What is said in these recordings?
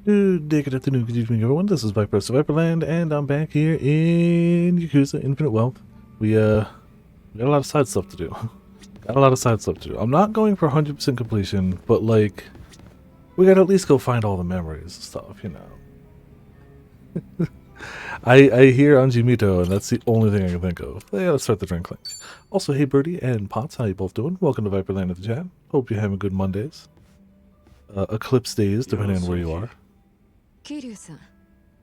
Good day, good afternoon, good evening, everyone. This is Viper of Viperland, and I'm back here in Yakuza Infinite Wealth. We got a lot of side stuff to do. Got a lot of side stuff to do. I'm not going for 100% completion, but like, we gotta at least go find all the memories and stuff, you know. I hear Anji Mito, and that's the only thing I can think of. Yeah, let's start the drink clink. Also, hey Birdie and Potts, how you both doing? Welcome to Viperland at the chat. Hope you're having good Mondays. Eclipse days, depending on where you are. 桐生さん、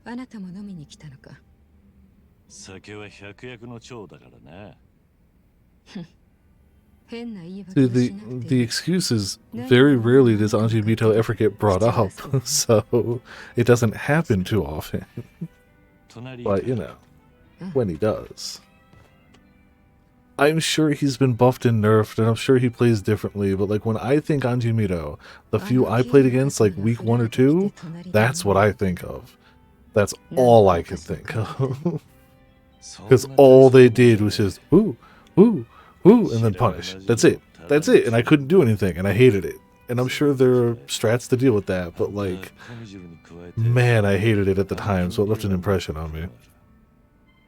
あなたも飲みに来たのか。酒は百薬の長だからな。変な言い訳 See, をしなくて the いい。 excuses, very rarely does Anji Mito ever get brought up, so it doesn't happen too often. But, you know, when he does. I'm sure he's been buffed and nerfed, and I'm sure he plays differently, but like when I think Anji Mito, the few I played against, like week 1 or 2, that's what I think of. That's all I can think of. Because all they did was just, ooh, ooh, ooh, and then punish. That's it. That's it. And I couldn't do anything, and I hated it. And I'm sure there are strats to deal with that, but like, man, I hated it at the time, so it left an impression on me.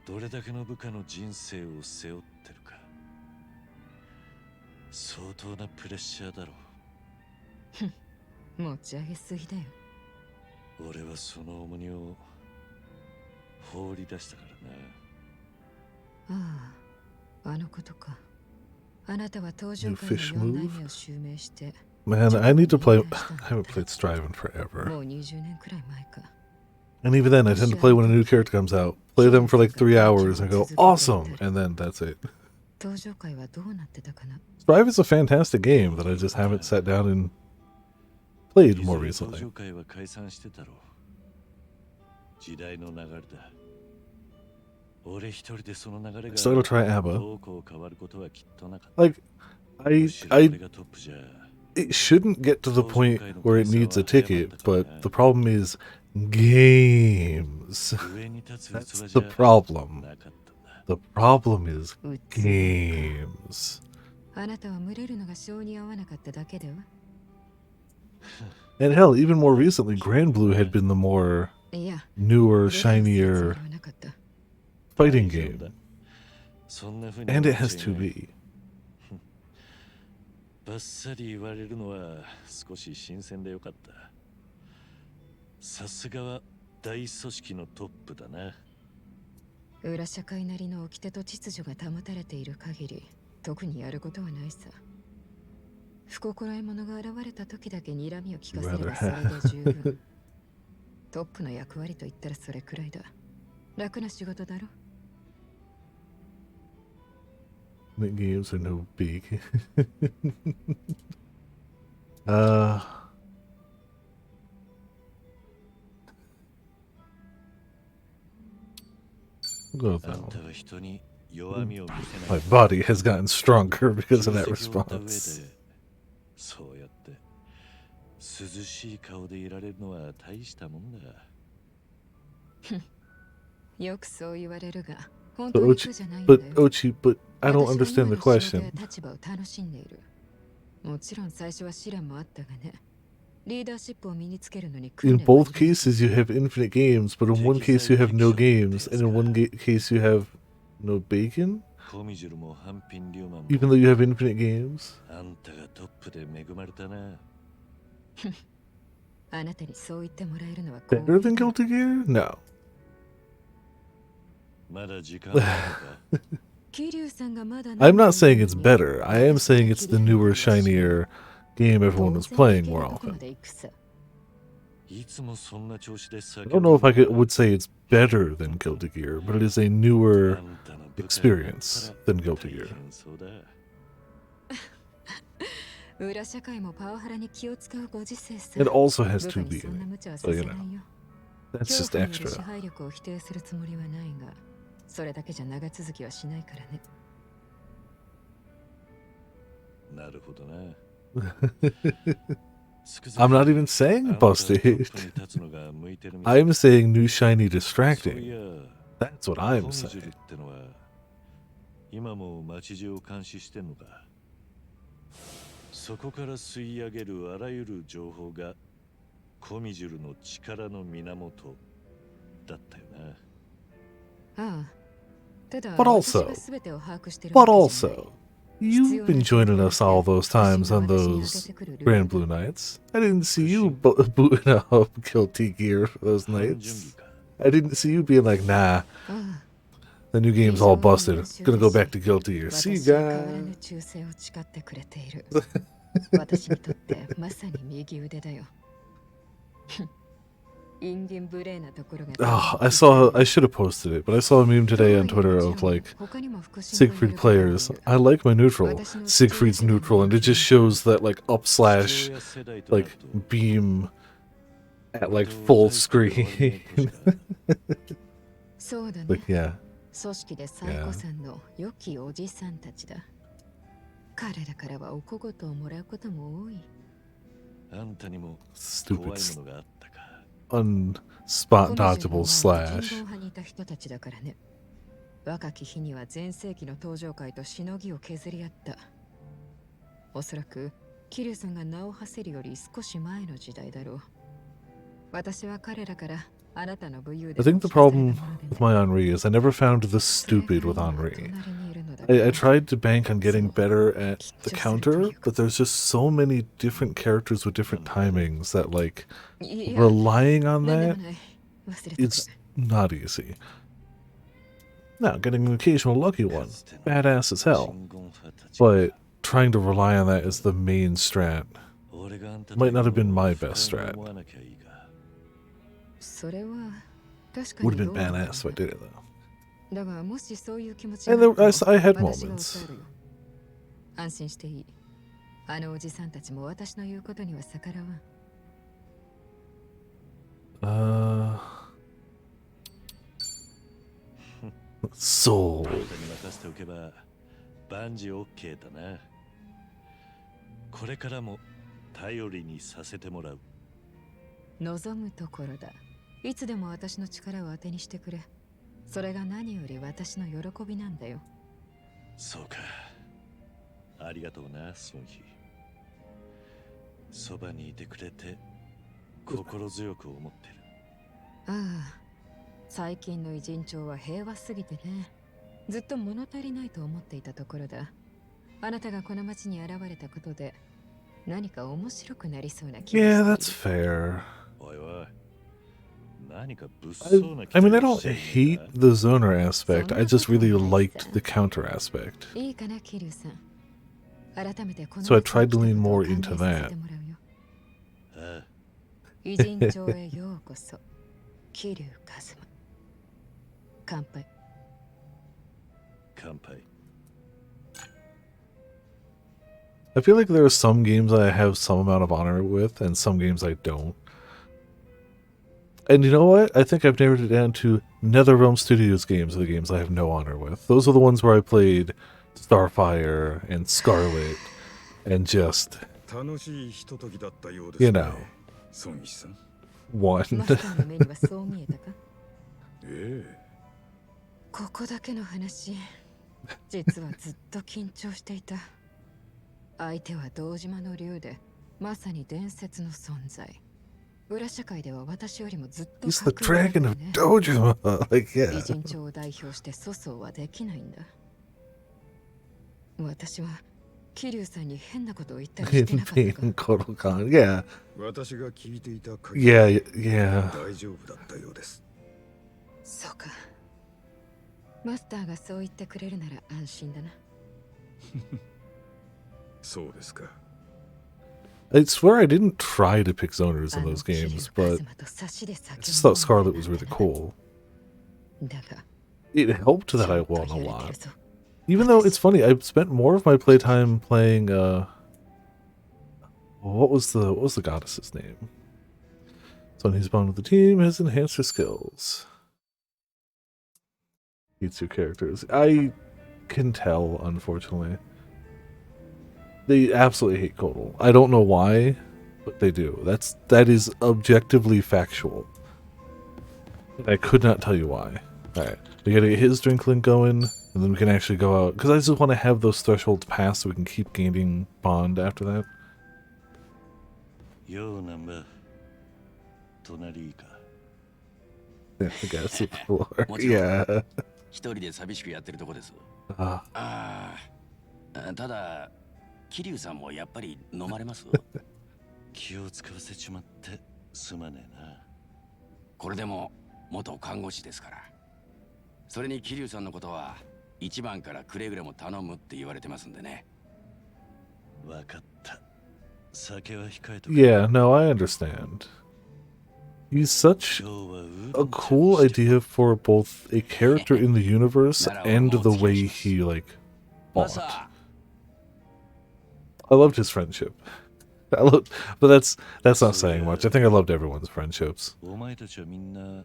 どれだけの部下の人生を背負ってるか。相当なプレッシャーだろう。持ち上げすぎだよ。俺はその重荷を放り出したからな。ああ、あのことか。あなたは登場界の4代目を襲名して。Man, I need to play. I haven't played Strive in forever. もう20年くらい前か。 And even then, I tend to play when a new character comes out, play them for like 3 hours, and go, awesome! And then that's it. 登場界はどうなってたかな。 Strive is a fantastic game that I just haven't sat down and played more recently. 登場界は解散してたろう。時代の流れだ。俺一人でその流れが Still gotta try ABBA. どうこう変わることはきっとなかった。 Like, I 俺がトップじゃ。 it shouldn't get to the point where it needs a ticket, but the problem is games. That's the problem. The problem is games. あなたは群れるのが性に合わなかっただけでは。 And hell, even more recently, Grand Blue had been the more いや、 newer, shinier それはなかった。 fighting game. And it has 2B. バッサリ言われるのは少し新鮮でよかった。さすがは大組織のトップだな。裏社会なりの掟と秩序が保たれている限り、特にやることはないさ。不心得者が現れた時だけ睨みを聞かせればそれで十分。トップの役割と言ったらそれくらいだ。楽な仕事だろ。 Games are no big. We'll go with that one. My body has gotten stronger because of that response. そうやって涼しい顔でいられるのは大したもんだ。よくそう言われるが、 But Ochi, but I don't understand the question. 立場を楽しんでいる。もちろん最初は試練もあったがね。リーダーシップを身につけるのに In both cases, you have infinite games, but in one case, you have no games, and in one case, you have no bacon? Even though you have infinite games? あんたがトップで恵まれたな。あなたにそう言ってもらえるのは Better than Guilty Gear? No. まだ時間あるか。 I'm not saying it's better. I am saying it's the newer, shinier game everyone was playing more often. I don't know if I would say it's better than Guilty Gear, but it is a newer experience than Guilty Gear. 裏社会もパワハラに気を使うご時世さ。 It also has 2B そんな in 無 it, 茶は so させ you ない know. よ。 That's just 恐怖による extra. 支配力を否定するつもりはないが、それだけじゃ長続きはしないからね。 なるほどな。 I'm not even saying busted. I'm saying new shiny distracting. That's what I'm saying. 今も街中を監視してんのか。そこから吸い上げるあらゆる情報がコミジュルの力の源だったよな。ああ。ただ、 But 私 also, が全てを把握してる but わけじゃない。 also, you've been joining us all those times on those Grand Blue Nights. I didn't see you booting up Guilty Gear for those 半準 nights. 備か。 I didn't see you being like, nah, ああ。 the new game's all busted. Gonna go back to Guilty Gear. See 私は変わら ya. ぬ忠誠を誓ってくれている。私にとってまさに右腕だよ。人間無礼なところが。 Oh, I should have posted it, but I saw a meme today on Twitter of like Siegfried players. I like my neutral. Siegfried's neutral, and it just shows that like up slash like beam at like full screen. そうだね。 Like yeah, 組織で最古参の良きおじさんたちだ。彼らからはお小言をもらうことも多い。あんたにも stupid 怖いものがあったか。 unspot dodgeable slash. 人道派にいた人たちだからね。若き日には全盛期の登場界としのぎを削り合った。おそらく桐生さんが名を馳せるより少し前の時代だろう。私は彼らからあなたの武勇で I think the problem with my Henri is I never found the stupid with Henri. I tried to bank on getting better at the counter, but there's just so many different characters with different timings that like relying on that is not easy. Now, getting an occasional lucky one, badass as hell, but trying to rely on that as the main strat might not have been my best strat. Would have been badass if I did it though. だがもしそういう気持ち And があったら I had 私が moments. 抑えるよ。安心していい。あのおじさんたちも私の言うことには逆らわん。So あんたに任せておけば万事 OK だな。これからも頼りにさせてもらう。望むところだ。いつでも私の力を当てにしてくれ。それが何より私の喜びなんだよ。そうか。ありがとうな、ソンヒ。そばにいてくれて心強く思ってる。ああ、最近の偉人帳は平和すぎてね。ずっと物足りないと思っていたところだ。あなたがこの町に現れたことで何か面白くなりそうな気がする。 yeah, that's fair. おいおい。何か物 I 騒な気 mean, I が don't してん hate だ。 the zoner aspect. I just really liked the counter aspect. いいかな、桐生さん。改めてこの So I tried to 町 lean に来 more たことを into 考えさせ that. てもらうよ。ああ、偉人帳へようこそ。桐生一馬。乾杯。乾杯。 I feel like there are some games I have some amount of honor with, and some games I don't. And you know what? I think I've narrowed it down to NetherRealm Studios games are the games I have no honor with. Those are the ones where I played Starfire and Scarlet, and just, you know, one. マスターの目にはそう見えたか？ここだけの話、実はずっと緊張していた。相手は堂島の竜で、まさに伝説の存在。裏社会では私よりもずっと He's the dragon of Dojima. Like, 偉 yeah. 人帳を代表して粗相はできないんだ。私は桐生さんに変なことを言ったりしてなかったか。 In Kodokan, yeah. 私が聞いていた限り Yeah, yeah. 大丈夫だったようです。そうか。マスターがそう言ってくれるなら安心だな。そうですか。I swear I didn't try to pick zoners in those games, but I just thought Scarlet was really cool. It helped that I won a lot. Even though it's funny, I spent more of my playtime playing what was the goddess's name? Sonny's bond with the team has enhanced her skills. These two characters. I can tell, unfortunately. They absolutely hate Kotal. I don't know why, but they do. That is objectively factual. I could not tell you why. Alright, we gotta get his Drinkling going, and then we can actually go out, because I just want to have those thresholds passed so we can keep gaining bond after that. Yo, number. 隣か。 Yeah, the gas the floor. もちろん。 Yeah. 一人で寂しくやってるとこです。 Ah. ああ、ただ、桐生さんもやっぱり飲まれます？気を使わせちまってすまねえな。これでも元看護師ですから。それに桐生さんのことは一番からくれぐれも頼むって言われてますんでね。わかった。酒は控えとく。 Yeah, no, I understand. He's such 今日はう a どん cool 食べして idea for both a character in the universe and the way he, like, マ fought. サ、 I loved his friendship. But that's not saying much. I think I loved everyone's friendships. お前たちはみんな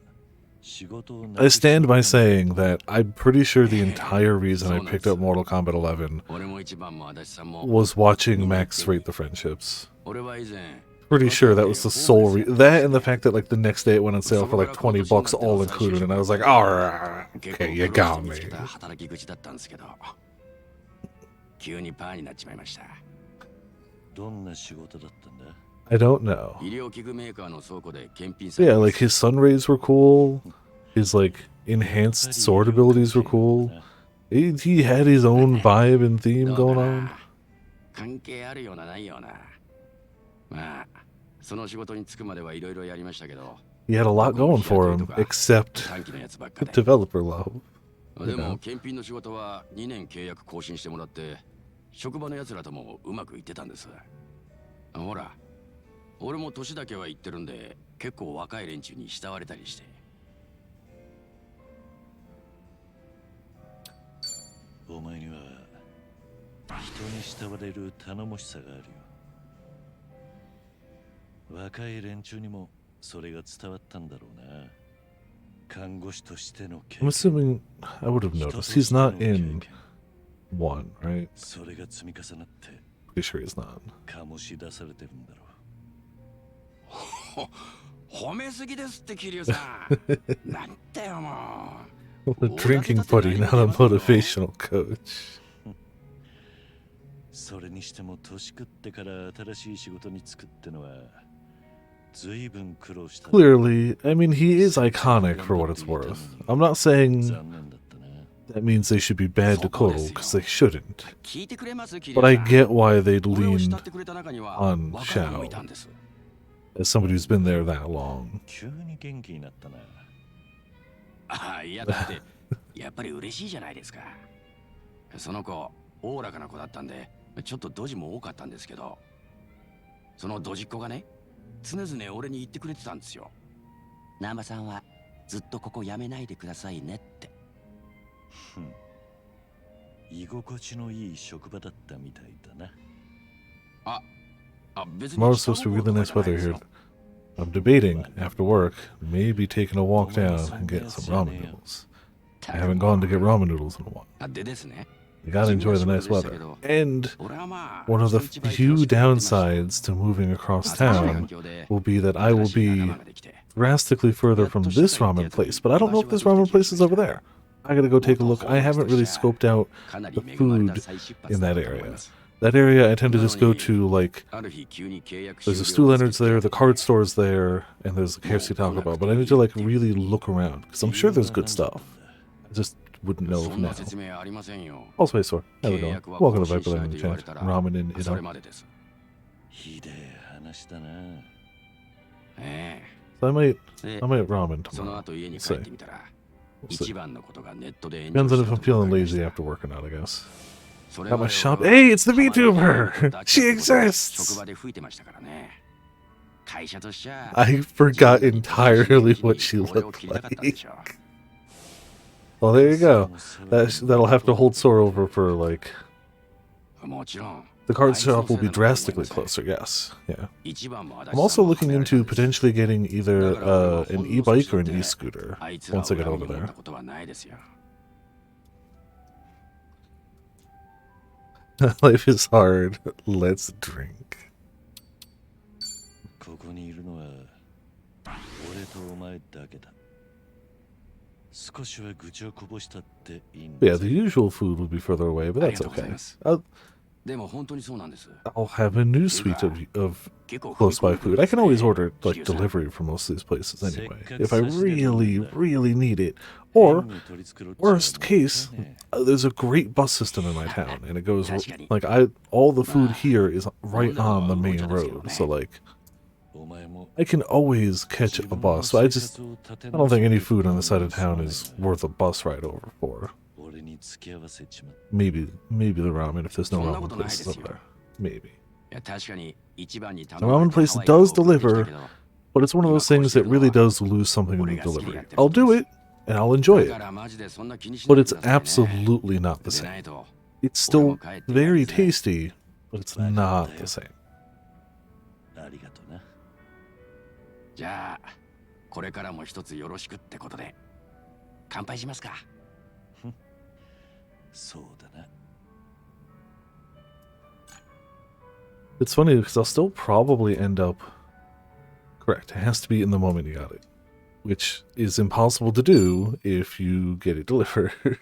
仕事を I stand by saying that I'm pretty sure the entire reason I picked up Mortal Kombat 11俺も一番も足立さんも was watching Max rate the friendships. 俺は以前 Pretty sure that was the sole reason. That and the fact that, like, the next day it went on sale for like $20 all included, and I was like, alright, okay, you got me. 働き口だったんですけど、急にパーになっちまいました。どんな仕事だったんだ？ I don't know. 医療器具メーカーの倉庫で検品され Yeah, てます。 like his sun rays were cool. His like enhanced sword abilities were cool. He had his own vibe and theme どう going か on. な、関係あるようなないような。まあ、その仕事に就くまではいろいろやりましたけど、 He had a lot going for him, except 短期のやつばっかで。 developer love. でも検品の仕事は2年契約更新してもらって、職場のやつらともうまくいってたんです。ほら、俺も年だけは行ってるんで、結構若い連中に慕われたりして。お前には人に慕われる頼もしさがあるよ。若い連中にもそれが伝わったんだろうな。看護師としての経 I'm 験。 assuming I would have noticed. He's not in one, right? それが積み重なって Pretty sure he's not. 醸し出されてるんだろ褒めすぎですって桐生さん。なんだよもう。 A drinking buddy, not a motivational coach. う。それにしても年食ってから新しい仕事に就くってのは随分苦労した。 Clearly, I mean, he is iconic for what it's worth. I'm not saying 残念だったな。 that means they should be bad to Kotal, because they shouldn't. 聞いてくれます桐 But 生 I さん。 get why they'd 俺を lean 慕ってくれた中には on 若いのもいたんです。 as somebody who's been there that long. 急に元気になったな。ああ、いやだってやっぱり嬉しいじゃないですか。その子、おおらかな子だったんで、ちょっとドジも多かったんですけど、そのドジっ子がね、常々俺に言ってくれてたんですよ。南波さんはずっとここ辞めないでくださいねって。居心地のいい職場だったみたいだな。別に Tomorrow's supposed to be really nice weather here. I'm debating, after work, maybe taking a walk down and getting some ramen noodles. I haven't gone to get ramen noodles in a while. でですね。 You gotta enjoy the nice weather. And 俺はまあ one of the few downsides to moving across town will be that I will be drastically further from this ramen place, but I don't know if this ramen place is over there. I gotta go take a look. I haven't really scoped out the food in that area. That area I tend to just go to, like, there's a Stu Leonard's there, the card store's there, and there's a KFC Taco Bell, but I need to, like, really look around, because I'm sure there's good stuff. I just wouldn't know now. Also, hey, Sor. How's it going? Welcome to Viper Lane Chat. Ramen in Ino. ひでえ話だな。 So I might ramen その tomorrow. 後家に We'll 帰っ see. てみたら、 We'll see. 一番のことがネットで Depends on if I'm feeling lazy after working out, I guess. Got my shop. Hey, it's the VTuber! She exists! 職場で吹いてましたからね。会社としちゃ I forgot entirely what she 俺を looked 切りたかったんで like. しょ。 Well, there you go. That'll have to hold Sora over for, like... もちろん。 The card shop will be drastically closer, yes. Yeah. 一番も I'm also looking into potentially getting either an e-bike or an e-scooter あいつらを once I get 恨 over みに思っ there. たことはないですよ。 Life is hard. Let's drink. ここにいるのは俺とお前だけだ。少しは愚痴をこぼしたっていいんだ Yeah, ぜ。 the usual food would be further away, but that's okay. I'll have a new suite of close by food. I can always order like delivery from most of these places anyway, if I really need it. Or worst case, there's a great bus system in my town, and it goes like all the food here is right on the main road, so like I can always catch a bus. I don't think any food on the side of town is worth a bus ride over for. Maybe the ramen if there's no ramen places up there. Maybe. The ramen place does deliver, but it's one of those things that really does lose something in the delivery. I'll do it, and I'll enjoy it, but it's absolutely not the same. It's still very tasty, but it's not the same. じゃあこれからも一つよろしくってことで乾杯しますか。そうだな。 It's funny because I'll still probably end up correct. It has to be in the moment you got it, which is impossible to do if you get it delivered.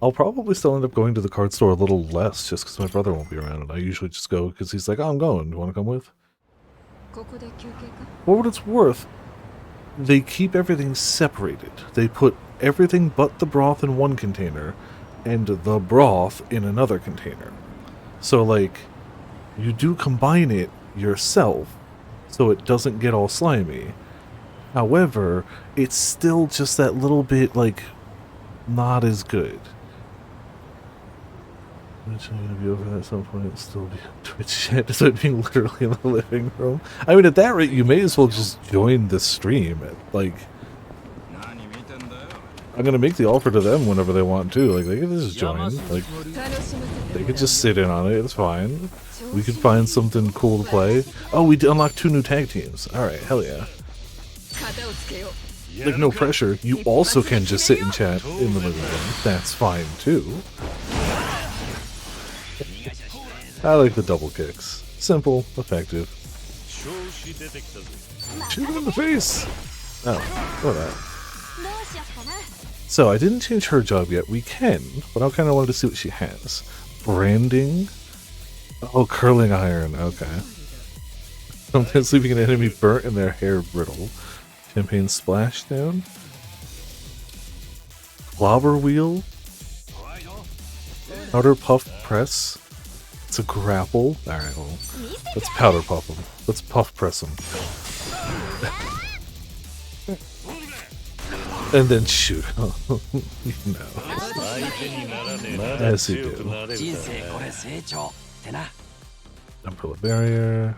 I'll probably still end up going to the card store a little less just because my brother won't be around, and I usually just go because he's like, oh, I'm going. Do you want to come with? For what it's worth, they keep everything separated. They put everything but the broth in one container and the broth in another container. So, like, you do combine it yourself so it doesn't get all slimy. However, it's still just that little bit, like, not as good. I'm going to be over there at some point and still be on Twitch chat despite being literally in the living room. I mean, at that rate, you may as well just join the stream. Like, I'm going to make the offer to them whenever they want to. Like, they can just join. Like, they could just sit in on it. It's fine. We could find something cool to play. Oh, we unlocked 2 new tag teams. Alright, hell yeah. Like, no pressure. You also can just sit and chat in the living room. That's fine, too. I like the double kicks. Simple, effective. Shoot him in the face! Oh, what that? So, I didn't change her job yet. We can, but I kind of wanted to see what she has. Branding? Oh, curling iron. Okay. Sometimes leaving an enemy burnt and their hair brittle. Champagne splashdown? Clobber wheel? Powder puff press? It's a grapple. Alright, well, let's powder puff them. Let's puff press them. And then shoot. No. As you do. Umbrella barrier.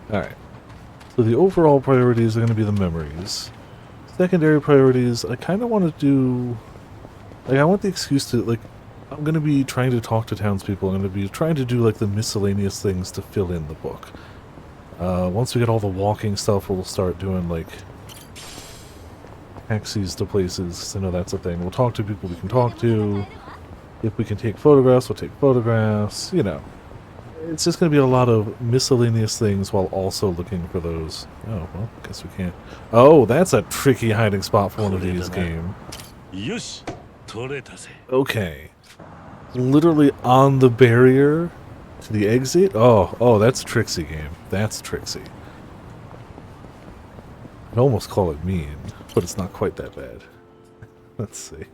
Alright. So the overall priorities are going to be the memories. Secondary priorities, I kind of want to do... Like, I want the excuse to, like, I'm going to be trying to talk to townspeople. I'm going to be trying to do, like, the miscellaneous things to fill in the book. Once we get all the walking stuff, we'll start doing, like, taxis to places. I know that's a thing. We'll talk to people we can talk to. If we can take photographs, we'll take photographs. You know. It's just going to be a lot of miscellaneous things while also looking for those. Oh, well, guess we can't. Oh, that's a tricky hiding spot for one of these games. Okay. Literally on the barrier to the exit? Oh, that's Trixie game. That's Trixie. I'd almost call it mean, but it's not quite that bad. Let's see.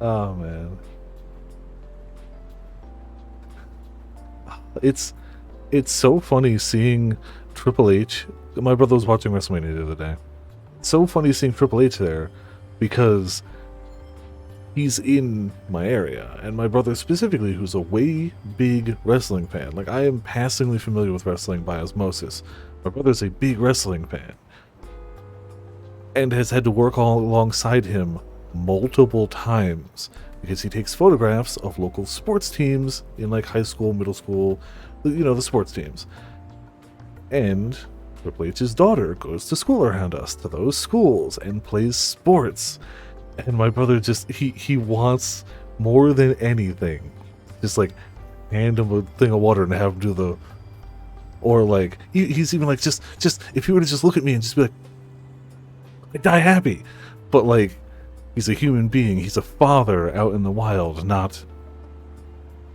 Oh, man. It's so funny seeing Triple H. My brother was watching WrestleMania the other day. It's so funny seeing Triple H there because he's in my area, and my brother specifically, who's a way big wrestling fan. Like, I am passingly familiar with wrestling by osmosis. My brother's a big wrestling fan and has had to work all alongside him multiple times because he takes photographs of local sports teams in, like, high school, middle school, you know, the sports teams. And Triple H's daughter goes to school around us, to those schools, and plays sports. And my brother just, he wants more than anything, just, like, hand him a thing of water and have him do Or like he's even like just if he were to just look at me and just be like, I die happy. But like he's a human being, he's a father out in the wild, not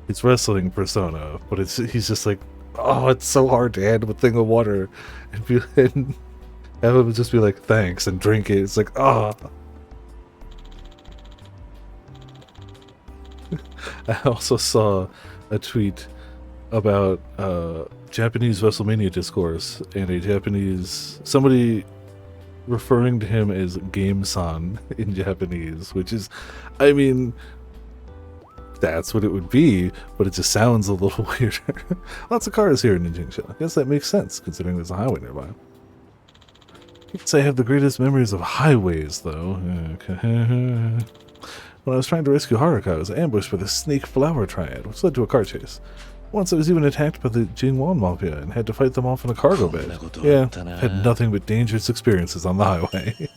his wrestling persona. But he's just like, oh, it's so hard to handle a thing of water and have him just be like, thanks, and drink it. It's like, ah. I also saw a tweet about Japanese WrestleMania discourse and somebody referring to him as Game-san in Japanese, which is, I mean, that's what it would be, but it just sounds a little weirder. Lots of cars here in Nijinsha. I guess that makes sense considering there's a highway nearby. Can't say I have the greatest memories of highways, though. Okay. When I was trying to rescue Haruka, I was ambushed by the Snake Flower Triad, which led to a car chase. Once I was even attacked by the Jingwan Mafia and had to fight them off in a cargo bed. Yeah, had nothing but dangerous experiences on the highway.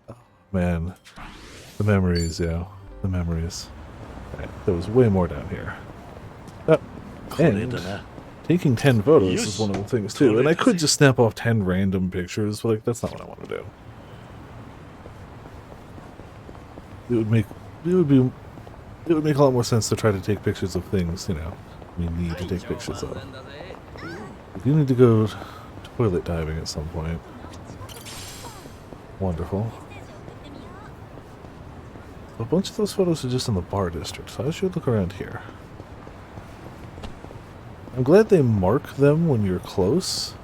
Oh, man. The memories, yeah. The memories. Right, there was way more down here. Oh, and taking 10 photos is one of the things, too. And I could just snap off 10 random pictures, but like, that's not what I want to do. It would make a lot more sense to try to take pictures of things, you know, we need to take pictures of. We do need to go toilet diving at some point. Wonderful. A bunch of those photos are just in the bar district, so I should look around here. I'm glad they mark them when you're close,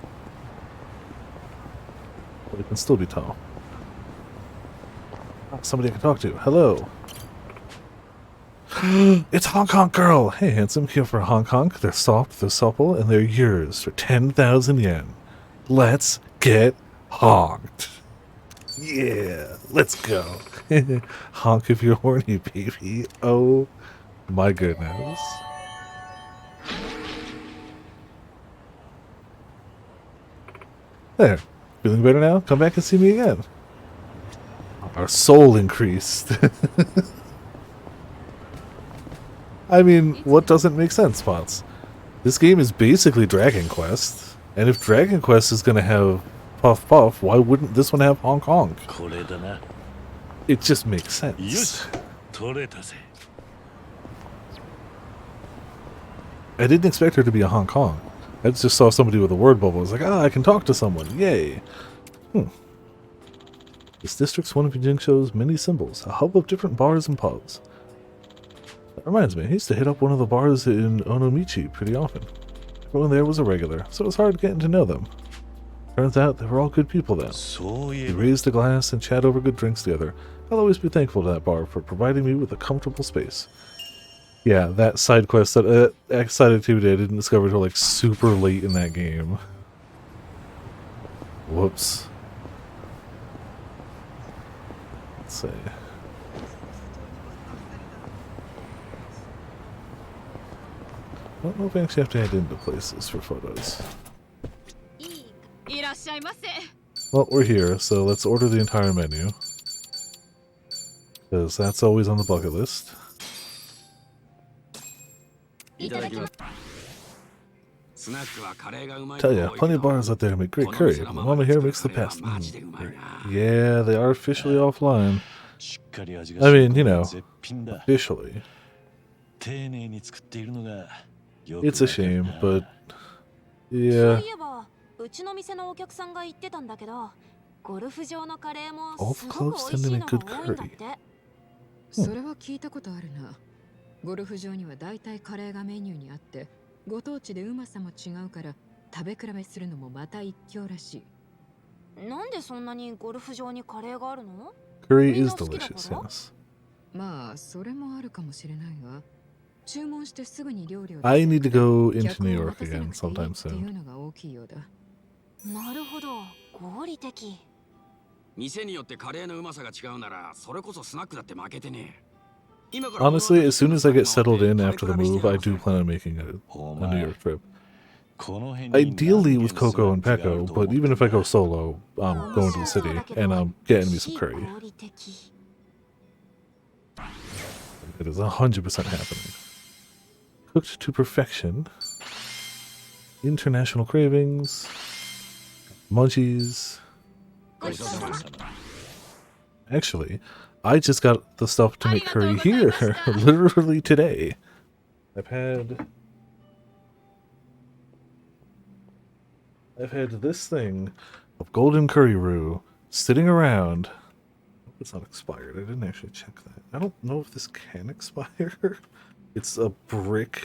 but it can still be tall. Somebody I can talk to. Hello. It's Honk Honk Girl! Hey, handsome, here for Honk Honk. They're soft, they're supple, and they're yours for 10,000 yen. Let's get honked. Yeah, let's go. Honk if you're horny, baby. Oh my goodness. There. Feeling better now? Come back and see me again. Our soul increased. I mean, what doesn't make sense, Pots? This game is basically Dragon Quest, and if Dragon Quest is going to have Puff Puff, why wouldn't this one have Honk Honk? It just makes sense. I didn't expect her to be a Hong Kong. I just saw somebody with a word bubble. I was like, ah, I can talk to someone. Yay. This district's one of Jingsho's many symbols, a hub of different bars and pubs. That reminds me, I used to hit up one of the bars in Onomichi pretty often. Everyone there was a regular, so it was hard getting to know them. Turns out they were all good people then. We raised a glass and chat over good drinks together. I'll always be thankful to that bar for providing me with a comfortable space. Yeah, that side quest, that side activity I didn't discover until like super late in that game. Whoops. Let's see. I don't know if I actually have to head into places for photos. Well, we're here, so let's order the entire menu. Because that's always on the bucket list. Tell ya, plenty of bars out there make great curry, but Mama here makes the best. Yeah, they are officially offline. I mean, you know, officially. It's a shame, but yeah. All the clubs tend to make good curry. それは聞いたことあるな。ゴルフ場にはだいたいカレーがメニューにあって、ご当地でうまさも違うから食べ比べするのもまた一興らしい。なんでそんなにゴルフ場にカレーがあるの？ Curry is delicious, yes. まあ、それもあるかもしれないが、注文してすぐに料理を。I need to go into New York again sometime soon. なるほど、合理的。店によってカレーのうまさが違うなら、それこそスナックだって負けてね。 Honestly, as soon as I get settled in after the move, I do plan on making a New York trip. Ideally with Coco and Pecco, but even if I go solo, I'm going to the city and I'm getting me some curry. It is 100% happening. Cooked to perfection. International Cravings. Munchies. Actually, I just got the stuff to make curry here, literally today. I've had this thing of golden curry roux sitting around. I hope it's not expired. I didn't actually check that. I don't know if this can expire. It's a brick.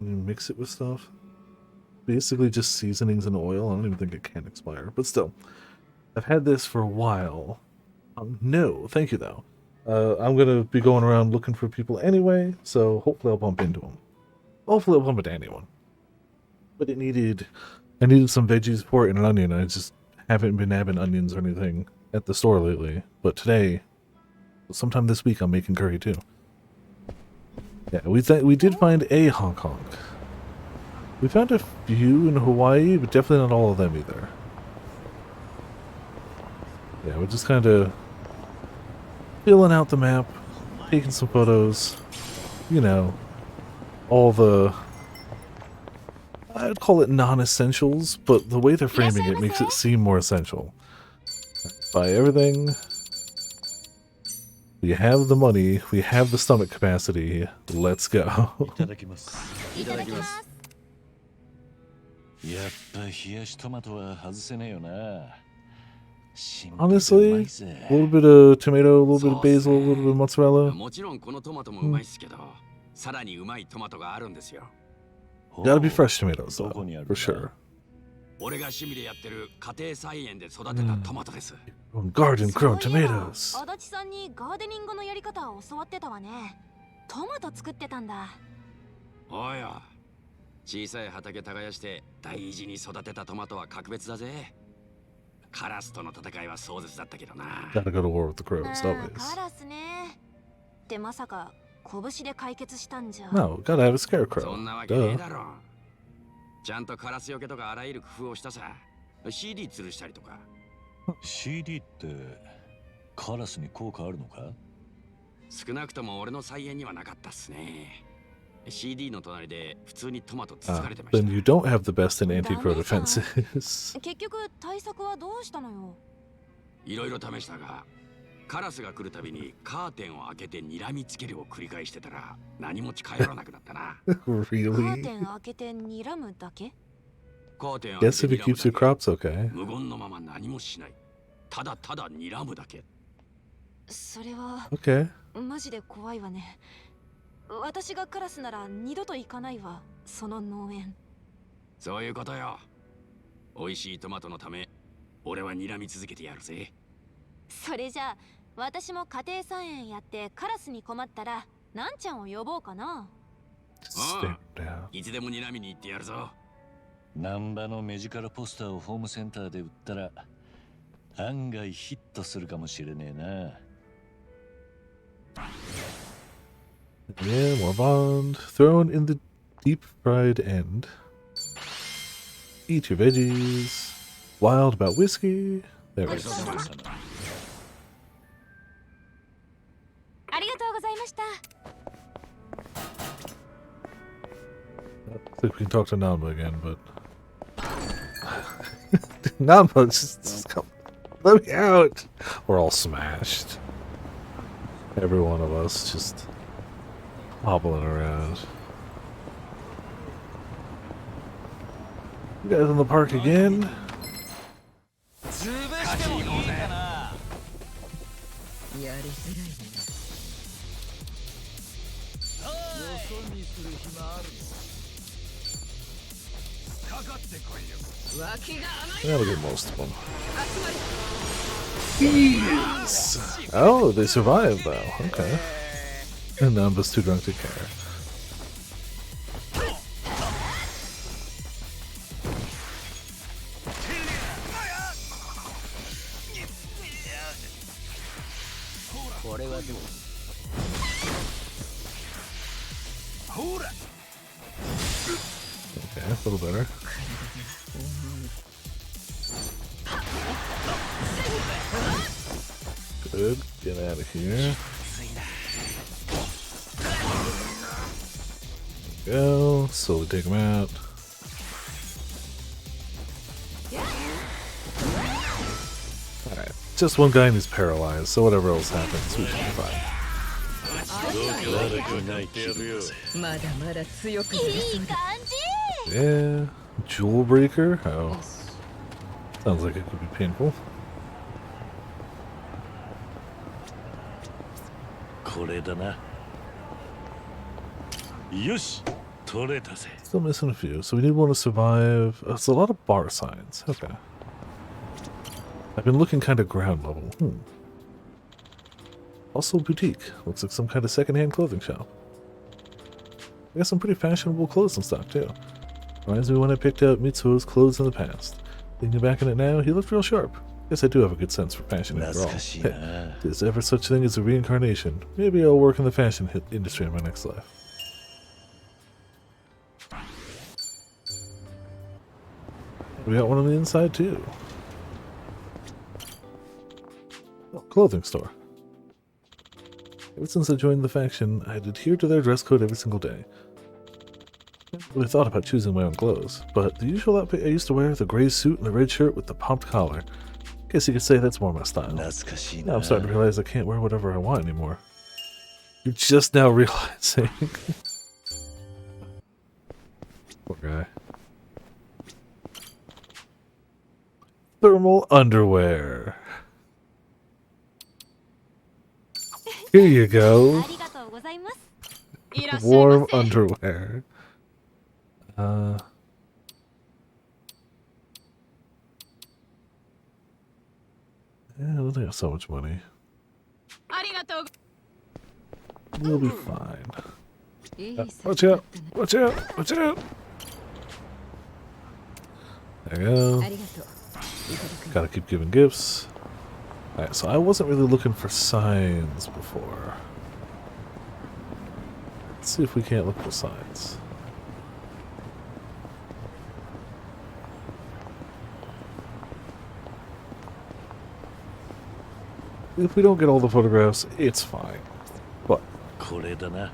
You mix it with stuff. Basically just seasonings and oil. I don't even think it can expire, but still. I've had this for a while. No, thank you though. I'm gonna be going around looking for people anyway, so hopefully I'll bump into them. Hopefully I'll bump into anyone. But I needed some veggies for it and an onion. I just haven't been having onions or anything at the store lately. But today, sometime this week, I'm making curry too. Yeah, we did find a Hong Kong. We found a few in Hawaii, but definitely not all of them either. Yeah, we're just kind of filling out the map, taking some photos, you know, all the, I'd call it non-essentials, but the way they're framing it makes it seem more essential. Buy everything. We have the money, we have the stomach capacity, let's go. やっぱ冷やしトマトは外せねえよな。 Honestly, a little bit of tomato, a little bit of basil, a little bit of mozzarella. もちろんこのトマトもうまいっすけど、さらにうまいトマトがあるんですよ。 Gotta be fresh tomatoes, though, for sure. 俺が趣味でやってる家庭菜園で育てたトマトです。Garden grown tomatoes. 足立さんにガーデニングのやり方を教わってたわね。トマト作ってたんだ。おいよ。小さい畑耕して大事に育てたトマトは格別だぜ。カラスとの戦いは壮絶だったけどな。Gotta go to war with the crows, always. カラスね。でまさか拳で解決したんじゃ。No, gotta have a scarecrow. そんなわけねえだろ。ちゃんとカラスよけとかあらゆる工夫をしたさ。CD 吊るしたりとか。CD ってカラスに効果あるのか？少なくとも俺の菜園にはなかったっすね。CD の隣で普通にトマトつつかれてました。Then you don't have the best in anti-crow defenses. 結局対策はどうしたのよ？いろいろ試したが、カラスが来るたびにカーテンを開けて睨みつけるを繰り返してたら何も近寄らなくなったな。Really? カーテン開けて睨むだけ？カーテン開け Guess if it keeps your crops okay. 無言のまま何もしない。ただただ睨むだけ。それは Okay. マジで怖いわね。私がカラスなら二度と行かないわ、その農園。そういうことよ。美味しいトマトのため、俺は睨み続けてやるぜ。それじゃあ、私も家庭菜園やってカラスに困ったら、なんちゃんを呼ぼうかな。Step down. いつでも睨みに行ってやるぞ。難波の目力ポスターをホームセンターで売ったら、案外ヒットするかもしれねえな。Yeah, more bond. Thrown in the deep fried end. Eat your veggies. Wild about whiskey. There we go. ありがとうございました。I think we can talk to Nanba again, but Nanba, just come. Let me out. We're all smashed. Every one of us just hobbling around. You guys in the park again? That'll get most of them. Jeez. Oh, they survived though. Okay. And Namba's too drunk to care. Okay, a little better. Good. Get out of here. Go. Slowly take him out. Alright. Just one guy and he's paralyzed, so whatever else happens, we should be fine. 悪くない気がする。まだまだ強くなりそうだ。 Yeah. Jewel breaker? Oh. Sounds like it could be painful. これだな。よし、取れたぜ。 Still missing a few, so we need one to survive. It's a lot of bar signs. Okay. I've been looking kind of ground level. Also boutique. Looks like some kind of secondhand clothing shop. I got some pretty fashionable clothes in stock too. Reminds me when I picked out Mitsuo's clothes in the past. Thinking back on it now, he looked real sharp. Guess I do have a good sense for fashion after all. Hey, if there's ever such thing as a reincarnation, maybe I'll work in the fashion industry in my next life. We got one on the inside too. Oh, clothing store. Ever since I joined the faction, I'd adhere to their dress code every single day. I never really thought about choosing my own clothes, but the usual outfit I used to wear, the gray suit and the red shirt with the popped collar, guess you could say that's more my style. Now I'm starting to realize I can't wear whatever I want anymore. You're just now realizing. Poor guy. Thermal underwear. Here you go. Warm underwear. Yeah, I don't have so much money. We'll be fine. Watch out! Watch out! Watch out! There you go. Gotta keep giving gifts. Alright, so I wasn't really looking for signs before. Let's see if we can't look for signs. If we don't get all the photographs, it's fine. Butこれだな。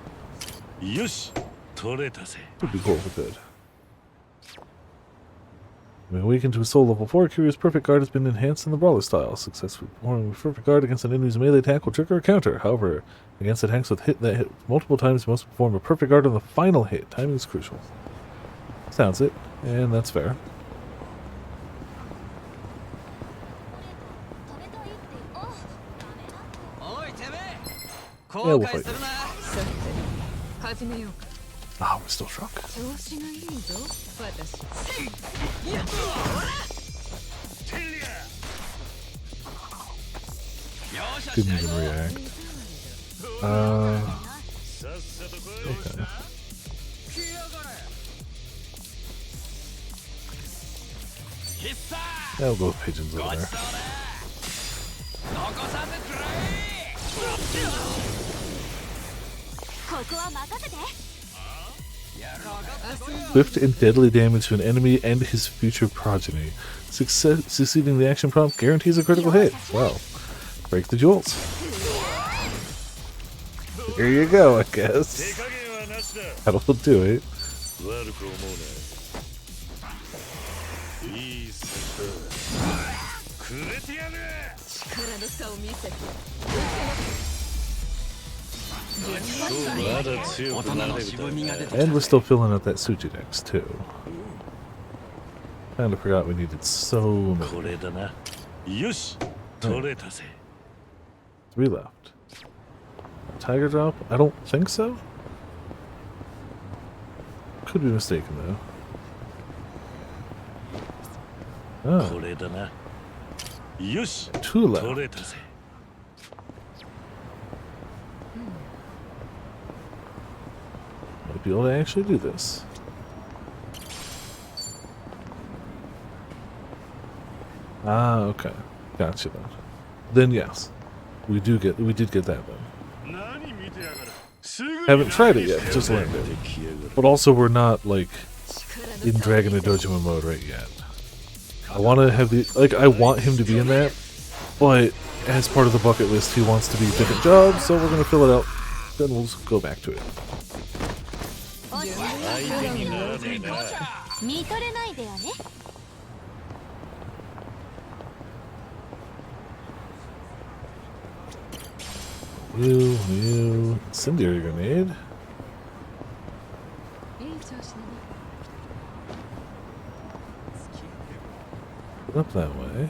よし、取れたぜ。 would be cool if we could. When awakened to a soul level 4, Kiryu's perfect guard has been enhanced in the brawler style. Successfully performing perfect guard against an enemy's melee attack will trigger a counter. However, against attacks with hit that hit multiple times, you must perform a perfect guard on the final hit. Timing is crucial. Sounds it, and that's fair. Yeah, we'll fight. Ah, we're still drunk. Didn't even react. Okay. Yeah, we'll go with pigeons over there. Swift and deadly damage to an enemy and his future progeny. Succeeding the action prompt guarantees a critical hit. Well, break the jewels. Here you go, I guess. That'll do it. And we're still filling out that Suji Dex too. Kinda forgot we needed so many. 3 left. Tiger drop? I don't think so. Could be mistaken though. Oh. 2 left. Might be able to actually do this. Ah, okay. Gotcha then. Then yes. We did get that then. Haven't tried it yet, just learned it. But also we're not like in Dragon and Dojima mode right yet. I wanna have I want him to be in that, but as part of the bucket list he wants to be different jobs, so we're gonna fill it out. Then we'll go back to it. 相手にならねえな。見とれないでよね。You, incendiary grenade. いい調子だね。 Up that way.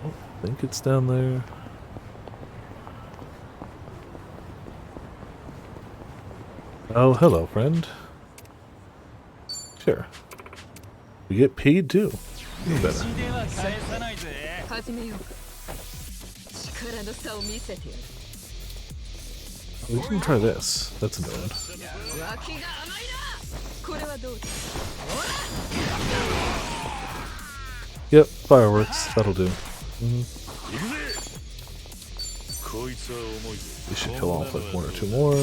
Oh, I think it's down there. Oh, hello, friend. Sure. We get paid too. Even better. 始めようか。力の差を見せてやる。 We can try this. That's a new one. 脇が甘いな。これはどうだ。 Yep, fireworks. That'll do. Mhm. こいつは重いぞ。 We should kill off like one or two more.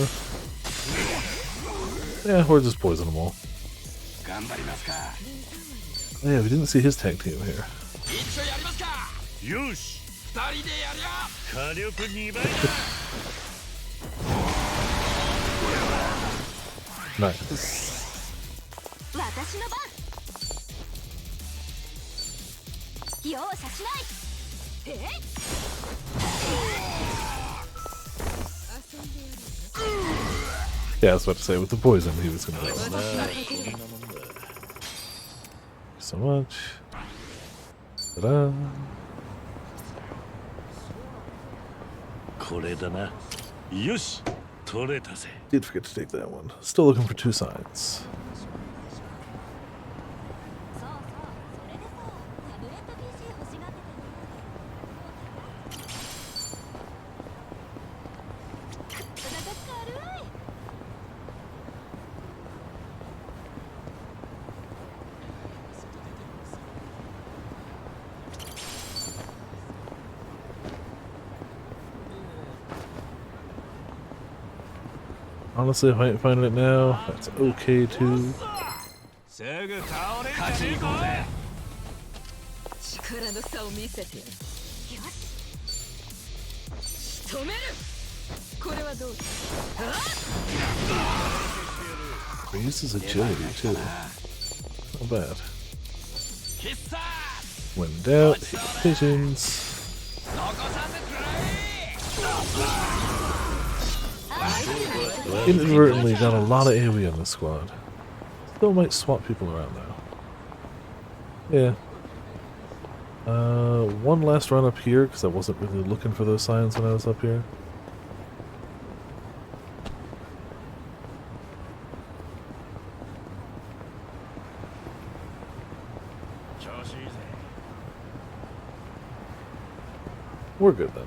Yeah, or just poison them all. 頑張りますか。 Oh, yeah, we didn't see his tag team here. 一緒やりますか。よし。二人でやりゃ。火力2倍だ。 Nice. 私の番。容赦しない。えい。 Yeah, I was about to say, with the poison, he was gonna go. Thank you so much. Ta-da. これだな。よし。取れたぜ。 Did forget to take that one. Still looking for 2 signs. そうそう、それでさ、タブレット PC 欲しがってたの。体が軽い。 Honestly, if I ain't finding it now, that's okay too. すぐ倒れ勝ちに行こうぜ。力の差を見せてやる。よし。仕留める。これはどうだ。 Raises agility too. Not bad. 必殺。 When in doubt, hit the pigeons. 残させてくれ。 Inadvertently got a lot of AoE on this squad. Still might swap people around though. Yeah. One last run up here because I wasn't really looking for those signs when I was up here. We're good then.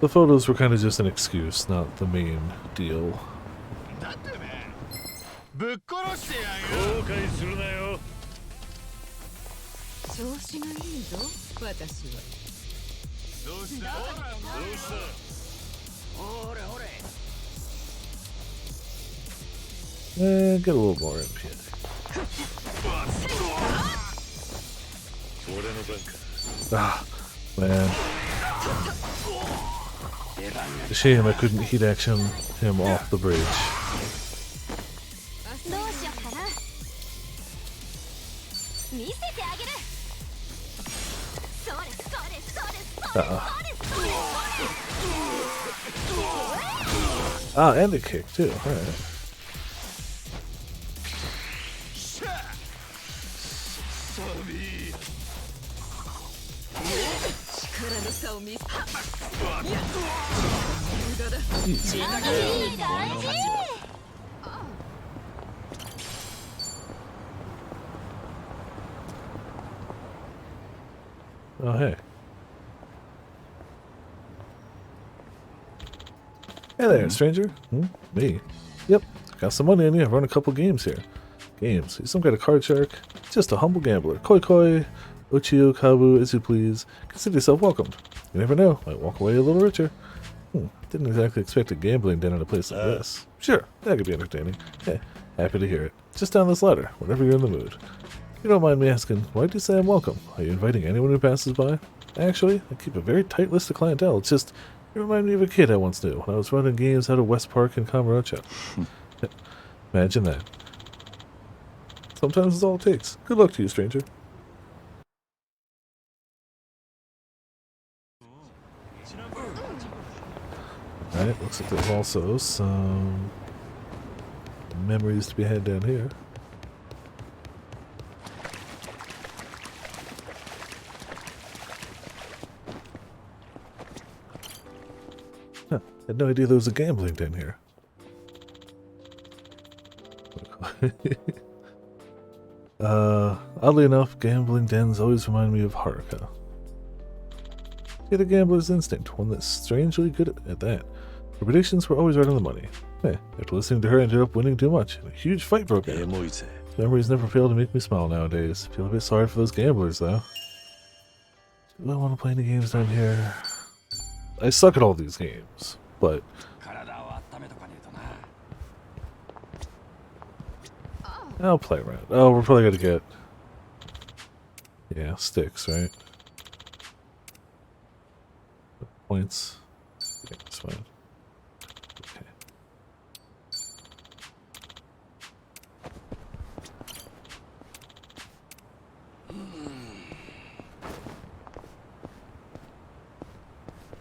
The photos were kind of just an excuse, not the main deal. だってね、ぶっ殺してやんよ。後悔するなよ。調子がいいぞ、私は。どうした？どうした？ほれほれ。 Get a little more MP. 俺の番か。 Ah, man. It's a shame I couldn't heat action him off the bridge. どうしよっかな。見せてあげる。それそれそれそれそれそれ。 Ah, and a kick too. Alright. 力の差を見せ。 Easy. 大事。 Oh, hey. Hey there, stranger. Me. Yep, got some money on you. I've run a couple games here. Games. He's some kind of card shark. Just a humble gambler. Koi koi, Ochio, Kabu, as you please. Consider yourself welcomed. You never know. Might walk away a little richer. Didn't exactly expect a gambling den at a place like this. Sure, that could be entertaining. Hey, happy to hear it. Just down this ladder, whenever you're in the mood. You don't mind me asking, why do you say I'm welcome? Are you inviting anyone who passes by? Actually, I keep a very tight list of clientele. It's just, you remind me of a kid I once knew when I was running games out of West Park in Kamurocho. Imagine that. Sometimes it's all it takes. Good luck to you, stranger. Alright, looks like there's also some memories to be had down here. Huh, had no idea there was a gambling den here. Oddly enough, gambling dens always remind me of Haruka. She had a gambler's instinct, one that's strangely good at that. Her predictions were always right on the money. Hey, after listening to her, I ended up winning too much, and a huge fight broke out. Memories never fail to make me smile nowadays. Feel a bit sorry for those gamblers, though. Do I want to play any games down here? I suck at all these games, but... I'll play around. Oh, we're probably gonna get... Yeah, sticks, right? Points. Yeah, that's fine. Okay.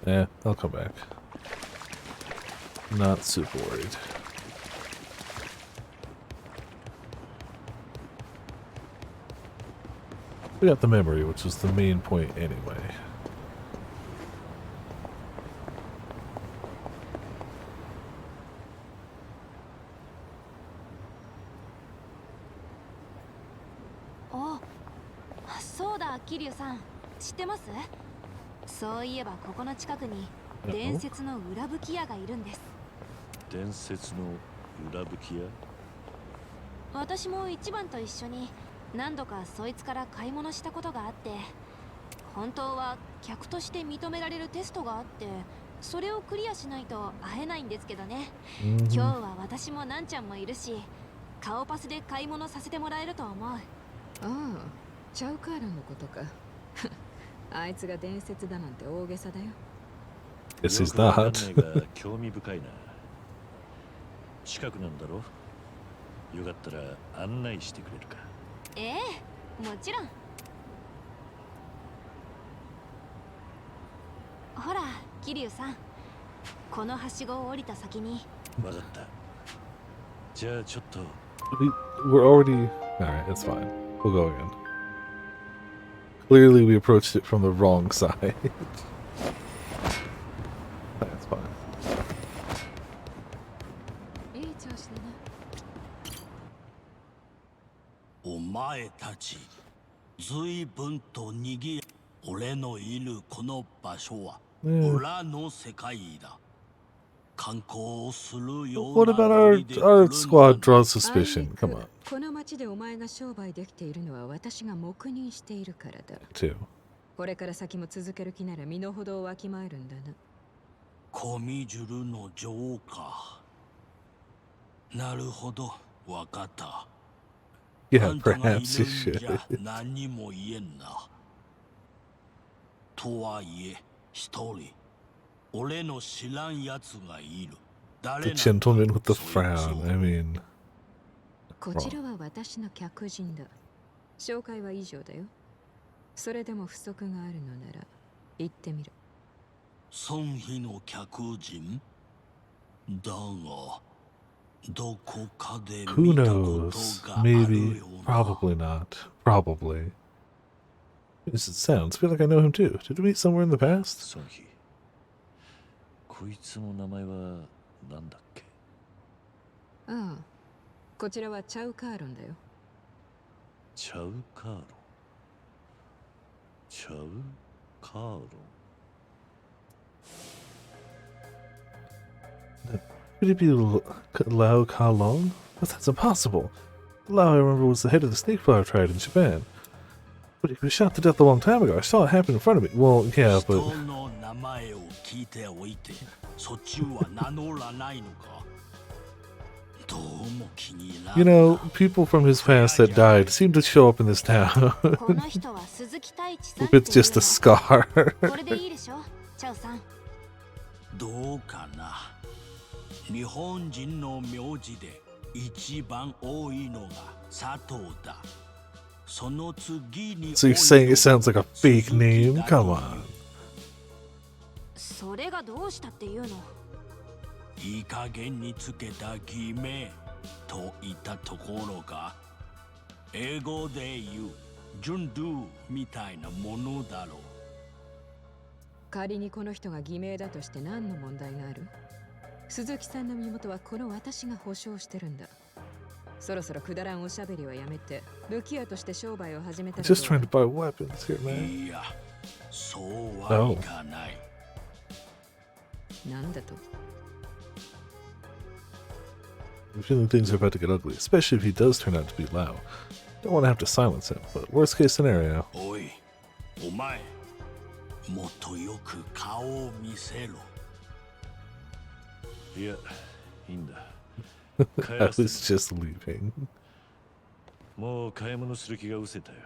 Yeah, I'll come back. Not super worried. We got the memory, which was the main point anyway. Oh, そうだ、桐生さん。知ってます？そういえばここの近くに伝説の裏吹き屋がいるんです。伝説の裏吹き屋？私も一番と一緒に何度かそいつから買い物したことがあって、本当は客として認められるテストがあって、それをクリアしないと会えないんですけどね。今日は私もなんちゃんもいるし、顔パスで買い物させてもらえると思う。ああ、チャウカーラのことか。あいつが伝説だなんて大げさだよ。Yes, he's not. 興味深いな。近くなんだろ？よかったら案内してくれるか？ええ、もちろん。ほら、桐生さん。このはしごを降りた先に。わかった。じゃあちょっと。We're already... Alright, it's fine. We'll go again. Clearly we approached it from the wrong side. That's fine. いい調子だな。お前たち、随分とにぎや。俺のいるこの場所は、裏の世界だ。観光をするような。 What about our squad draws suspicion? Come on. この町でお前が商売できているのは私が黙認しているからだ。Too. これから先も続ける気なら身の程をわきまえるんだな。コミジュルの女王か。なるほど、わかった。Yeah, perhaps you should. 何も言えんな。とはいえ、一人、俺の知らんやつがいる。 The gentleman with the frown. I mean... こちらは私の客人だ。紹介は以上だよ。それでも不足があるのなら言ってみる。孫妃の客人だが、どこかで Who 見たこ knows? とがある Maybe. ような。 Probably not. Probably. This sounds. I feel like I know him too. Did we meet somewhere in the past? ソンヒ。こいつの名前はなんだっけ？ああ、こちらはチャウカーロンだよ。チャウカーロン。チャウカーロン。Could it be Lao Kalong? But that's impossible. Lao, I remember, was the head of the snake flower tribe in Japan. But he was shot to death a long time ago. I saw it happen in front of me. Well, yeah, but... 人の名前を聞いておいて、そっちは名乗らないのか。ど You know, people from his past that died seem to show up in this town. この人は鈴木太一さん If it's just a scar. これでいいでしょチャオさん。どうかな。日本人の名字で一番多いのが佐藤だ。その次に So you're saying it sounds like a fake name? Come on. それがどうしたっていうの。いい加減につけた偽名といったところが英語で言うジュンドゥみたいなものだろう。仮にこの人が偽名だとして何の問題がある？鈴木さんの身元はこの私が保証してるんだ。そろそろくだらんおしゃべりはやめて武器屋として商売を始めたらどう？ Just trying to buy weapons here, man. いや、そうはいかない。なんだと？ I'm feeling things are about to get ugly, especially if he does turn out to be Lao. Don't want to have to silence him, but worst case scenario. おい、お前、もっとよく顔を見せろ。いや、いいんだ。I was just leaving. もう買い物する気が失せたよ。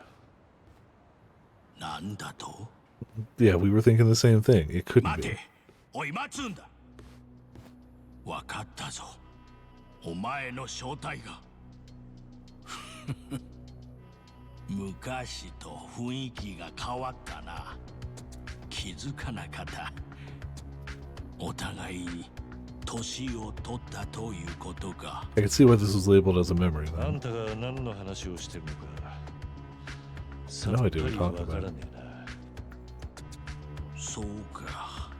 なんだと？ Yeah, we were thinking the same thing. It couldn't 待 be. て、おい待つんだ。わかったぞ。お前の正体が。昔と雰囲気が変わったな。気づかなかった。お互いに年を取ったということか。I can see why this was labeled as a memory あ then. んたが何の話をしてるのか。 No idea what you're わ talking から about. ねえな。そうか。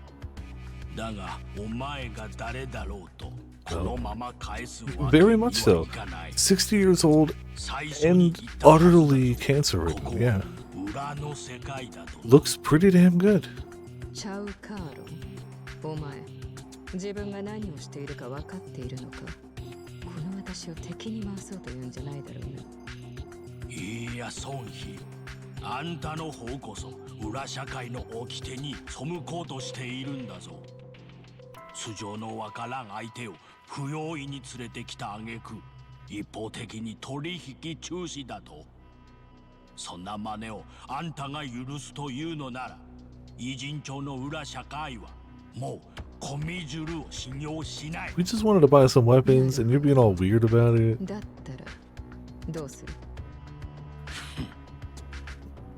だがお前が誰だろうとこのまま返すわけ Very には much so. いかない。 60 years old 最初に and 言ったはずだ。 utterly cancer こ ridden. こ Yeah. は裏の世界だと。 Looks pretty damn good. チャウカーロン、お前、自分が何をしているか分かっているのか？この私を敵に回そうというんじゃないだろうな。いや、孫妃。あんたの方こそ裏社会の掟に背こうとしているんだぞ。素性のわからん相手を不用意に連れてきた挙句、一方的に取引中止だと。そんな真似をあんたが許すというのなら、偉人町の裏社会はもうコミジュルを信用しない。 We just wanted to buy some weapons and you're being all weird about it. だったらどうする？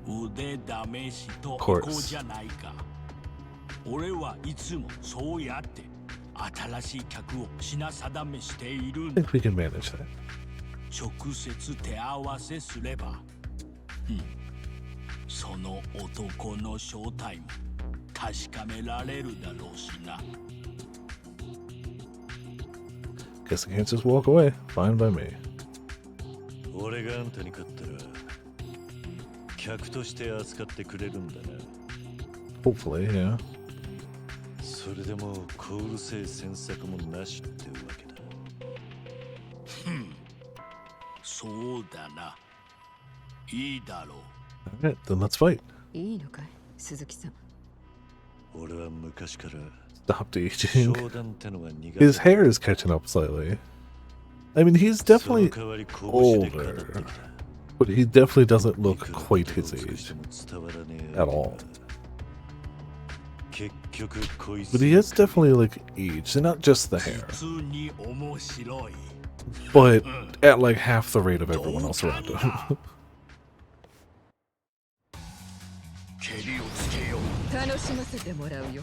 腕試しと Of course. こうじゃないか。俺はいつもそうやって新しい客を品定めしているん I だ。 think we can manage that. 直接手合わせすれば、その男の正体も確かめられるだろうしな。 Guess I can't just walk away. Fine by me. 俺があんたに勝ったら客として扱ってくれるんだな。 Hopefully, yeah. それでもコール性詮索もなしってわけだ。そうだな。いいだろう。 Alright, then let's fight. いいのかい、鈴木さん。俺は昔から Stopped aging. 商談ってのが苦 His 手。 hair is catching up slightly. I mean, he's definitely その代わり拳で語ってきた。 but he definitely doesn't い look くら quite 手を his 尽くして age も伝わらねえ at all. 結局こいつ But he has definitely like aged, and not just the hair, 普通に面白い。 but at like half the rate of everyone else around him. 蹴りをつけよう。楽しませてもらうよ。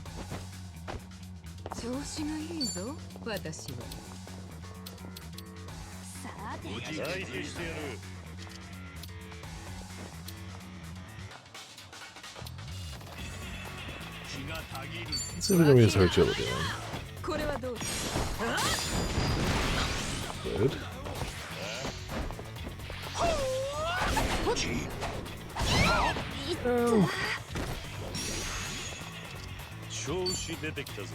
調子がいいぞ、私は。さて、相手してやる。気がたぎる。 Let's see if we can use her agility on. これはどうだ？ Good. 調子出てきたぞ。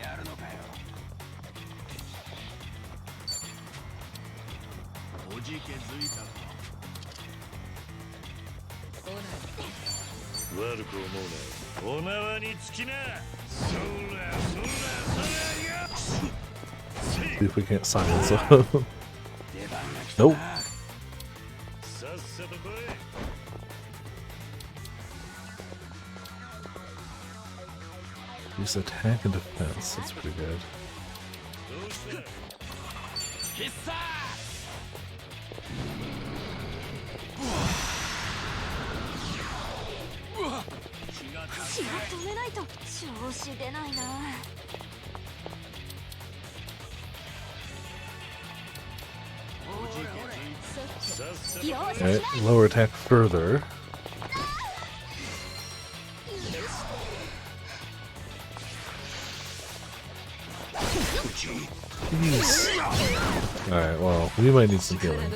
やるのかよ。おじけづいたか。悪く思うな。お縄につきな。そらそらそらよ。せい。See if we can't silence him. Nope. Use attack and defense. That's pretty good. Alright, lower attack further. Jeez. Alright, well, we might need some healing.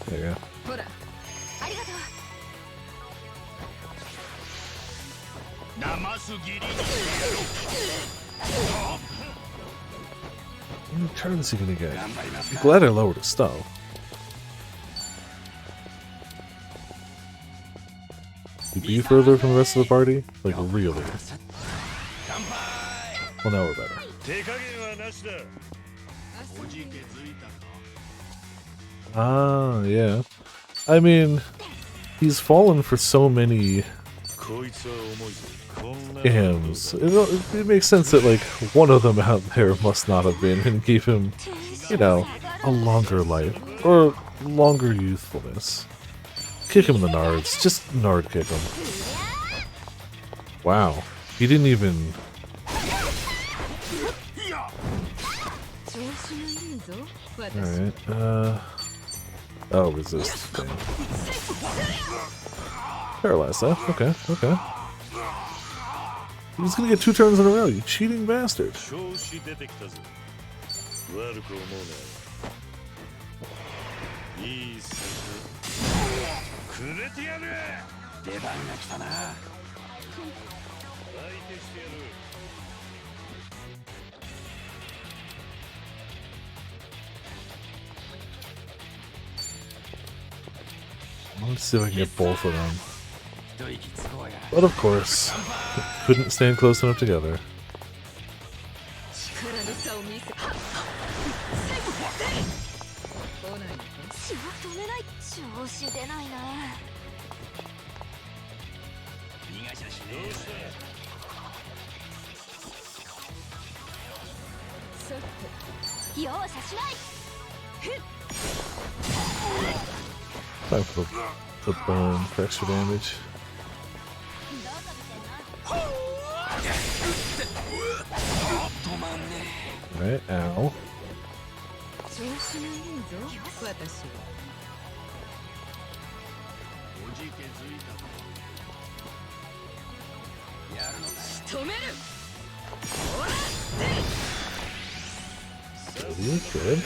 There you go. How many turns is he gonna get? I'm glad I lowered his stuff. You be further from the rest of the party? Like, really? Well, now we're better. Ah, yeah. I mean, he's fallen for so many hymns. It makes sense that, like, one of them out there must not have been and gave him, you know, a longer life. Or longer youthfulness. Kick him in the nards. Just nard kick him. Wow. He didn't even... Alright, oh, resist. Damn. Paralyzed, though. Okay, okay. He's gonna get 2 turns in a row, you cheating bastard. Let's see if I can get both of them. But of course, couldn't stand close enough together. Time for the burn for extra damage. Alright, ow. Really good.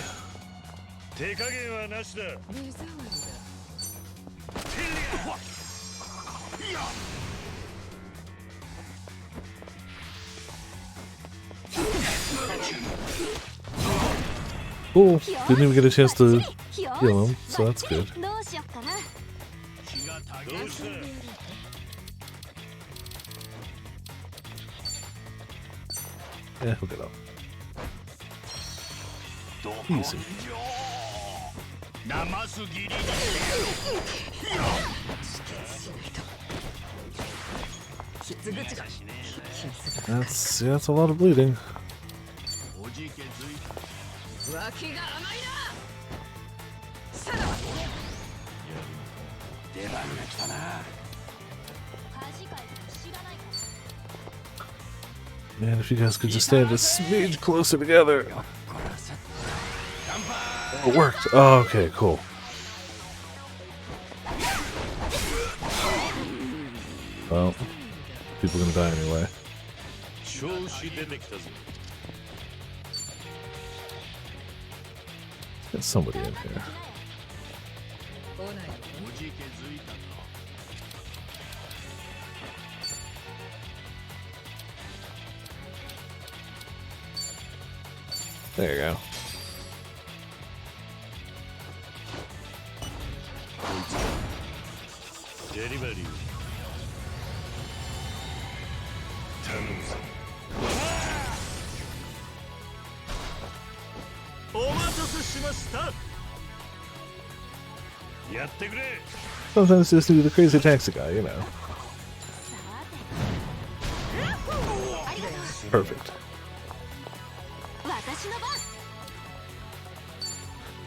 Cool. Didn't even get a chance to heal him, so that's good. Yeah, hook it up. Easy. That's a lot of bleeding. Man, if you guys could just stand a smidge closer together. Oh, it worked. Oh, okay, cool. Well, people are gonna die anyway. Get somebody in here. There you go. デリバリー頼むぞ。お待たせしました。やってくれ。 Sometimes just do the crazy taxi guy, you know. Perfect.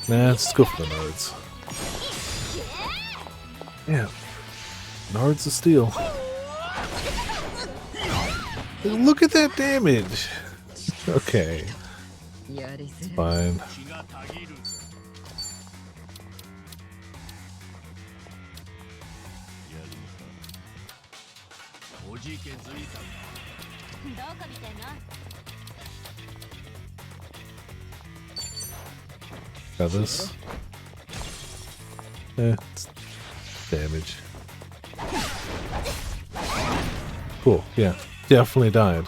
Nah, let's go for the Nards. Yeah. Nards of steel. Look at that damage! Okay. It's fine. Got this. It's damage. Cool, yeah. Definitely died.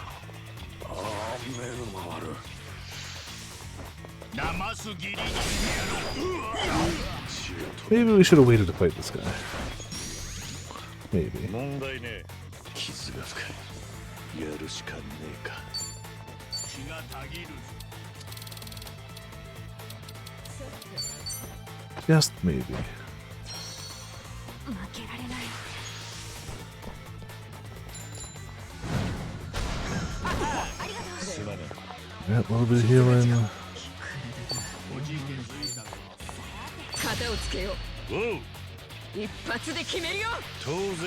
Maybe we should have waited to fight this guy. Maybe. Just maybe. Yeah, a little bit of healing.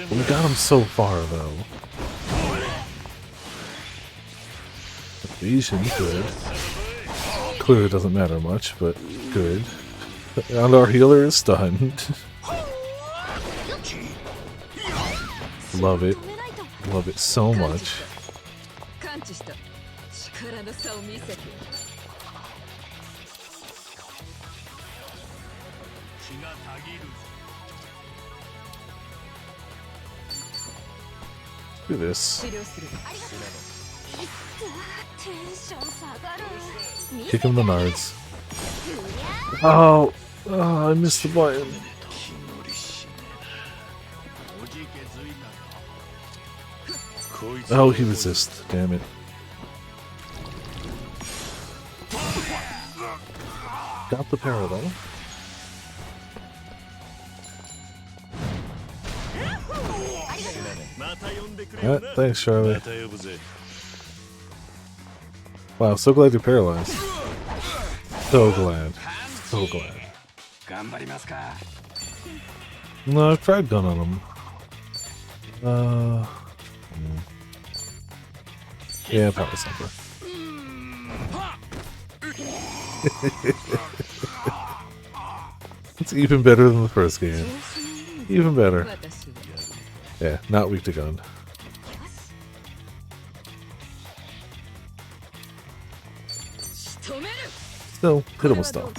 We got him so far though. Evasion, good. Clearly doesn't matter much, but good. And our healer is stunned. Love it. Love it so much. Do this. Kick him the nards. Oh, I missed the button. Oh, he resists. Damn it. Got the parry though. Yeah, thanks, Charlie. Wow, so glad you're paralyzed. So glad. So glad. No, I've tried gun on him. Yeah, power sumper. It's even better than the first game. Even better. Yeah, not weak to gun. Still, hit him with stuff.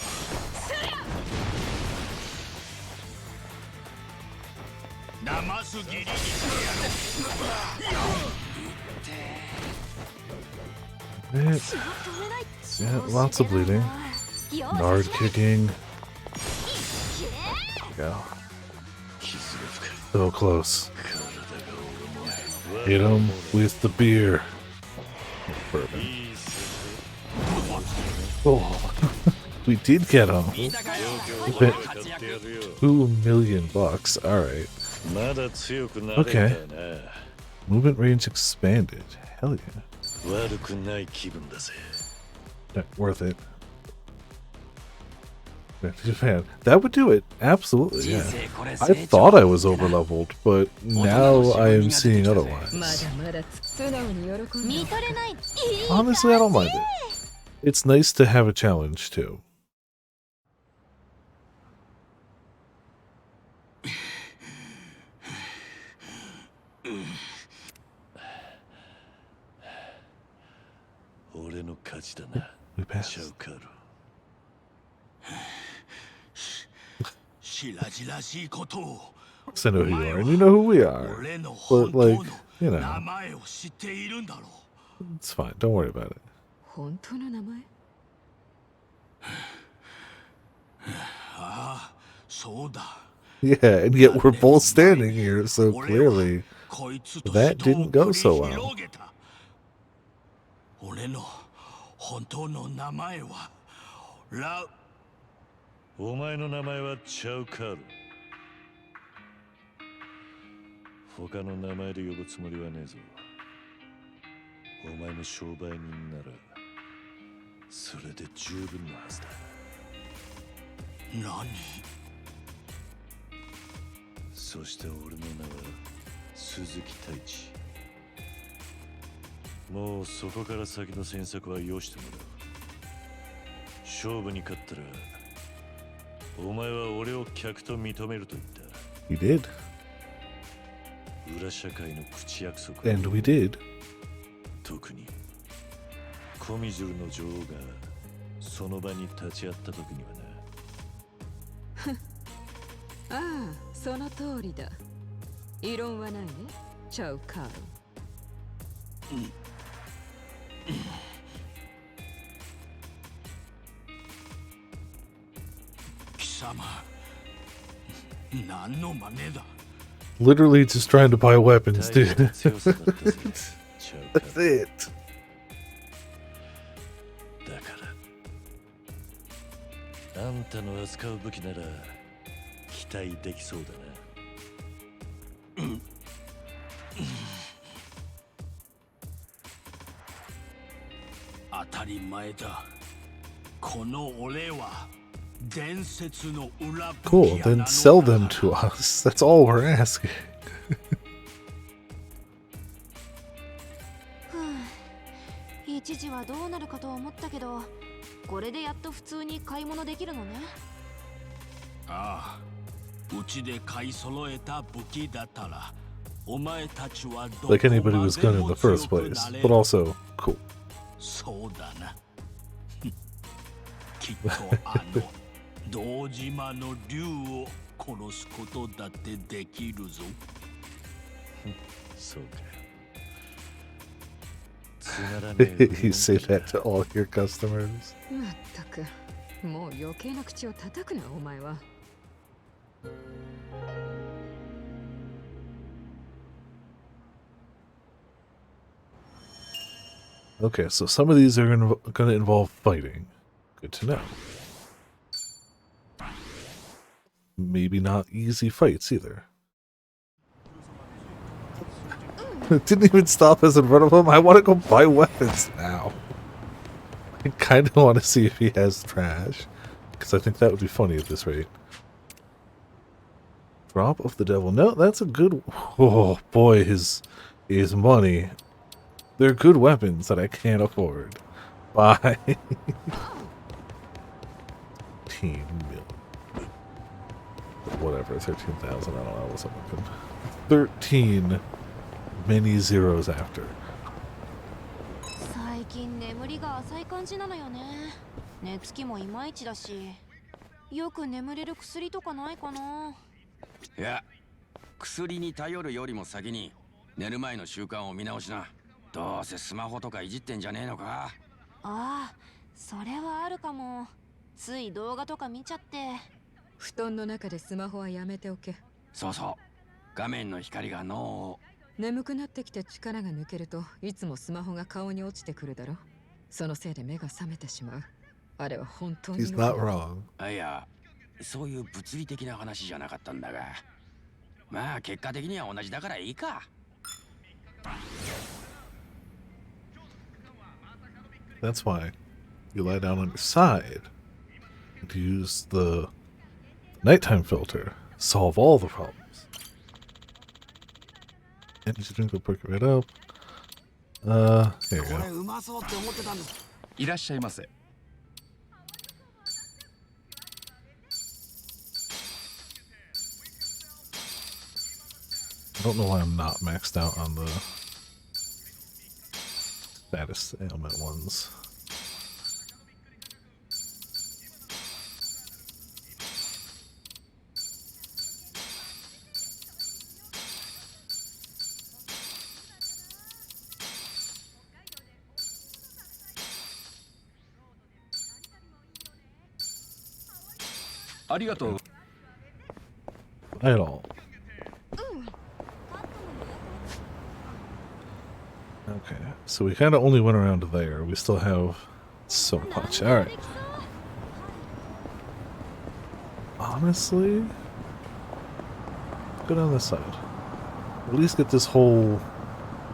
Yeah, lots of bleeding. Nard kicking. Yeah. So close. Hit him with the beer. Bourbon. Oh, we did get him. We bet $2 million. Alright. Okay. Movement range expanded. Hell yeah. Worth it. Japan. That would do it. Absolutely, yeah. I thought I was overleveled, but now I am seeing otherwise. Honestly, I don't mind it. It's nice to have a challenge, too. We passed. I know who you are, and you know who we are. But, like, you know. It's fine. Don't worry about it. Yeah, and yet we're both standing here, so clearly that didn't go so well. 俺の本当の名前はラウ。お前の名前はチャウカール。他の名前で呼ぶつもりはねえぞ。お前も商売人ならそれで十分なはずだ。何？そして俺の名は鈴木太一。もうそこから先の詮索はよしてもらう。勝負に勝ったらお前は俺を客と認めると言った。 We did. 裏社会の口約束。 And we did. 特にコミジュルの女王がその場に立ち会った時にはな。ああ、その通りだ。異論はないね、チャウカール。貴様、何の真似だ。 Literally just trying to buy weapons, dude. 大した強さだったぜチャウカー That's ル。 it. だからあんたの扱う武器なら期待できそうだな。当たり前だ。この俺は伝説の裏武器 Cool, 屋 then なの sell だ them to us. That's all we're asking. 一時はどうなるかと思ったけど、これでやっと普通に買い物できるのね。ああ、うちで買い揃えた武器だったら、お前たちはどこ Like ま anybody で was gonna in も the 強 first く place. なれ But る。 also, cool. そうだな。きっとあの堂島の竜を殺すことだってできるぞ。そうか。つまらねえ You say that to all your customers. まったく、もう余計な口を叩くな、お前は。Okay, so some of these are going to involve fighting. Good to know. Maybe not easy fights either. It didn't even stop us in front of him. I want to go buy weapons now. I kind of want to see if he has trash, because I think that would be funny at this rate. Drop of the Devil. No, that's a good... Oh, boy, his money. They're good weapons that I can't afford. Bye. 13 million. Whatever, 13,000. I don't know what's up with him. 13. Many zeros after. 最近眠りが浅い感じなのよね。寝つきもいまいちだし、よく眠れる薬とかないかな。いや、薬に頼るよりも先に寝る前の習慣を見直しな。どうせスマホとかいじってんじゃねえのか。ああ、それはあるかも。つい動画とか見ちゃって。布団の中でスマホはやめておけ。そうそう。画面の光が脳を。眠くなってきて力が抜けるといつもスマホが顔に落ちてくるだろ。そのせいで目が覚めてしまう。あれは本当に。 He's not wrong. いや、そういう物理的な話じゃなかったんだが。まあ結果的には同じだからいいか。That's why you lie down on your side and use the nighttime filter. Solve all the problems. Energy drink will perk it right up. Here you go. うまそうって思ってたんです。いらっしゃいませ。I don't know why I'm not maxed out on the status ailment ones. at all. Okay, so we kind of only went around there. We still have so much. All right. Honestly, go down this side. At least get this whole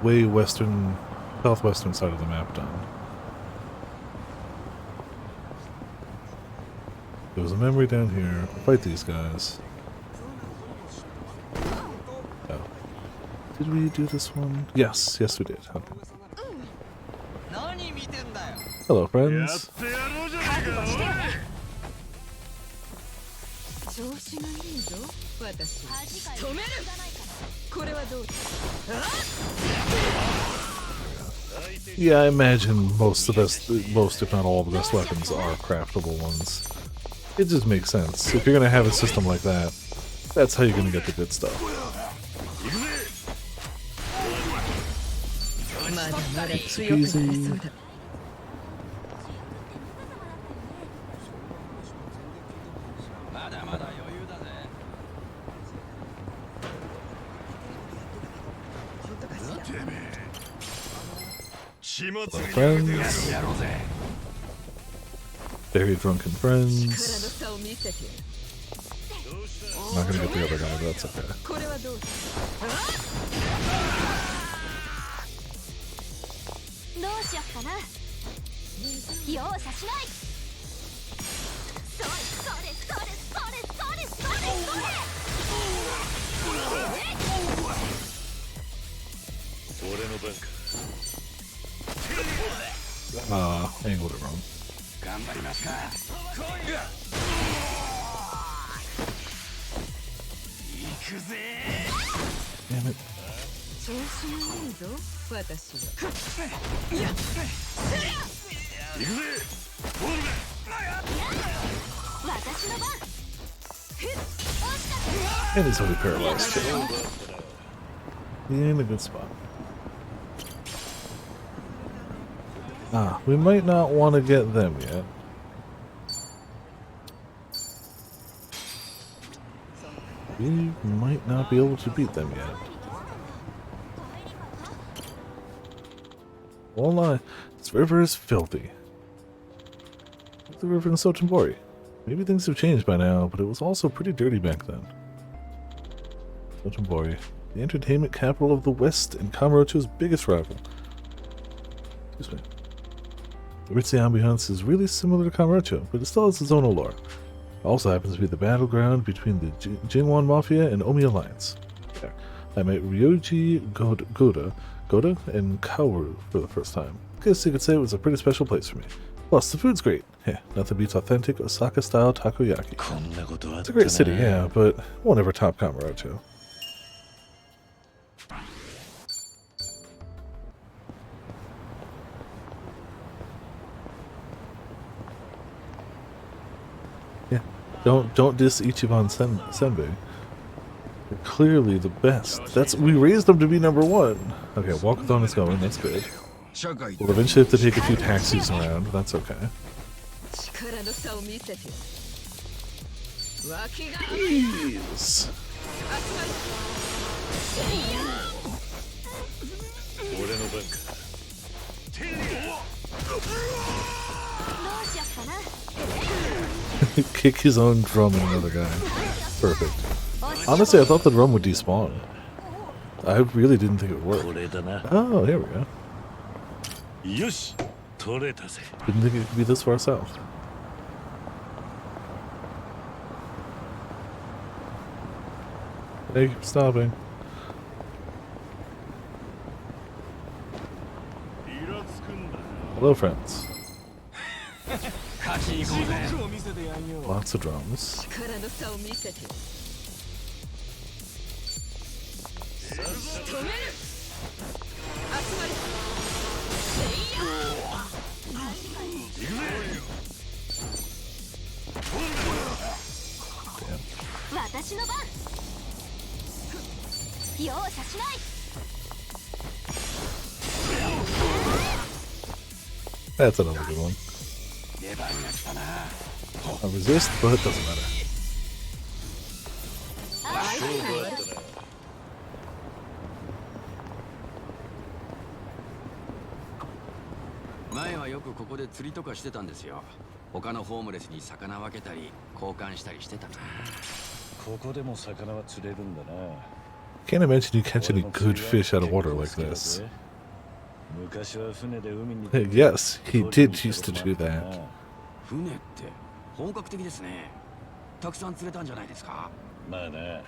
way western, southwestern side of the map done. There was a memory down here. Fight these guys. Oh. Did we do this one? Yes, yes we did. Okay. Hello, friends. 調子がいいぞ私止めるこれはどうだ Yeah, I imagine most if not all, the best weapons are craftable ones. It just makes sense. If you're gonna have a system like that, that's how you're gonna get the good stuff. Easy. Friends. Very drunken friends. I'm not gonna get the other guy, but that's okay. どうしよっかな容赦しないそれそれそれそれそれそれそれ俺の番か Angled it wrong. 頑張りますか Damn it. 調子がいいぞ私は And he's already paralyzed too. In a good spot. Ah, we might not want to get them yet. We might not be able to beat them yet. Won't lie, this river is filthy. Like the river in Sotenbori. Maybe things have changed by now, but it was also pretty dirty back then. Sotenbori, the entertainment capital of the West and Kamurocho's biggest rival. Excuse me. The ritzy ambiance is really similar to Kamurocho, but it still has its own allure. It also happens to be the battleground between the Jinwan Mafia and Omi Alliance. There, I met Ryoji Goda and Kaoru for the first time. Guess you could say it was a pretty special place for me. Plus, the food's great. Yeah, nothing beats authentic Osaka-style takoyaki. It's a great city, yeah, but won't ever top Kamurocho. Yeah, don't diss Ichiban Senbei. They're clearly the best. We raised them to be number 1. Okay, walkathon is going, that's good. We'll eventually have to take a few taxis around, that's okay. Jeez. Kick his own drum at another guy. Perfect. Honestly, I thought the drum would despawn. I really didn't think it would work. Oh, here we go. Didn't think it could be this far south. Hey, stopping. Hello, friends. Lots of drums. That's another good one. I'll resist, but it doesn't matter. はよくここで釣りとかしてたんですよ。他のホームレスに魚分けたり交換したりしてたな。ここでも魚は釣れるんだな。 Can't imagine you catch any good fish out of water like this. 昔は船で海に Yes, he did used to do that. 船って本格的ですね。たくさん釣れたんじゃないですか。まあな。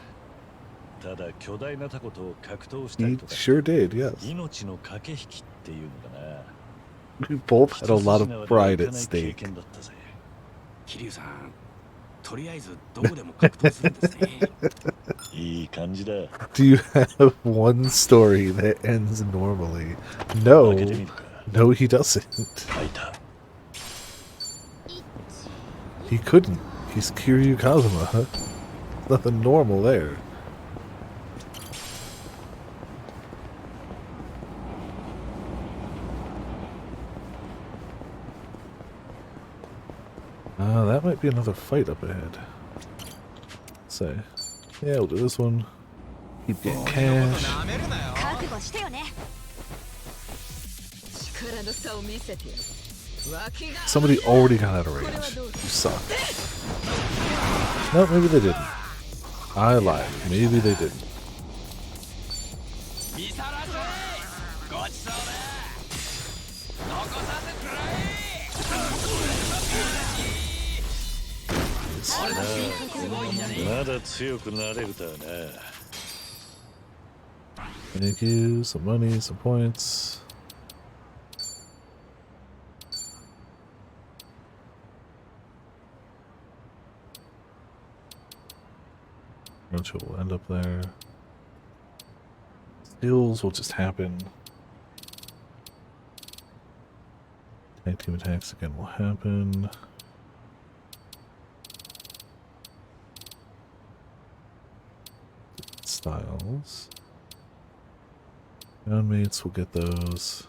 ただ巨大なタコと格闘した He りとか sure did, yes. 命の駆け引きっていうのかな。 We both had a lot of pride at stake. 桐生さん、とりあえずどこでも格闘するんですね。いい感じだ。 Do you have one story that ends normally? No. No, he doesn't. 開いた。 He couldn't. He's Kiryu Kazuma. Nothing normal there. That might be another fight up ahead. Let's say. Yeah, we'll do this one. Keep getting cash. 覚悟してよね。 Somebody already got out of range. You suck. No, maybe they didn't. I lied. Maybe they didn't. Thank you. Some money, some points. Eventually we'll end up there. Skills will just happen. Tag team attacks again will happen. Styles. Groundmates will get those.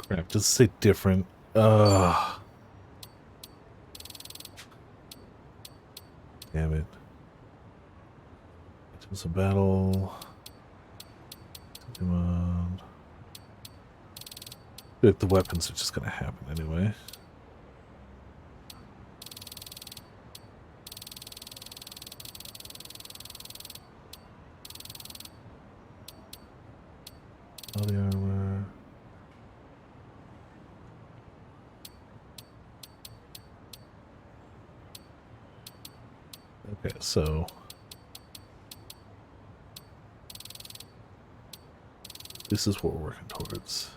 Crap, does it say different? Ugh. Damn it. It's a battle. Come on. The weapons are just gonna happen anyway. Body armor. Okay, so this is what we're working towards.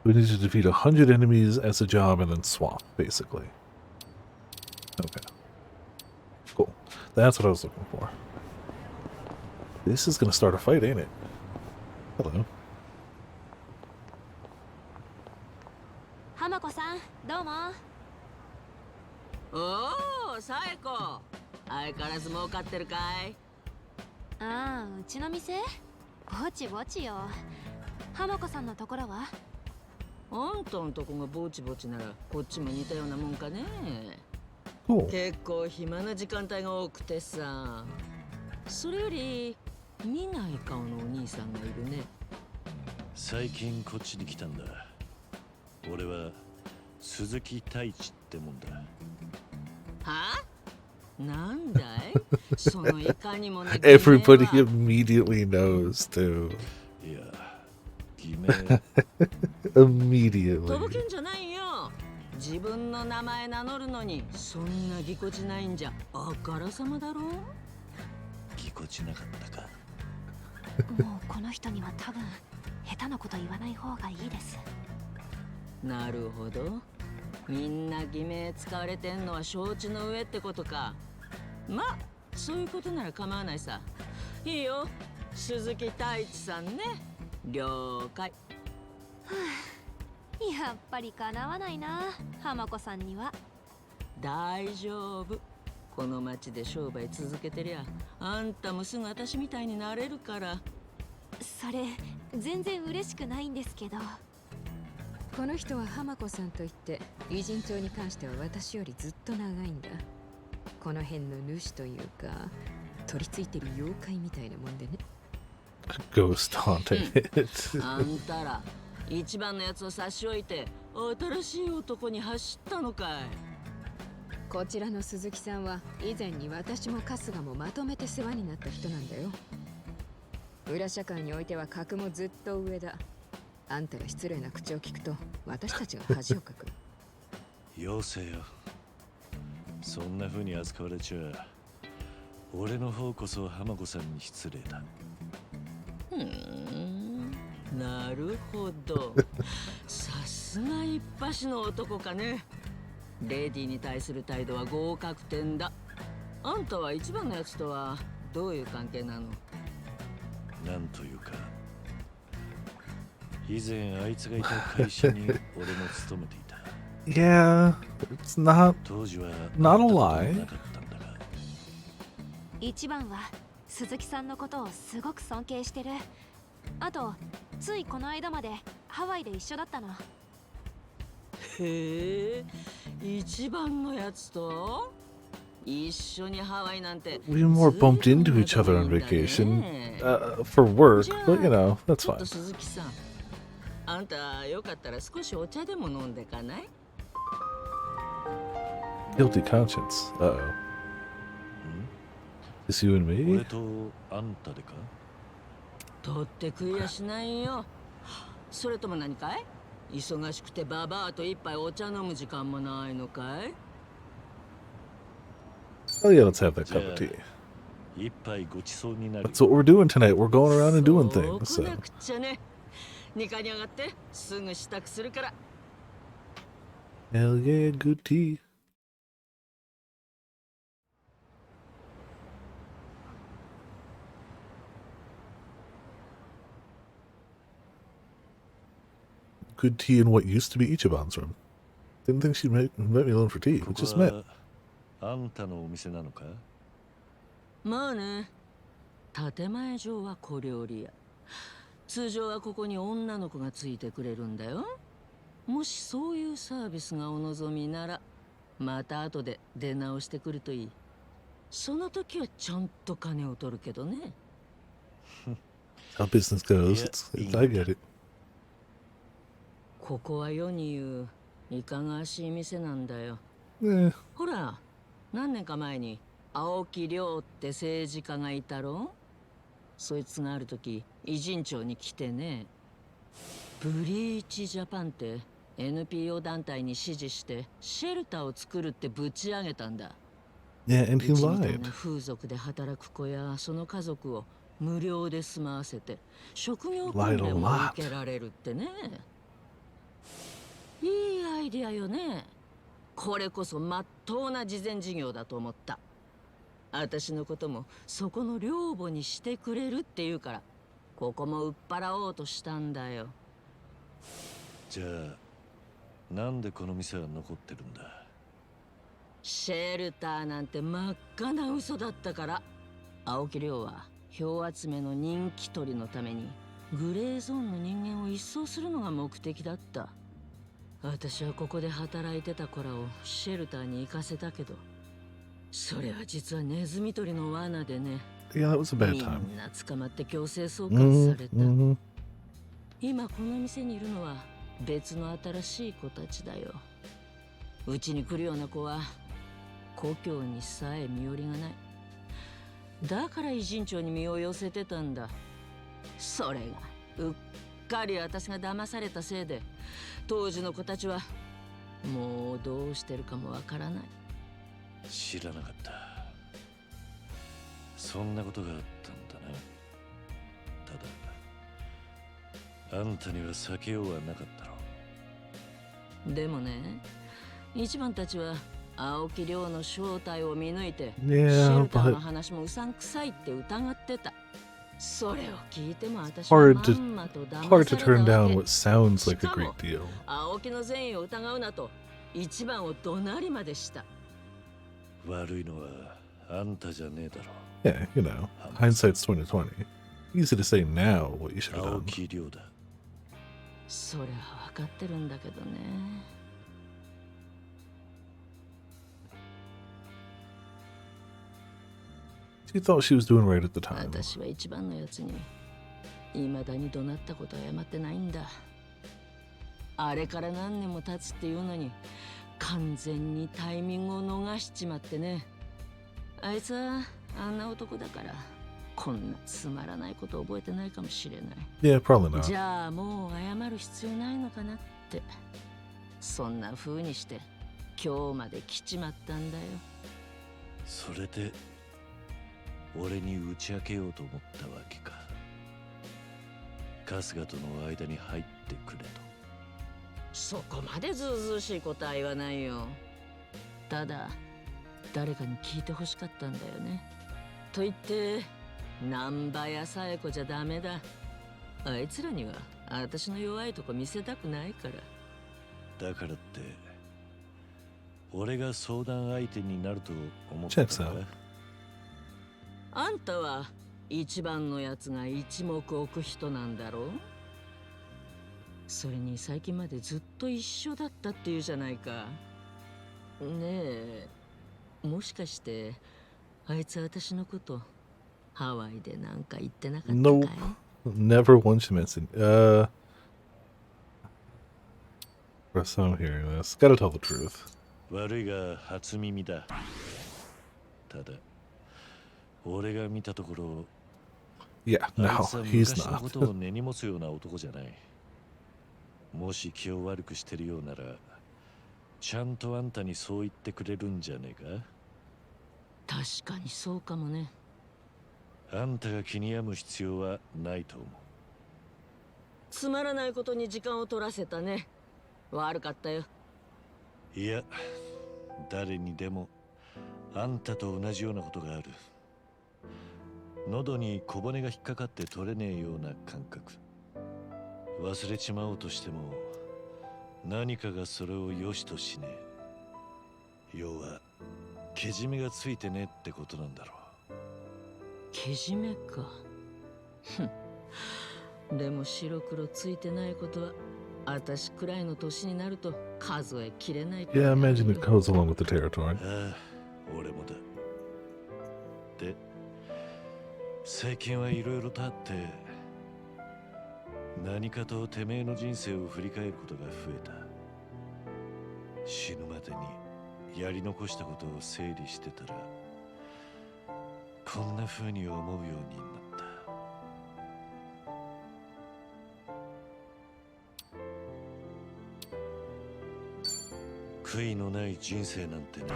We need to defeat 100 enemies as a job and then swap, basically. Okay. Cool. That's what I was looking for. This is gonna start a fight, ain't it? Hello. 浜子さん、どうも。おお、サエコ。相変わらず儲かってるかい？ああ、うちの店？ぼちぼちよ。浜子さんのところは？あんたのとこがぼちぼちならこっちも似たようなもんかね。Cool. 結構暇な時間帯が多くてさ。それより見ない顔のお兄さんがいるね。最近こっちに来たんだ。俺は鈴木太一ってもんだ。は？なんだい？そのいかにもね。Everybody immediately knows too. いや、偽名。Immediately. とぼけんじゃないよ。自分の名前名乗るのにそんなぎこちないんじゃあからさまだろ。ぎこちなかったか。もうこの人には多分下手なこと言わない方がいいです。なるほど。みんな偽名使われてんのは承知の上ってことか。まあそういうことなら構わないさ。いいよ、鈴木太一さんね。了解。やっぱりかなわないな、浜子さんには。大丈夫。この町で商売続けてりゃあんたもすぐ私みたいになれるから。それ全然嬉しくないんですけど。この人は浜子さんといって偉人帳に関しては私よりずっと長いんだ。この辺の主というか取り付いてる妖怪みたいなもんでね。Ghost haunted it. あんたら一番のやつを差し置いて新しい男に走ったのかい。こちらの鈴木さんは以前に私も春日もまとめて世話になった人なんだよ。裏社会においては格もずっと上だ。あんたが失礼な口を聞くと私たちが恥をかく。よせよ。そんな風に扱われちゃ俺の方こそ浜子さんに失礼だ。なるほど。さすが一発の男かね。レディに対する態度は合格点だ。あんたは一番のやつとはどういう関係なの？なんというか、以前あいつがいた会社に俺も勤めていた。Yeah, it's not 当時は not a lie. なかったんだが。一番は鈴木さんのことをすごく尊敬してる。あとついこの間までハワイで一緒だったの。へえ、一番のやつと一緒にハワイなんて。 We more bumped into each other on vacation for work, but you know, that's ちょっ fine. と鈴木さん、あんたよかったら少しお茶でも飲んでかない？ Guilty conscience. Uh-oh. Is you and 俺 me? とあんたでか？取って食いやしないよ。それとも何かい？忙しくてババアと一杯お茶飲む時間もないのかい？ Oh yeah, let's have that cup of tea. 一杯ごちそうになる。 That's what we're doing tonight. We're going around and doing そ things. う So こなくっちゃね。2階に上がってすぐ支度するから。 hell yeah, good tea. Good tea in what used to be Ichiban's room. Didn't think she'd invite me alone for tea. We こ just こ met. はあんたのお店なのか？まあね、建前上は小料理屋。通常はここに女の子がついてくれるんだよ。もしそういうサービスがお望みなら、また後で出直してくるといい。その時はちゃんと金を取るけどね。How business goes. Yeah, I get it. ここは世に言ういかがわしい店なんだよ。 Eh, ほら、何年か前に青木亮って政治家がいたろ。そいつがある時偉人町に来てね、ブリーチジャパンって NPO 団体に指示してシェルターを作るってぶち上げたんだ。 yeah, and う he ちみたい lied. な風俗で働く子やその家族を無料で住まわせて職業訓練も受けられるってね。いいアイディアよね。これこそまっとうな慈善事業だと思った。私のこともそこの寮母にしてくれるって言うから、ここも売っ払おうとしたんだよ。じゃあなんでこの店は残ってるんだ？シェルターなんて真っ赤な嘘だったから。青木亮は票集めの人気取りのためにグレーゾーンの人間を一掃するのが目的だった。私はここで働いてた子らをシェルターに行かせたけど、それは実はネズミ捕りの罠でね。 Yeah, that was a bad み time. んな捕まって強制送還された。 Mm-hmm. 今この店にいるのは別の新しい子たちだよ。うちに来るような子は故郷にさえ身寄りがない。だから偉人町に身を寄せてたんだ。それがうっかり私が騙されたせいで、当時の子たちはもうどうしてるかもわからない。知らなかった。そんなことがあったんだな。ただあんたには避けようはなかったろ。でもね、一番たちは青木亮の正体を見抜いて、 Yeah, シェルター but の話もうさんくさいって疑ってた。それを聞いても私 Hard は to- まんまと騙された hard to turn わ down け。 what sounds like a しかも great deal. 青木の善意を疑うなと一番を怒鳴りまでした。悪いのはあんたじゃねえだろ。 Yeah, you know, hindsight's 2020. Easy to say now what you should have 青 done. 木亮だ。それは分かってるんだけどね。She thought she was doing right at the time. 私は一番のやつに未だに怒鳴ったことは謝ってないんだ。あれから何年も経つっていうのに完全にタイミングを逃しちまってね。あいつはあんな男だからこんなつまらないこと覚えてないかもしれない。Yeah, probably not. じゃあもう謝る必要ないのかなって、そんな風にして今日まで来ちまったんだよ。それで俺に打ち明けようと思ったわけか。春日との間に入ってくれと。そこまでずうずうしいことは言わないよ。ただ誰かに聞いてほしかったんだよね。と言って難波や紗栄子じゃダメだ。あいつらには私の弱いとこ見せたくないから。だからって俺が相談相手になると思ったか。あんたは一番のやつが一目置く人なんだろう。それに最近までずっと一緒だったっていうじゃないか。ねえ、もしかしてあいつ私のことハワイでなんか言ってなかったかい？ Nope. Never once mentioned. First time hearing this. Gotta tell the truth. 悪いが初耳だ。ただ俺が見たところ、Yeah, あ no, いつは he's 昔の not. ことを根に持つような男じゃない。もし気を悪くしてるようなら、ちゃんとあんたにそう言ってくれるんじゃねえ確かにそうかもね。か。あんたが気に病む必要はないと思う。つまらないことに時間を取らせたね。悪かったよ。いや、誰にでもあんたと同じようなことがある。喉に小骨が引っかかって取れねえような感覚。忘れちまおうとしても何かがそれを良しとしねえ。要はけじめがついてねえってことなんだろう。けじめか。でも白黒ついてないことは私くらいの年になると数えきれない。 Yeah, I imagine it goes along with the territory. ああ、俺もだ。で、最近はいろいろとあって何かとてめえの人生を振り返ることが増えた。死ぬまでにやり残したことを整理してたらこんな風に思うようになった。悔いのない人生なんてね、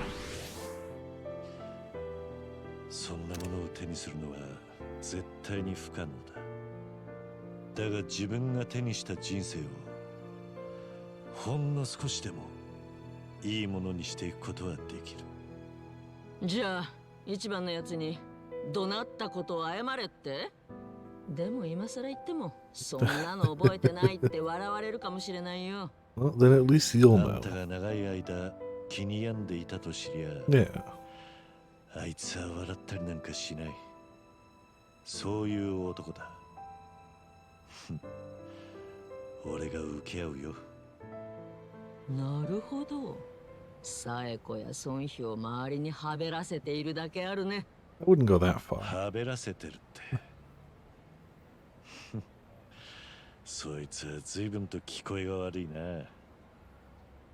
そんなものを手にするのは絶対に不可能だ。だが自分が手にした人生をほんの少しでもいいものにしていくことはできる。じゃあ一番のやつに怒鳴ったことを謝れって？でも今更言ってもそんなの覚えてないって笑われるかもしれないよ。Well, then at least you'll あん know. たが長い間気に病んでいたと知りゃ、 Yeah. あいつは笑ったりなんかしない。そういう男だ。俺が受け合うよ。なるほど。紗栄子や孫妃を周りにはべらせているだけあるね。I wouldn't go that far. はべらせてるって。そいつは随分と聞こえが悪いな。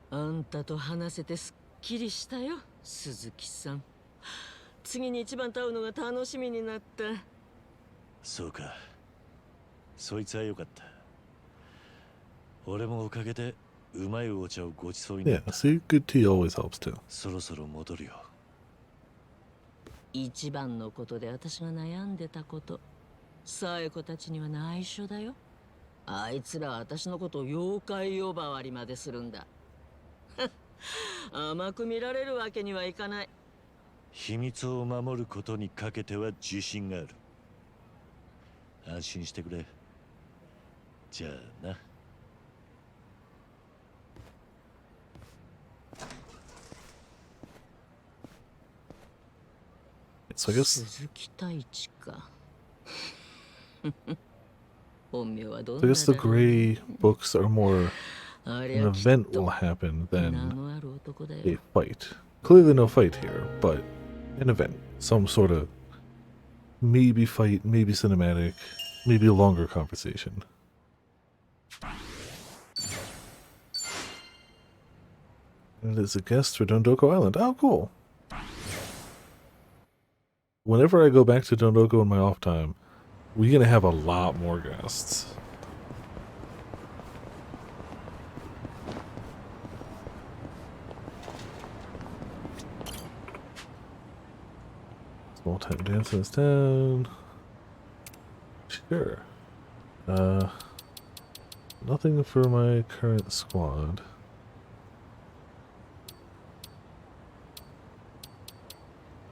あんたと話せてすっきりしたよ、鈴木さん。次に一番と会うのが楽しみになった。そうか。そいつはよかった。俺もおかげでうまいお茶をごちそうにな Yeah, った。 see, good tea always helps too. そろそろ戻るよ。一番のことで私が悩んでたこと、紗栄子たちには内緒だよ。あいつらは私のことを妖怪呼ばわりまでするんだ。甘く見られるわけにはいかない。秘密を守ることにかけては自信がある。安心してくれ。じゃあな。So I guess 鈴木太一か。本名はどん I な guess the だろう。 gray books are more あ an れはきっ event と will happen 名 than のある男だよ。 a fight. Clearly no fight here, but an event. Some sort of maybe fight, maybe cinematic, maybe a longer conversation. And as a guest for Dondoko Island. Oh, cool. Whenever I go back to Dondoko in my off time, we're going to have a lot more guests. Small time dance in this town. Sure. Nothing for my current squad.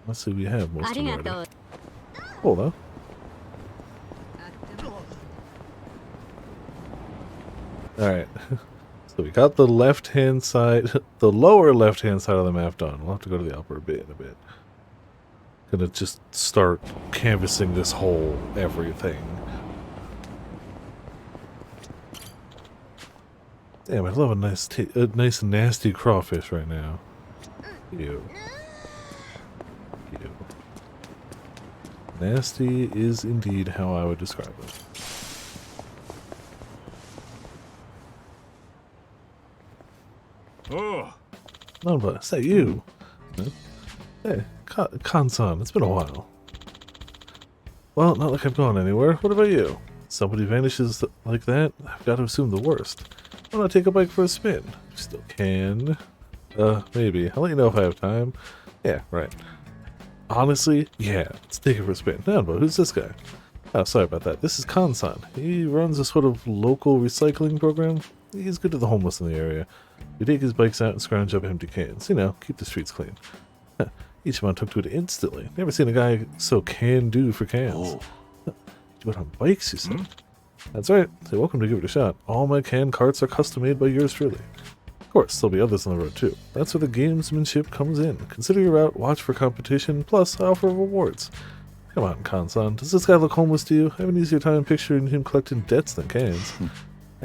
Let's see, we have most of them already. Cool though. Alright. So we got the left hand side, the lower left hand side of the map done. We'll have to go to the upper bit in a bit. Gonna just start canvassing this whole everything. Damn, I love a nice nasty crawfish right now. Ew. Ew. Nasty is indeed how I would describe it. Oh, Nanba, is that you? Hey, Kansan, it's been a while. Well, not like I've gone anywhere. What about you? Somebody vanishes like that, I've got to assume the worst. Why not take a bike for a spin? Still can. Maybe. I'll let you know if I have time. Yeah, right. Honestly, yeah, let's take it for a spin. Nanba, who's this guy? Oh, sorry about that. This is Kansan. He runs a sort of local recycling program. He's good to the homeless in the area. We take his bikes out and scrounge up empty cans. You know, keep the streets clean. Each man took to it instantly. Never seen a guy so can-do for cans. You went on bikes, you said? That's right. You're welcome to give it a shot. All my can carts are custom-made by yours truly. Of course, there'll be others on the road too. That's where the gamesmanship comes in. Consider your route, watch for competition, plus offer rewards. Come on, Kansan. Does this guy look homeless to you? I have an easier time picturing him collecting debts than cans.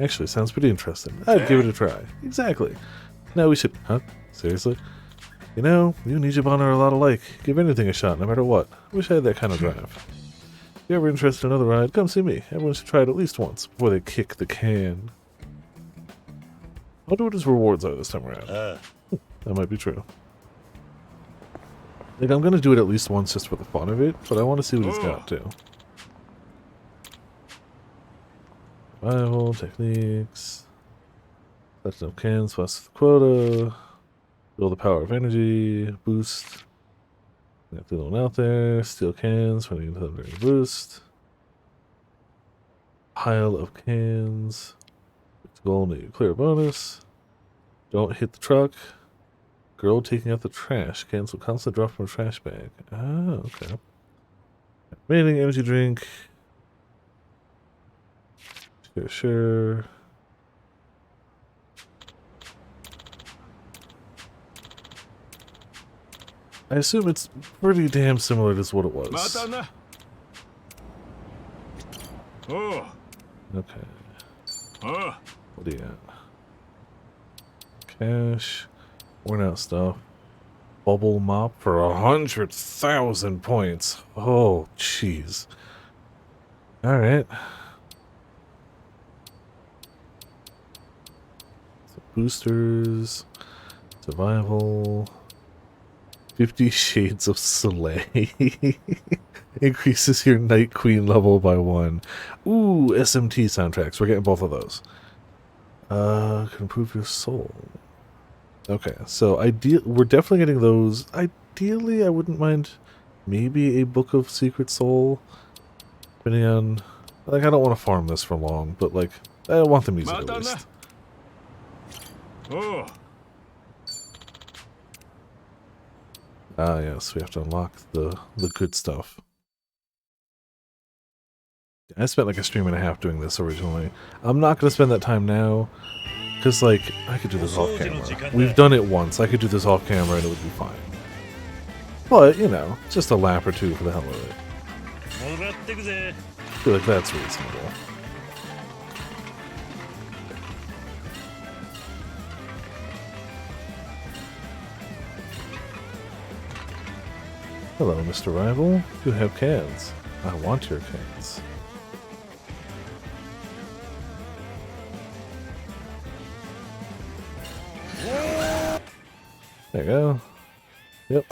Actually, sounds pretty interesting. I'd give it a try. Exactly. Now we should... Huh? Seriously? You know, you and Ichiban are a lot alike. Give anything a shot, no matter what. I wish I had that kind of drive. If you're ever interested in another ride, come see me. Everyone should try it at least once before they kick the can. I wonder what his rewards are this time around. That might be true. Like, I'm gonna do it at least once just for the fun of it, but I want to see what he's got too. Survival, techniques. Collection of cans plus the quota. Build the power of energy. Boost. Got the one out there. Steal cans. Running into them during boost. Pile of cans. Goal, need clear bonus. Don't hit the truck. Girl taking out the trash. Cancel constant drop from a trash bag. Ah, okay. Remaining energy drink. Sure. I assume it's pretty damn similar to what it was. Okay. What do you got? Cash. Worn out stuff. Bubble mop for 100,000 points. Oh, jeez. Alright. Boosters, survival, 50 Shades of Soleil. Increases your Night Queen level by 1. Ooh, SMT soundtracks. We're getting both of those. Can improve your soul. Okay, so we're definitely getting those. Ideally, I wouldn't mind maybe a Book of Secret Soul. Depending on... Like, I don't want to farm this for long, but, like, I want the music at least. Ah, yes, we have to unlock the good stuff. I spent like a stream and a half doing this originally. I'm not going to spend that time now, because, like, I could do this off camera. We've done it once. I could do this off camera and it would be fine. But, you know, just a lap or two for the hell of it. I feel like that's reasonable. Hello, Mr. Rival. You have cans. I want your cans. There you go. Yep.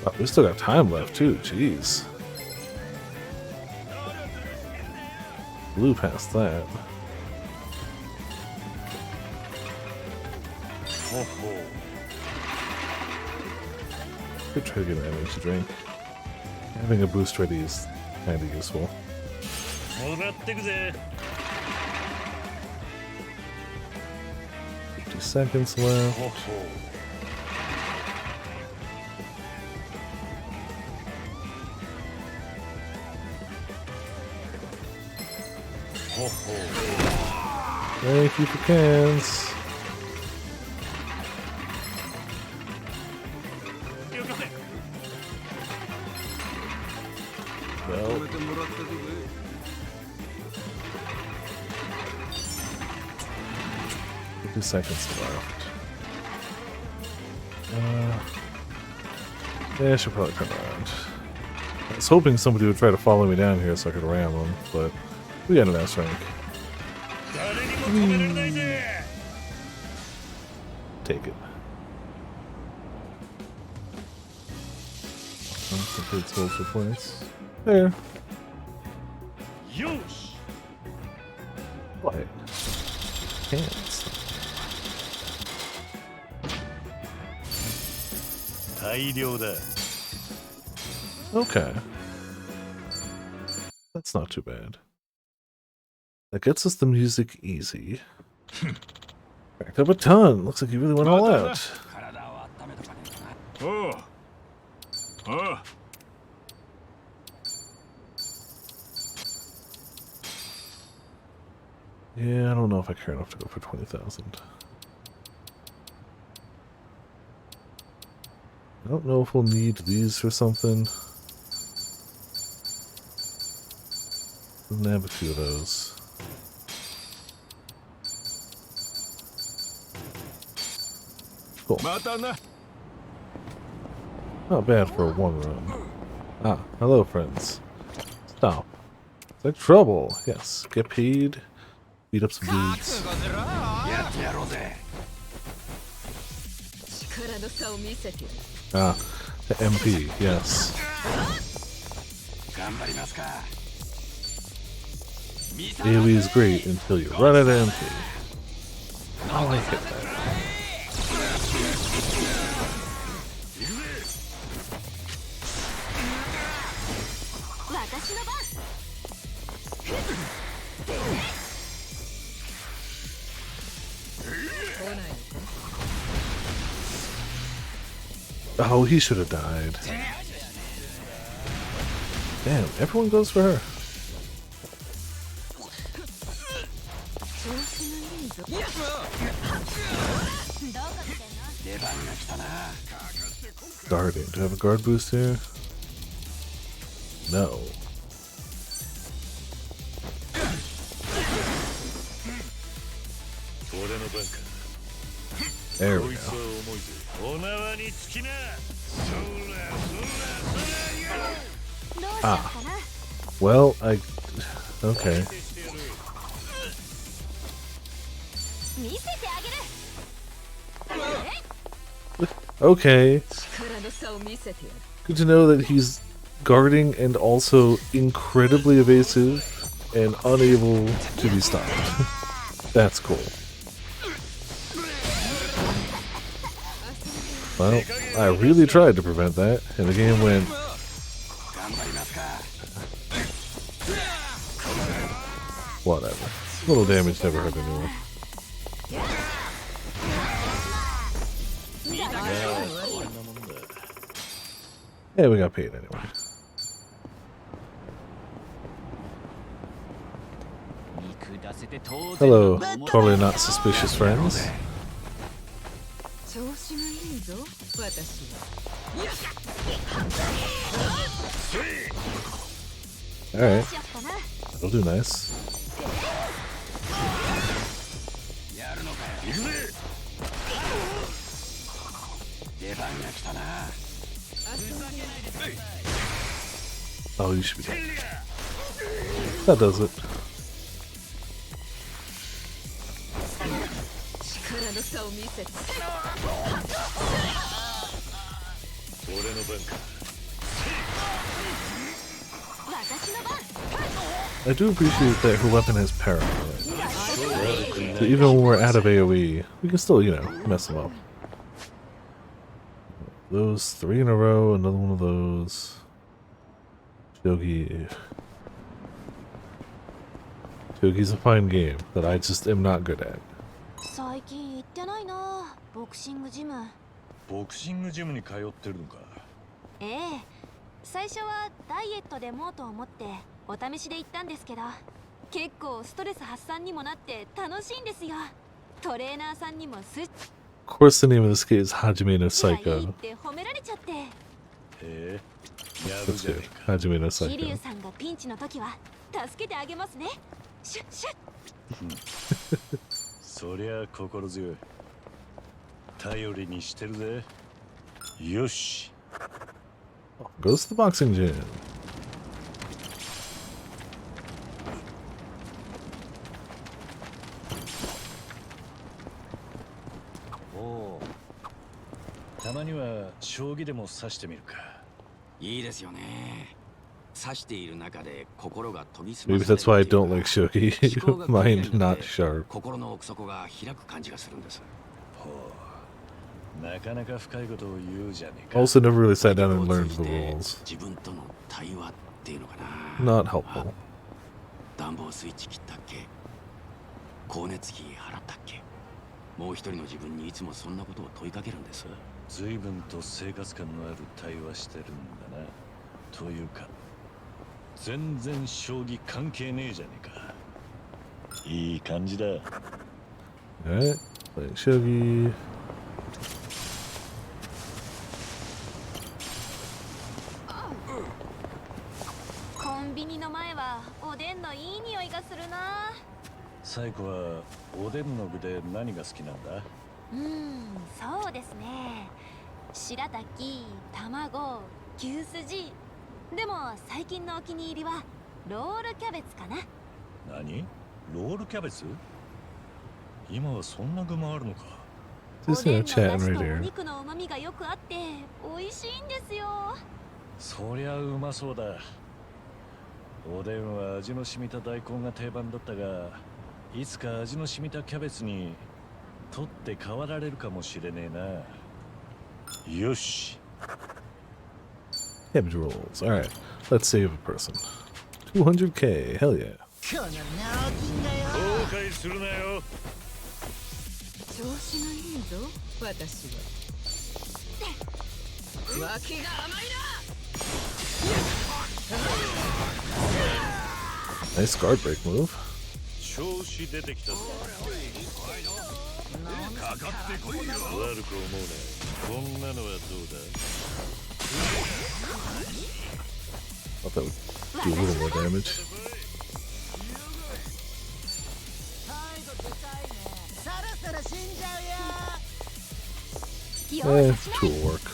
Oh, we still got time left too. Jeez. Blew past that. Could try to get an energy drink. Having a boost ready is kind of useful. 50 seconds left. Thank you for cans. Well, 50 seconds left. Yeah, I should probably turn around. I was hoping somebody would try to follow me down here so I could ram them, but we got an S rank. Take it. Complete social points. There. What? Hands. Okay. That's not too bad. That gets us the music easy. Backed up a ton. Looks like you really went all out. Yeah, I don't know if I care enough to go for 20,000. I don't know if we'll need these for something. Doesn't have a few of those. Cool. Not bad for a one run. Ah, hello friends. Stop. It's like trouble. Yes, get paid. Beat up some dudes. Ah, the MP, yes. AoE is great until you run out of MP. I like it. Oh, he should have died. Damn, everyone goes for her. Guarding. Do I have a guard boost here? No. There we go. Ah. Well, okay. Okay. Good to know that he's guarding and also incredibly evasive and unable to be stopped. That's cool. Well, I really tried to prevent that, and the game went... Whatever. Little damage never hurt anyone. Yeah, we got paid anyway. Hello, totally not suspicious friends. Alright. That'll do nice. Oh, you should be dead. That does it. の差を見せて。俺の番か。 I do appreciate that her weapon has parallel. So even when we're out of AoE, we can still, you know, mess them up. Those 3 in a row, another one of those. Shogi. Shogi's a fine game that I just am not good at. 最近行ってないな、ボクシングジム。ボクシングジムに通ってるのか。ええ、最初はダイエットでもと思ってお試しで行ったんですけど、結構ストレス発散にもなって楽しいんですよ。トレーナーさんにもすっ Of course, the name of this game is Hajime no いいっ Psycho. て褒められちゃって。へえ、やる That's じゃ good. ねえか。 Hajime no 桐生 Psycho. さんがピンチの時は助けてあげますね。シュッシュッ。そりゃ心強い。頼りにしてるぜ。よし。 Goes to the boxing gym. おお。たまには将棋でも指してみるか。いいですよね。指している中で心が研ぎ澄 Maybe まされる that's why I っていう don't か like Shogi. 思考がクリアに Mind なっ not て sharp. 心の奥底が開く感じがするんです。ほう。なかなか深いことを言うじゃねえか。 Also, never really sat down こ and う learned 通 the じて rules. 自分との対話っていうのかな。 Not helpful. 暖房スイッチ切ったっけ、光熱費払ったっけ。もう一人の自分にいつもそんなことを問いかけるんです。随分と生活感のある対話してるんだな。というか、全然将棋関係ねえじゃねえか。いい感じだ。 Alright, playing Shogi. コンビニの前はおでんのいい匂いがするな。最後はおでんの具で何が好きなんだ？そうですね。白滝、卵、牛すじ。でも最近のお気に入りはロールキャベツかな。何？ロールキャベツ？今はそんな具もあるのか。お Just で gonna んの chat 出 right 汁とお here. 肉の旨味がよくあって美味しいんですよ。そりゃうまそうだ。おでんは味の染みた大根が定番だったが、いつか味の染みたキャベツに取って代わられるかもしれねえな。よし。 Cabbage rolls. Alright, let's save a person. 200k, hell yeah. 後悔するなよ。調子がいいぞ、私は。脇が甘いな。 Nice guard break move. 調子出てきたぞ。かかってこいよ。悪く思うな。こんなのはどうだ。 Thought that would do a little more damage. Tool work.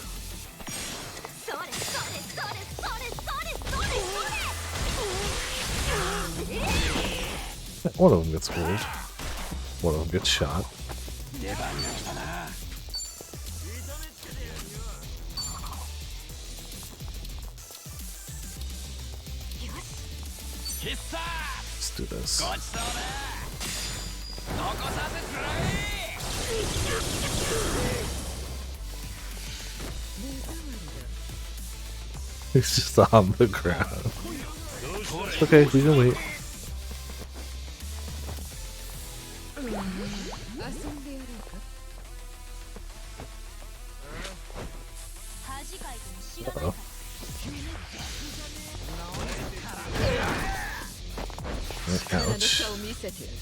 One of them gets killed. One of them gets shot. 出番が来たな。 Let's do this. ごちそうだ。残させてくれ。 He's just on the ground. Okay, we can wait. 遊んでやろうか。恥かいても知らないか Uh-oh. ら。 Ouch. を見せてやる。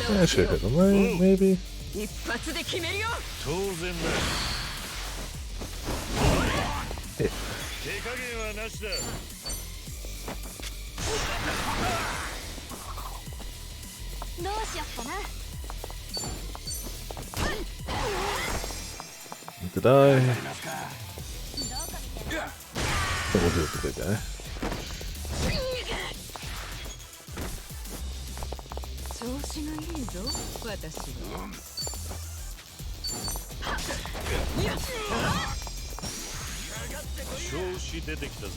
Yeah, I should hit him, right? Maybe? 一発で決めるよ。当然だ。え手加減はなしだ。どうしよっかな。 Need to die. どこ見てる？ We'll do good guy. 調子がいいぞ、私は。調子出てきたぜ。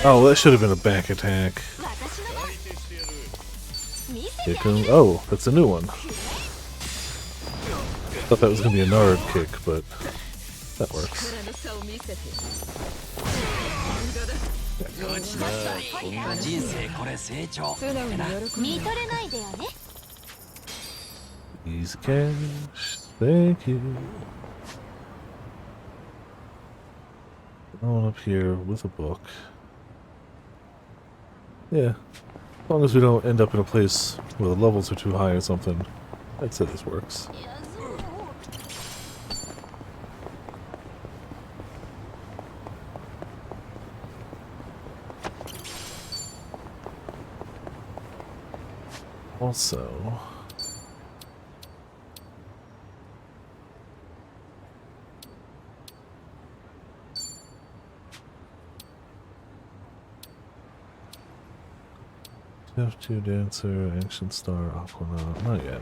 Oh, that should have been a back attack. Kick him. Oh, that's a new one. Thought that was gonna be a Nard kick, but that works. 人生これ成長。見とれないでよね。 Easy cash. Thank you. On up here with a book. Yeah. As long as we don't end up in a place where the levels are too high or something, I'd say this works. Also, F2 Dancer, Action Star, Aquanaut, not yet.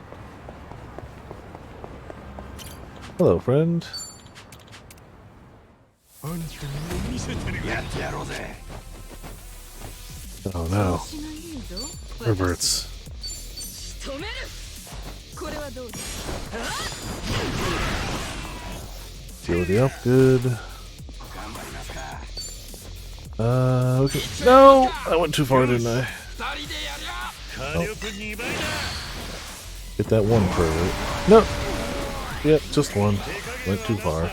Hello, friend. やってやろうぜ。 Oh no. Reverts. 止める。これはどうだ。 Agility up, good. Okay. No! I went too far, didn't I? Oh. Hit that one per right? No! Yep, just one. Went too far.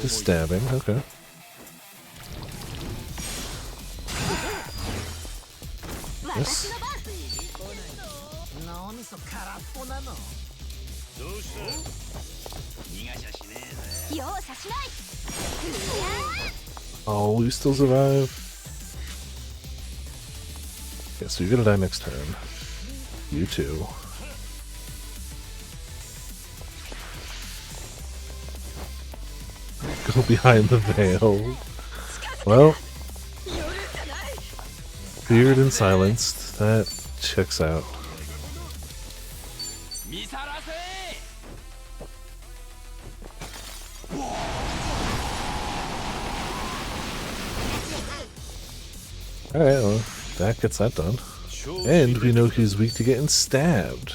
Just stabbing, okay. Yes. Oh, you still survive? Yeah, so you're gonna die next turn. You too. Go behind the veil. Well, feared and silenced. That checks out. Alright, well, that gets that done. And we know he's weak to getting stabbed.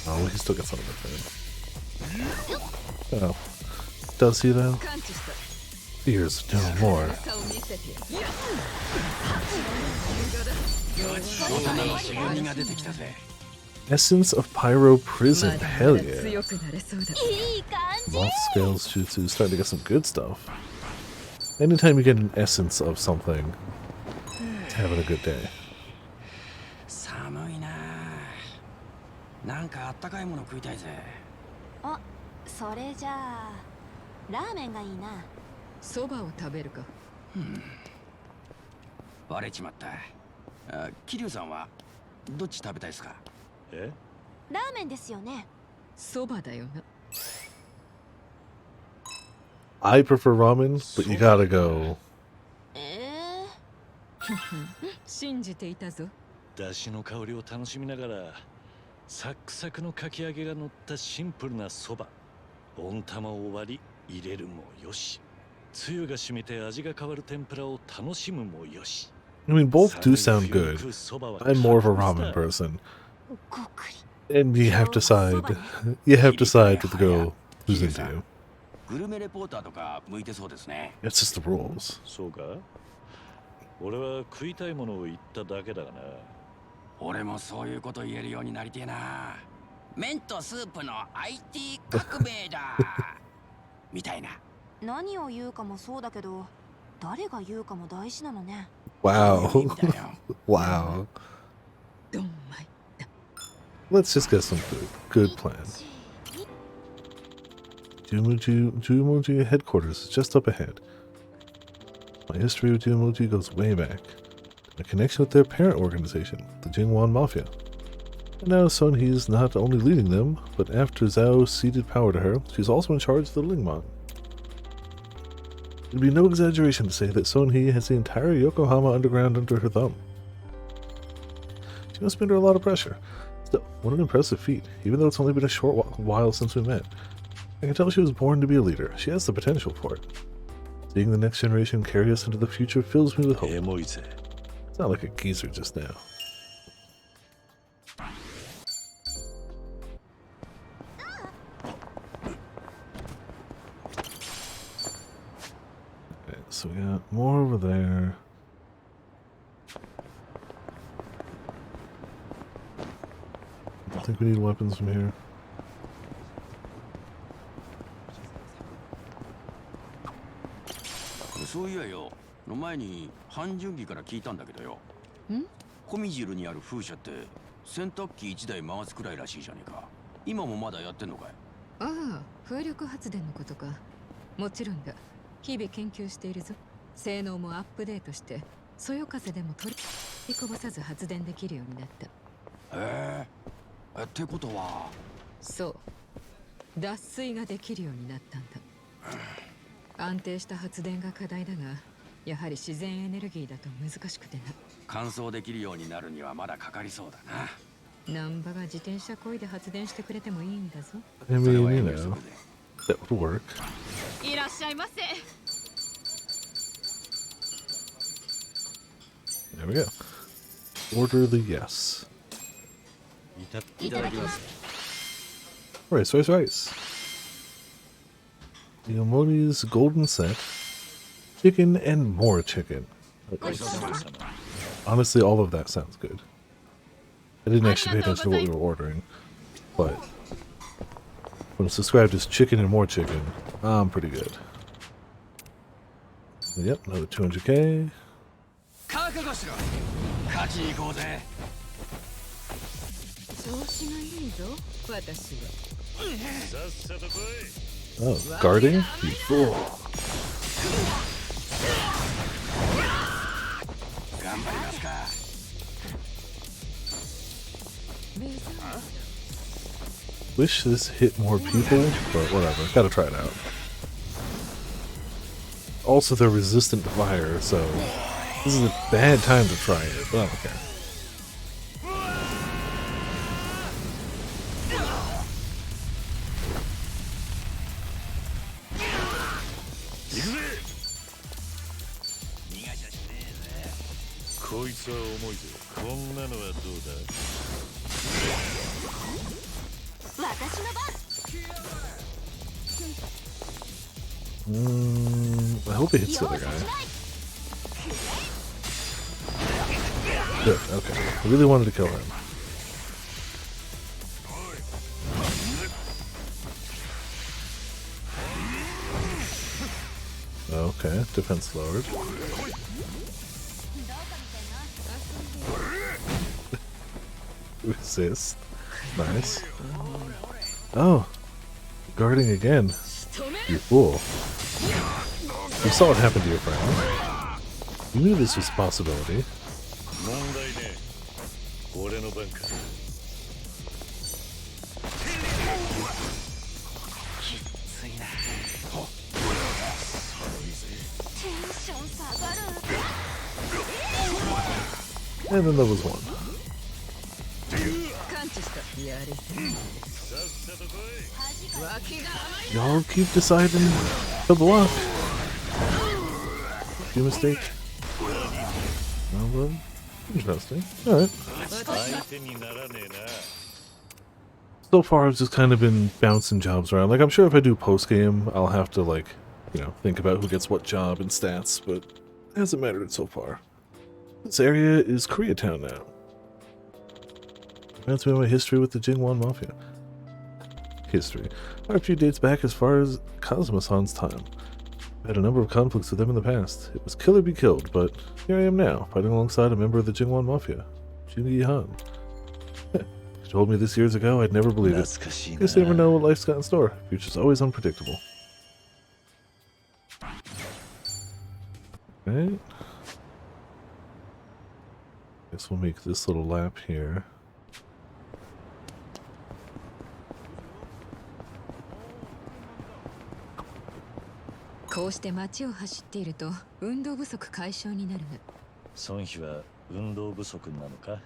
Oh, he still gets out of the thing. Oh. Does he though? Fears no more. Essence of Pyro Prison. Hell yeah. Moth Scales Jutsu. Starting to get some good stuff. Anytime you get an essence of something, it's having a good day. 寒いな。なんかあったかいもの食いたいぜ。あ、それじゃあラーメンがいいな。そばを食べるか。バレちまった。桐生さんはどっち食べたいですか？え？ラーメンですよね。そばだよな。I prefer ramen, but you gotta go. 信じていたぞ。出汁の香りを楽しみながらサクサクのかき揚げが乗ったシンプルなそば。温玉を割り入れるもよし。つゆが染みて味が変わる天ぷらを楽しむもよし。I mean, both do sound good. I'm more of a ramen person. And you have to decide. You have to decide to go who's into you. グルメレポーターとか向いてそうですね。 It's just the rules. そうか？俺は食いたいものを言っただけだがな。俺もそういうこと言えるようになりてえな。麺とスープの IT 革命だみたいな。何を言うかもそうだけど、誰が言うかも大事なのね。 Wow. Wow. ドンマイ。Let's just get some food. Good plan. Jumoji headquarters is just up ahead. My history with Jumoji goes way back. A connection with their parent organization, the Jingwan Mafia. And now Sun He is not only leading them, but after Zhao ceded power to her, she's also in charge of the Lingman. It'd be no exaggeration to say that Sun He has the entire Yokohama underground under her thumb. She must be under a lot of pressure. Still, what an impressive feat, even though it's only been a short while since we met. I can tell she was born to be a leader. She has the potential for it. Seeing the next generation carry us into the future fills me with hope. It's not like a geezer just now. Okay, so we got more over there. I don't think we need weapons from here.そういやよ、の前に半純機から聞いたんだけどよ。コミジルにある風車って洗濯機1台回すくらいらしいじゃねえか。今もまだやってんのかい？ああ、風力発電のことか。もちろんだ。日々研究しているぞ。性能もアップデートして、そよ風でも取りこぼさず発電できるようになった。ってことは、そう。脱水ができるようになったんだ。安定した発電が課題だが、やはり自然エネルギーだと難しくてな。乾燥できるようになるにはまだかかりそうだな。ナンバが自転車漕いで発電してくれてもいいんだぞ。I mean, you know, that would work. いらっしゃいませ。 There we go. Order the yes. いただきます。 Rice, rice, rice. Yomoni's golden set. Chicken and more chicken. Honestly, all of that sounds good. I didn't actually pay attention to what we were ordering, but when it's described as chicken and more chicken, I'm pretty good. Yep, another 200k. 覚悟しろ。勝ちに行こうぜ。調子がいいぞ、私は。 Oh, guarding? You fool. 頑張りますか。 Wish this hit more people, but whatever. Gotta try it out. Also, they're resistant to fire, so this is a bad time to try it, but I don't care. I hope it hits the other guy. Good, okay. I really wanted to kill him. Okay, defense lowered. Resist. Nice. Oh, guarding again. You fool. You saw what happened to your friend. You knew this was a possibility. And then there was one. Y'all keep deciding to block. You mistake. Well, interesting. Alright. So far I've just kind of been bouncing jobs around. Like, I'm sure if I do post-game, I'll have to, like, you know, think about who gets what job and stats, but it hasn't mattered so far. This area is Koreatown now. Reminds me of my history with the Jingwan Mafia. History. Our feud dates back as far as Kazuma-san's time. I had a number of conflicts with them in the past. It was kill or be killed, but here I am now, fighting alongside a member of the Jingwan Mafia, Jungi Han. told me this years ago, I'd never believe it. Guess you never know what life's got in store. Future's always unpredictable. Right. Guess we'll make this little lap here.こうして街を走っていると運動不足解消になるの。孫妃は運動不足なのか？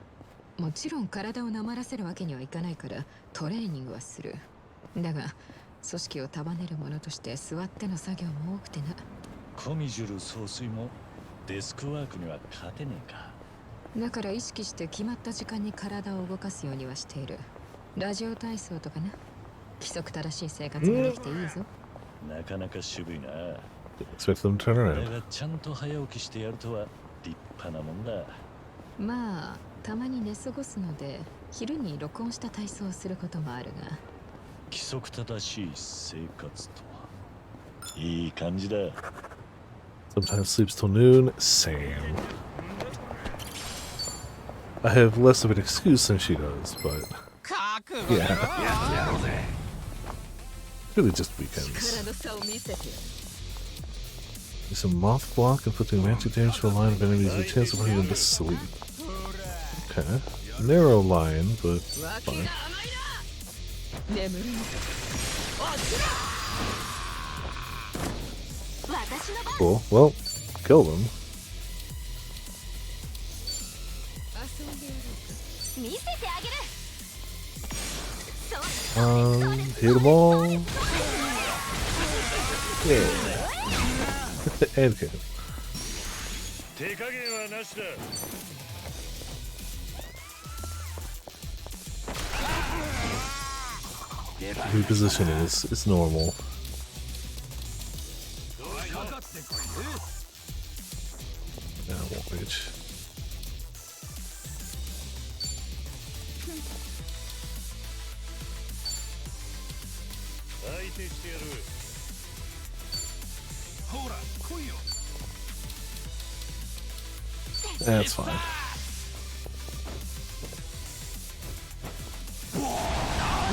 もちろん体をなまらせるわけにはいかないからトレーニングはする。だが組織を束ねるものとして座っての作業も多くてな。コミジュル総帥もデスクワークには勝てねえか。だから意識して決まった時間に体を動かすようにはしている。ラジオ体操とかな。規則正しい生活ができていいぞ。なかなか渋いな。Expect them to turn だ around. がちゃんと早起きしてやるとは立派なもんだ。まあたまに寝過ごすので昼に録音した体操をすることもあるが。規則正しい生活とは。いい感じだ。Sometimes sleeps till noon. Same. I have less of an excuse than she does, but yeah. Really just weekends. Use a moth block, inflicting magic damage to a line of enemies with a chance of putting them to sleep. Okay. Narrow line, but fine. Cool. Well, kill them. Hit them all. Yeah. And kill. Repositioning is normal. Now won't reach. That's fine.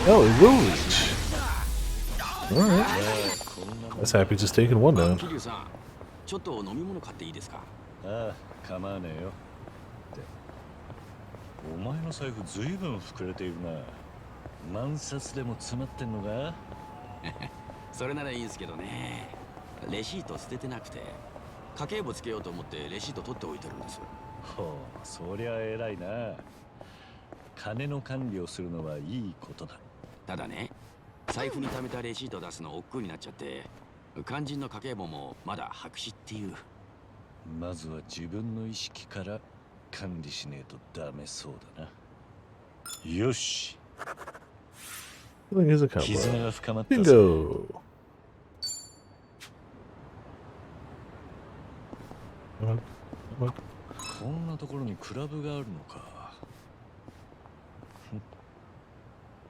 Oh, it will reach. Alright. That's happy just taking one down. ちょっと飲み物買っていいですか？ああ、構わねえよ。ってお前の財布ずいぶん膨れているな。万札でも詰まってんのか？それならいいんですけどね。レシート捨ててなくて、家計簿つけようと思ってレシート取っておいてるんです。ほう、そりゃ偉いな。金の管理をするのはいいことだ。ただね、財布に貯めたレシート出すの億劫になっちゃって、肝心の家計簿もまだ白紙っていう。まずは自分の意識から管理しねえとダメそうだな。よし。Here's a 絆 combo. が深まったぞ。Bingo! Come on. Come on. こんなところにクラブがあるのか。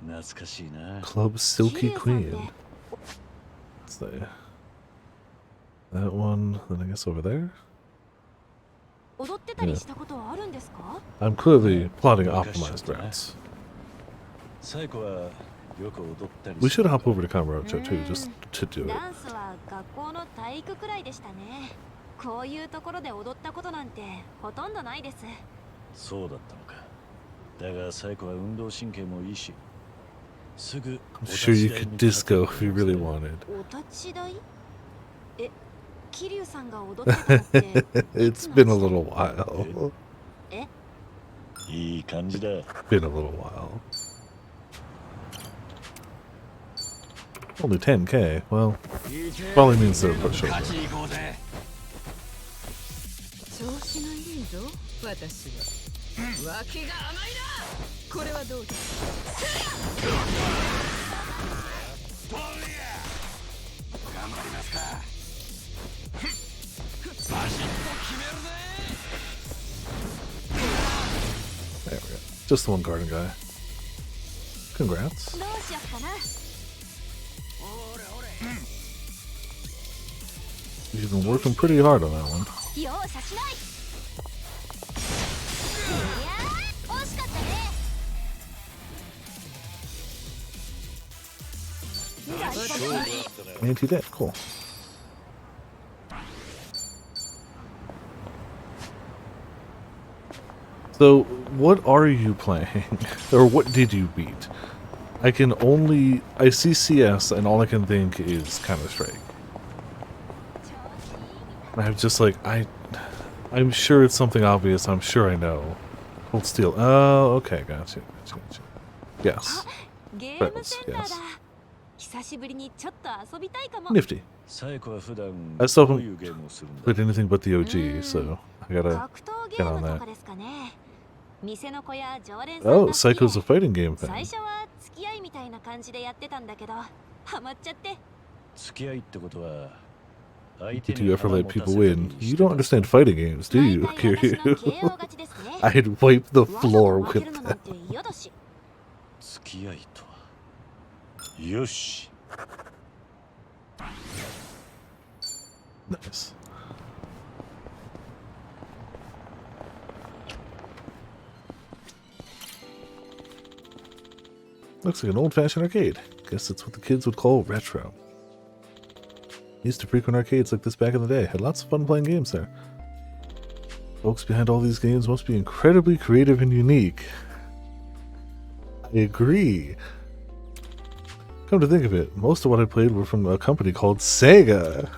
懐かしいな。 Club Silky Queen. What's that? That one, then I guess over there? 踊ってたりしたことはあるんですか？ I'm clearly plotting optimized routes. 最後はよく踊ったり。 We should hop over to Kamurocho too, just to do it. ダンスは学校の体育くらいでしたね。こういうところで踊ったことなんてほとんどないです。そうだったのか。だが最後は運動神経もいいし。すぐ I'm sure you could disco if you really wanted. お立ち台？え、桐生さんが踊ってたのって。It's been a little while. え？いい感じだ。 Been a little while. Only 10k. Well, probably means they're pushover. 調子がいいぞ、私は。脇が甘いな。これはどうだ。頑張りますか。バシッと決めるね。 There we go. Just the one garden guy. Congrats. どうしよっかな。 You've been working pretty hard on that one. 容赦しない。いやー、惜しかったね。Anti-debt, cool. So, what are you playing? Or what did you beat? I see CS and all I can think is Counter-Strike. I'm just like, I'm sure it's something obvious, I'm sure I know. Cold Steel. Oh, okay, gotcha. Yes. Friends, yes. Nifty. I still haven't played anything but the OG, so I gotta get on that. Oh, Psycho's a fighting game thing. Did you ever let people win? You don't understand fighting games, do you, Kiryu? I'd wipe the floor with them. Nice. Looks like an old-fashioned arcade. Guess that's what the kids would call retro. Used to frequent arcades like this back in the day. Had lots of fun playing games there. Folks behind all these games must be incredibly creative and unique. I agree. Come to think of it, most of what I played were from a company called Sega.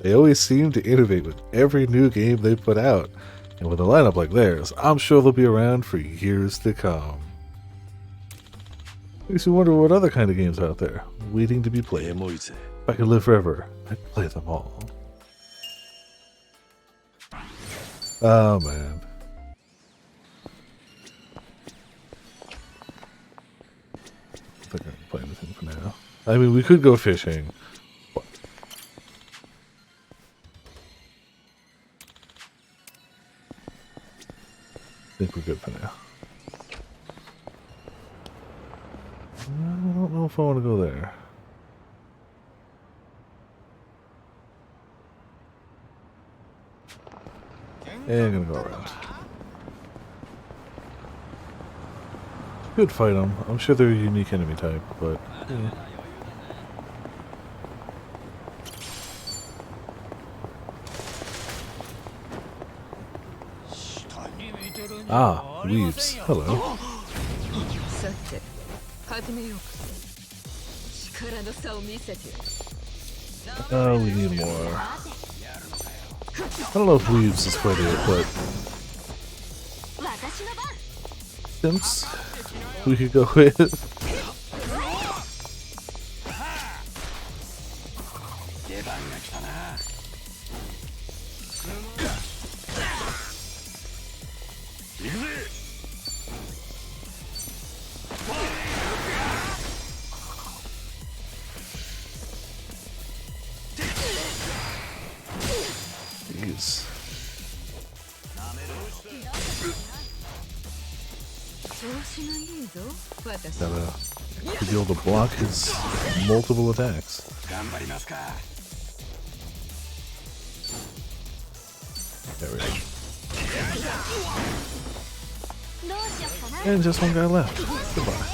They always seem to innovate with every new game they put out. And with a lineup like theirs, I'm sure they'll be around for years to come. Makes me wonder what other kind of games are out there, waiting to be played. If I could live forever, I'd play them all. Oh man. I think I can play anything for now. I mean, we could go fishing. But I think we're good for now. I don't know if I want to go there. Yeah, I'm gonna go around. Could fight them. I'm sure they're a unique enemy type, but yeah. Ah, weaves. Hello. Oh, we need more. I don't know if weaves is quite it, but simps we could go with. Jeez. Gotta be able to block his multiple attacks. There we go. And just one guy left. Goodbye.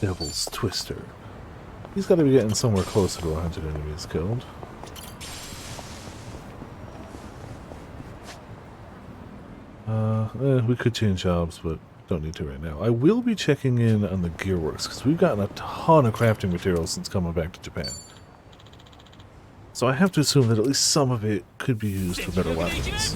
Devil's Twister. He's got to be getting somewhere closer to 100 enemies killed. We could change jobs, but don't need to right now. I will be checking in on the Gearworks, because we've gotten a ton of crafting materials since coming back to Japan. So I have to assume that at least some of it could be used for better weapons.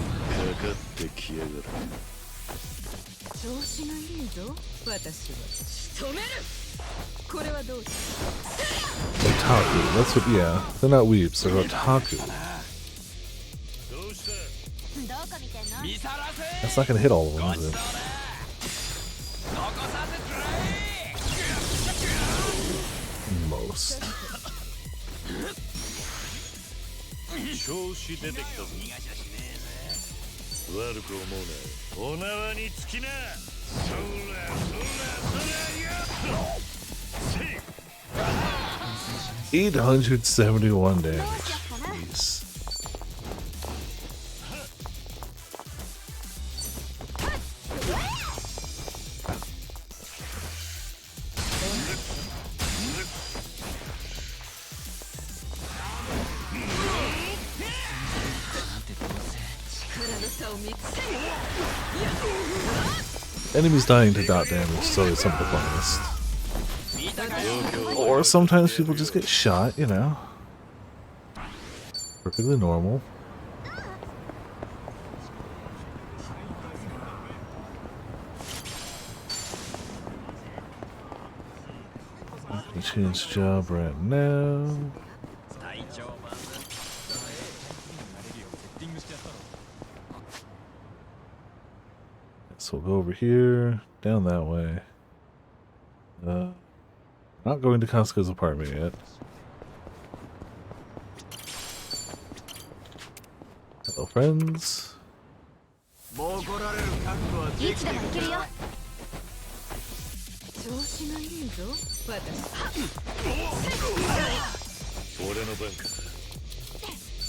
Otaku, that's what, yeah. They're not weebs, they're otaku. That's not gonna hit all of them, is it? Most. $871 damage. Jeez. Enemies dying to dot damage is always some of the funniest. Or sometimes people just get shot, you know. Perfectly normal. Change job right now. So we'll go over here, down that way. Not going to Casca's apartment yet. Hello, friends. いつでも行けるよ。調子がいいぞ、私。俺の番か。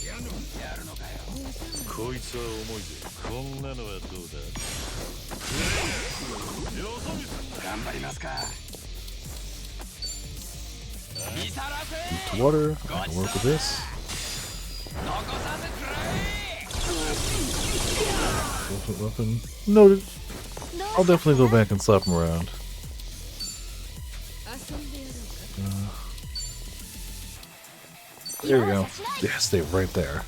やるのかよ。こいつは重いぜ。こんなのはどうだ。頑張りますか。 To water, I can work with this. Ultimate weapon. Noted. I'll definitely go back and slap him around. There we go. Yeah, stay right there.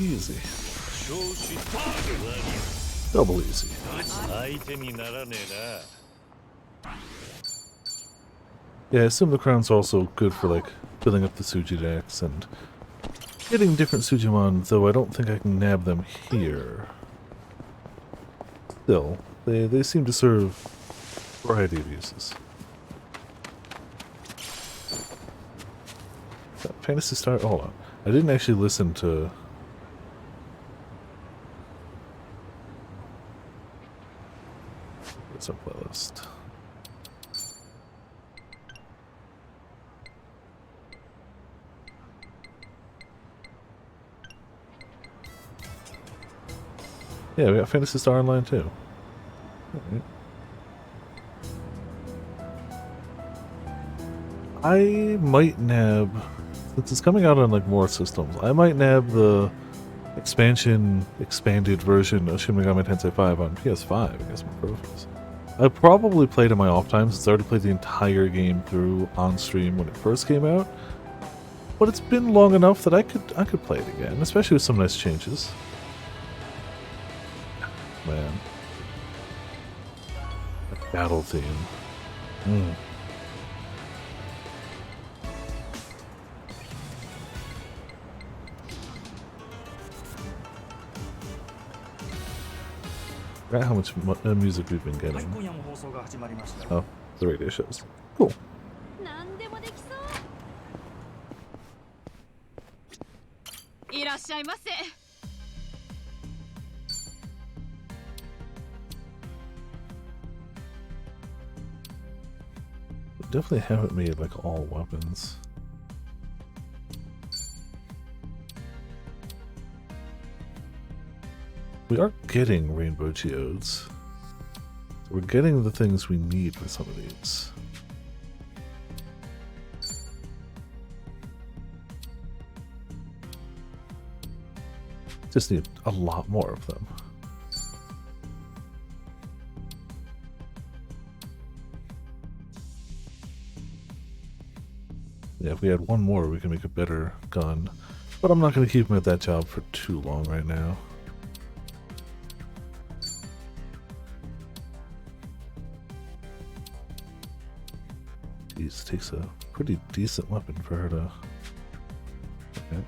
Easy. Double easy. Yeah, I assume the crown's also good for like filling up the Suji decks and getting different Sujimon, though I don't think I can nab them here. Still, they seem to serve a variety of uses. Fantasy Star. Hold on. I didn't actually listen to. What's our playlist? Yeah, we got Fantasy Star Online too. Alright. I might nab, since it's coming out on like more systems, I might nab the expanded version of Shin Megami Tensei 5 on PS5, I guess my profiles. I probably played in my off time since I already played the entire game through on stream when it first came out. But it's been long enough that I could play it again, especially with some nice changes. Man. That battle theme. Forgot how much music we've been getting. Oh, the radio shows. Cool. Definitely haven't made like all weapons. We are getting rainbow geodes. We're getting the things we need for some of these. Just need a lot more of them. Yeah, if we had one more, we can make a better gun. But I'm not going to keep him at that job for too long right now. Jeez, takes a pretty decent weapon for her to... Okay.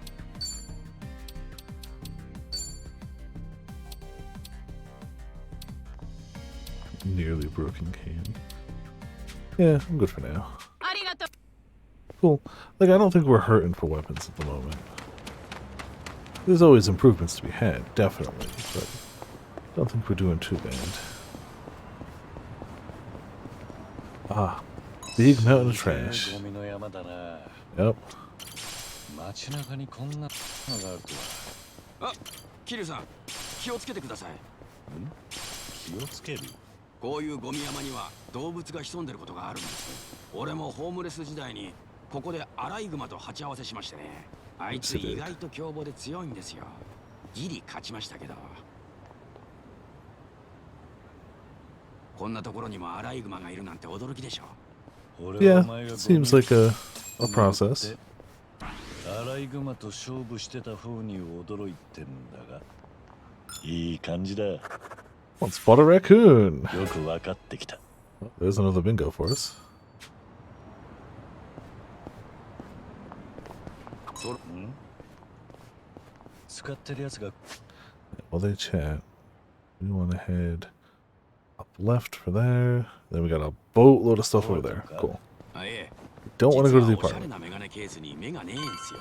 Nearly broken cane. Yeah, I'm good for now. Cool. Like, I don't think we're hurting for weapons at the moment. There's always improvements to be had, definitely, but I don't think we're doing too bad. Ah, big mountain of trash. Yep. 街中にこんなのがあるとは。あ、キリュウさん、気をつけてください。気をつける。こういうゴミ山には動物が潜んでることがあるんです。俺もホームレス時代にここでアライグマと鉢合わせしましてね。あいつ意外と凶暴で強いんですよ。ギリ勝ちましたけど。こんなところにもアライグマがいるなんて驚きでしょ。Yeah, seems like a process. アライグマと勝負してた方に驚いてんだが、いい感じだ。Let's spot a raccoon. よくわかってきた。There's another bingo for us. 使ってるやつが。While they chat, we want to head up left for there. Then we got a boatload of stuff over there. Cool. あ、ええ。 Don't want to go to the 実はおしゃれ apartment. なメガネケースに目がねえんすよ。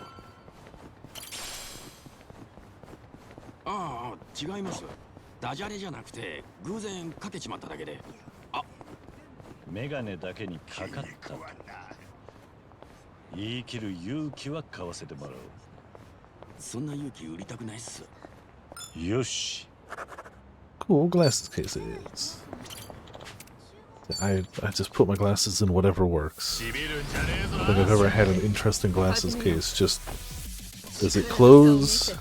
ああ、違います。ダジャレじゃなくて偶然かけちまっただけで。あ、メガネだけにかかったと。言い切る勇気は買わせてもらおう。そんな勇気売りたくないっす。よし。 Cool glasses cases. I just put my glasses in whatever works. I don't think I've ever had an interesting glasses case. Just does it close?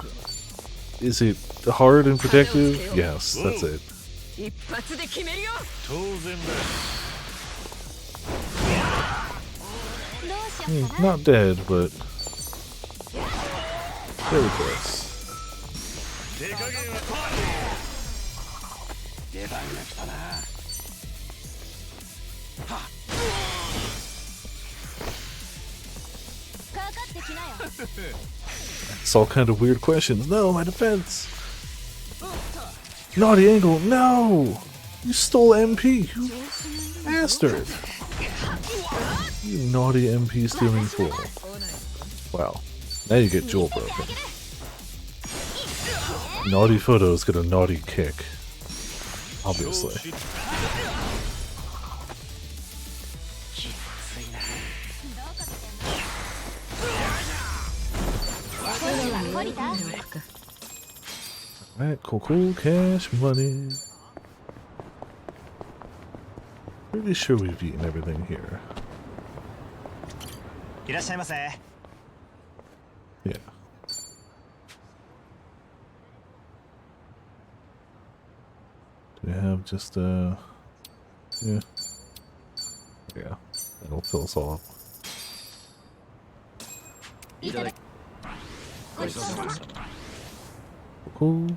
Is it hard and protective? Yes, that's it. 一発で決めるよ。当然だ。どうしようかな。 Not dead, but very close. 出番が来たな。かかってきなよ。 It's all kind of weird questions. No, my defense. Naughty angle. No, you stole MP. You bastard. You naughty MP stealing fool. Wow. Now you get jewel broken. Naughty photos get a naughty kick. Obviously. 懲りた？ Alright, cool, cash money. Pretty sure we've eaten everything here. いらっしゃいませ。 Yeah. Do we have just yeah. Yeah. That'll fill us all up. いただき。ごちそうさまです。 Cool.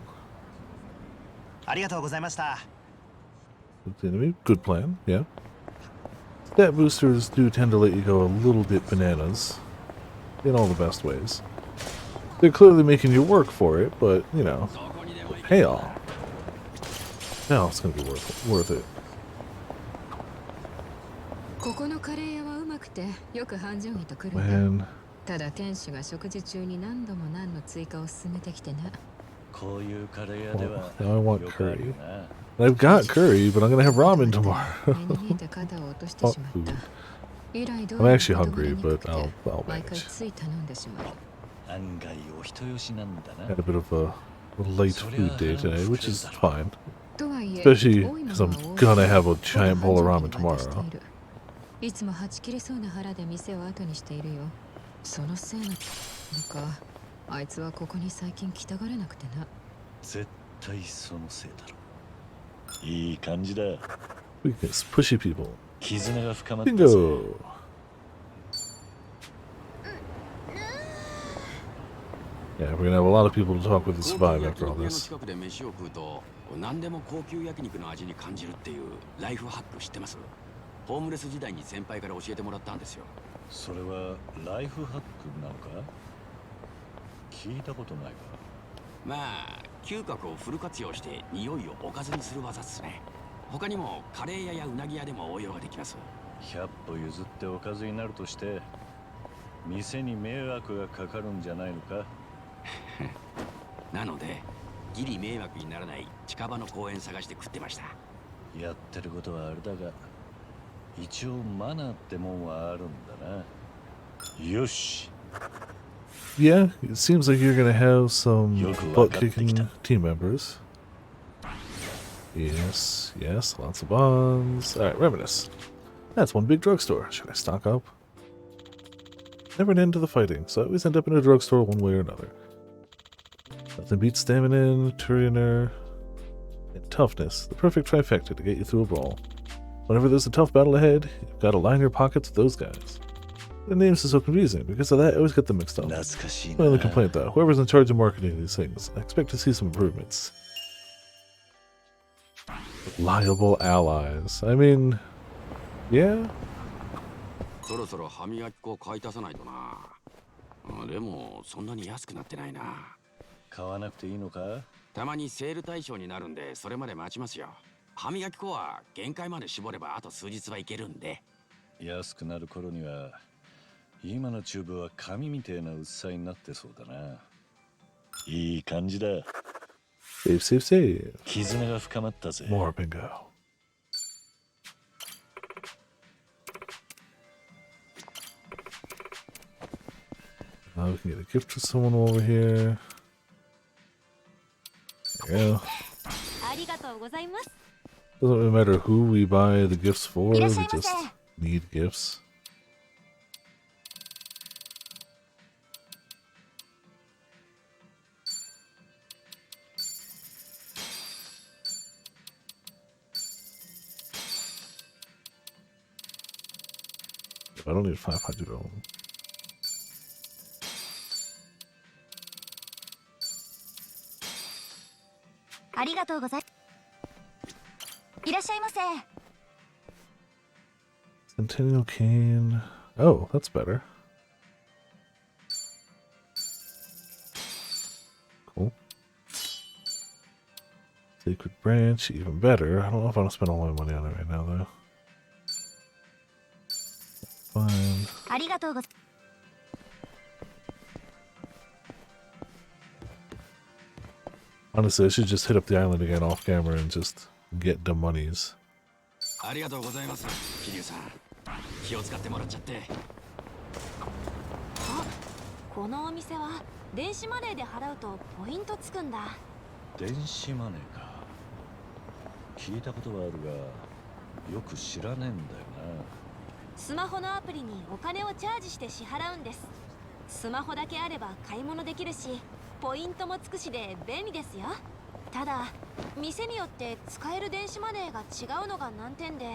ありがとうございました。 Good enemy. Good plan, yeah. Stat boosters do tend to let you go a little bit bananas. In all the best ways. They're clearly making you work for it, but, you know, the payoff. Now it's gonna be worth it. ここのカレー屋はうまくてよく繁盛着と来るんだ。 Man. ただ店主が食事中に何度も何の追加を進めてきてな。こういうカレー屋で Well, は now I want よくある curry. よな。 I've got curry, but I'm gonna have ramen tomorrow. 目に見えて肩を落としてしまった。以来どう I'm も actually 子供が hungry, 憎く but て I'll 毎回 manage. つい頼んでしまう。案外お人よしなんだな。 Had a bit of a late food day today, which is fine. とはいえ、 Especially 多いも because の I'm は多い gonna have a ただ giant bowl of 繁 ramen 盛に渡して tomorrow. いる。いつもはち切れそうな腹で店を後にしているよ。そのせいなのか、あいつはここに最近来たがれなくてな。絶対そのせいだろ。いい感じだ。 Weakness, pushy people. 絆が深まったぜ。 Bingo! Yeah, we're gonna have a lot of people to talk with to 高級 survive 焼 after all 肉屋の this. 近くで飯を食うと何でも高級焼肉の味に感じるっていうライフハック知ってます？ホームレス時代に先輩から教えてもらったんですよ。それはライフハックなのか？聞いたことないわ。まあ嗅覚をフル活用して匂いをおかずにする技っすね。他にもカレー屋やうなぎ屋でも応用ができます。100歩譲っておかずになるとして店に迷惑がかかるんじゃないのか？なのでギリ迷惑にならない近場の公園探して食ってました。やってることはあれだが一応マナーってもんはあるんだな。よし、yeah, it seems like you're gonna have some butt-kicking team members. Yes, yes, lots of bonds. Alright, Reminisce. That's one big drugstore. Should I stock up? Never an end to the fighting, so I always end up in a drugstore one way or another. Nothing beats stamina, Turiner, and toughness. The perfect trifecta to get you through a brawl. Whenever there's a tough battle ahead, you've got to line your pockets with those guys. The names are so confusing. Because of that, I always get them mixed up. My only complaint though, whoever's in charge of marketing these things, I expect to see some improvements. Reliable allies. I mean, yeah. そろそろ歯磨き粉買い足さないとな。でもそんなに安くなってないな。買わなくていいのか？たまにセール対象になるんでそれまで待ちますよ。歯磨き粉は限界まで絞ればあと数日はいけるんで。安くなる頃には今のチューブは紙みてえな薄さになってそうだな。いい感じだ。Save, save, save. 絆が深まったぜ。 More bingo. Now we can get a gift for someone over here. There you go. ありがとうございます。 Doesn't really matter who we buy the gifts for, we just need gifts. I don't need 500 of them. ありがとうございます。いらっしゃいませ。 Centennial cane. Oh, that's better. Cool. Sacred branch, even better. I don't know if I want to spend all my money on it right now, though. Fine. ありがとうございます。 Honestly, I should just hit up the island again off camera and just get the monies. ありがとうございます。桐生さん、気を使ってもらっちゃって。あ、このお店は電子マネーで払うとポイントつくんだ。電子マネーか。聞いたことはあるが、よく知らねえんだよな。スマホのアプリにお金をチャージして支払うんです。スマホだけあれば買い物できるし、ポイントもつくしで便利ですよ。ただ、店によって使える電子マネーが違うのが難点で、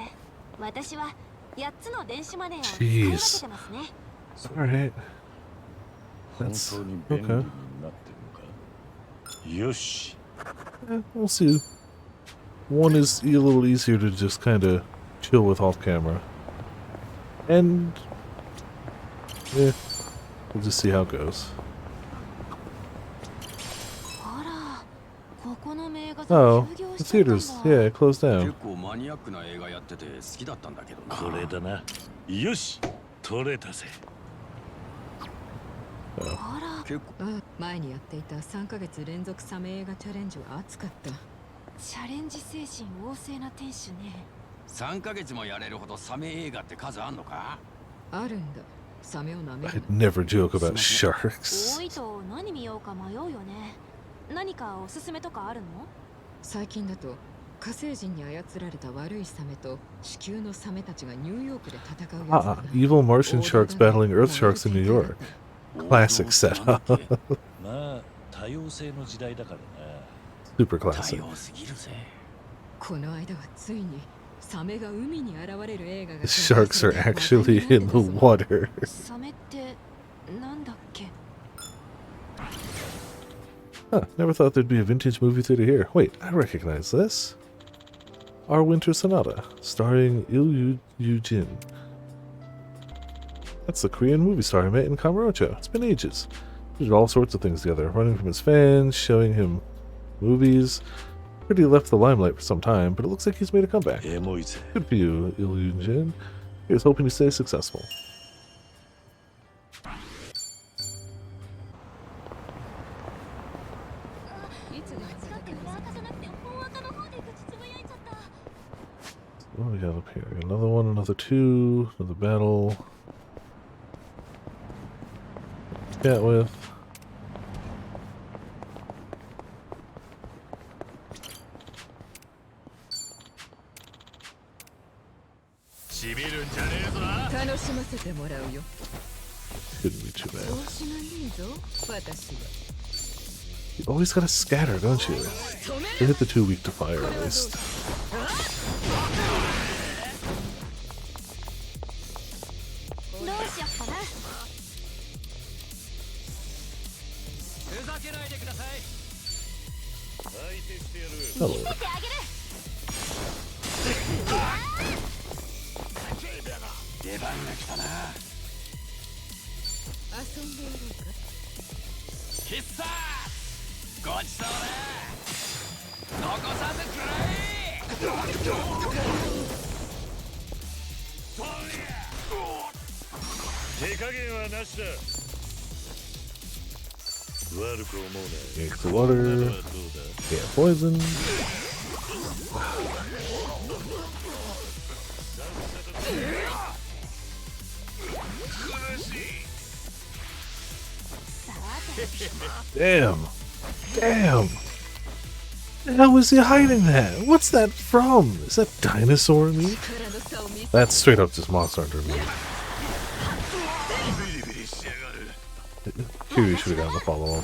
私は8つの電子マネーを使い分けてますね。Alright. 本当に便利になってるのか。よし。We'll see. One is a little easier to just kind of chill with off camera. And yeah, we'll just see how it goes. Oh, the theaters. Yeah, it closed down. 結構マニアックな映画やってて好きだったんだけどな。これだな。よし、取れたぜ。結構前にやっていた3ヶ月連続サメ映画チャレンジは熱かった。チャレンジ精神旺盛な店主ね。3ヶ月もやれるほどサメ映画って数あんのか？あるんだ。サメを舐める。 I'd never joke about sharks. 多いと何見ようか迷うよね。何かおすすめとかあるの？最近だと火星人に操られた悪いサメと地球のサメたちがニューヨークで戦うやつだ。 Evil Martian sharks battling Earth sharks in New York. Classic setup. まあ多様性の時代だからな。 Super 多 classic. 様すぎるぜ。この間はついにサメが海に現れる映画が The sharks are actually in the water. サメってなんだっけ？ Huh, never thought there'd be a vintage movie theater here. Wait, I recognize this. Our Winter Sonata, starring Il Jin. That's the Korean movie star I met in Kamurocho. It's been ages. We did all sorts of things together, running from his fans, showing him movies. Heard he left the limelight for some time, but it looks like he's made a comeback. Good for you, Il Jin. Here's hoping you stay successful. What do we got up here? We got another one, another two, another battle. Chat with. Couldn't be too bad. You always gotta scatter, don't you? You hit the too weak to fire at least. Hello. Yank the water. Yeah, poison. Damn. Damn. How is he hiding that? What's that from? Is that dinosaur meat? That's straight up just Monster Hunter meat. Kiryu should have gotten the follow-up.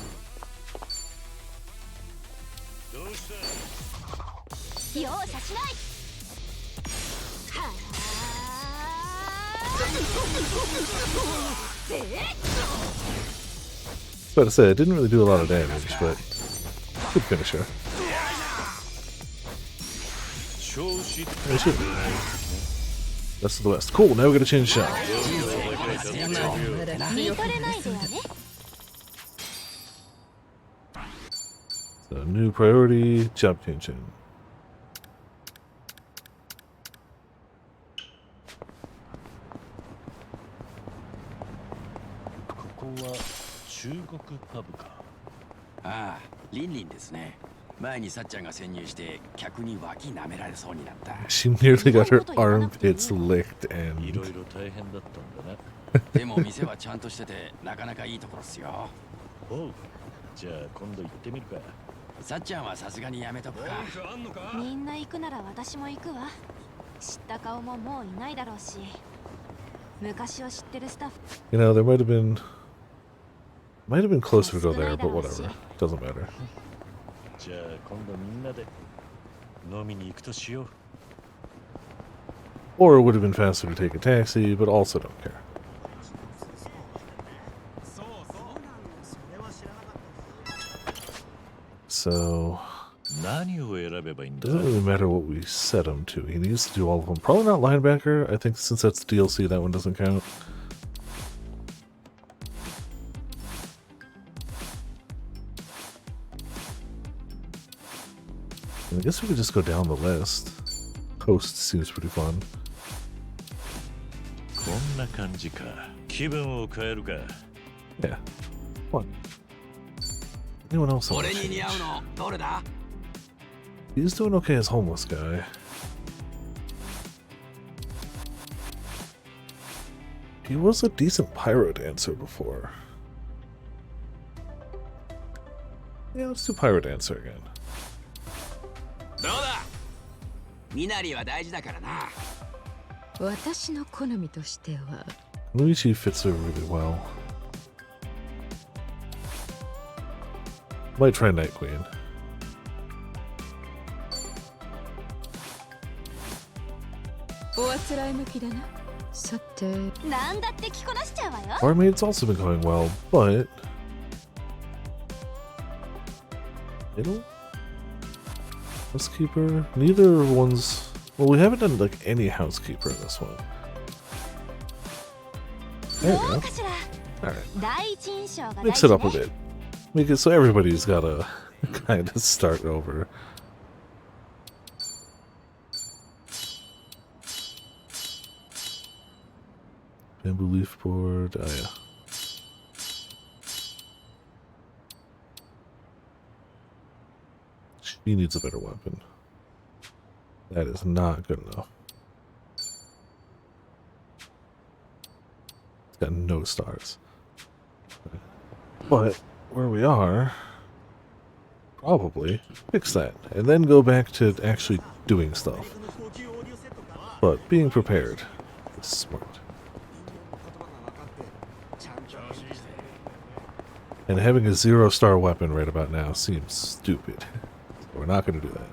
I was about to say, it didn't really do a lot of damage, but good finisher. It should be. Rest of the West. Cool, now we got a change shot. So, new priority, job tension. She nearly got her armpits licked and... You know, there might have been closer to go there, but whatever. Doesn't matter. Or it would have been faster to take a taxi, but also don't care. So, doesn't really matter what we set him to. He needs to do all of them. Probably not linebacker. I think since that's DLC, that one doesn't count. I guess we could just go down the list. Host seems pretty fun. Yeah. What? Anyone else want to change? He's doing okay as homeless guy. He was a decent pyro dancer before. Yeah, let's do pyro dancer again. Luigi fits her really well. Might try Night Queen. Barmaid's also been going well, but middle? Housekeeper? Neither one's... Well, we haven't done like any housekeeper in this one. There you go. Alright. Mix it up a bit. Make it so everybody's gotta kind of start over. Bamboo leaf board. Oh yeah. She needs a better weapon. That is not good enough. It's got no stars. But where we are, probably fix that and then go back to actually doing stuff. But being prepared. Smart. And having a 0-star weapon right about now seems stupid. We're not going to do that.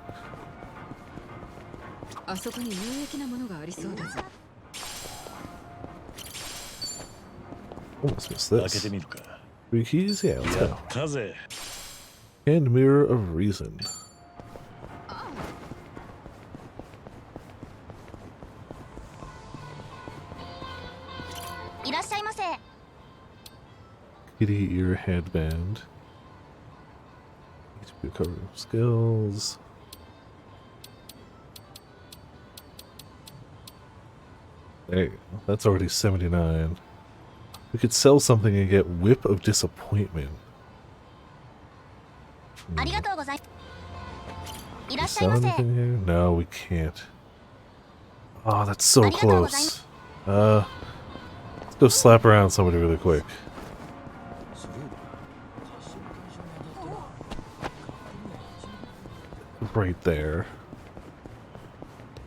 Almost missed this. 3 keys? Yeah, let's go. And Mirror of Reason. Kitty ear headband. HP cover skills. There you go. That's already 79. We could sell something and get Whip of Disappointment. Can we sell anything here? No, we can't. Oh, that's so close. Let's go slap around somebody really quick. Right there.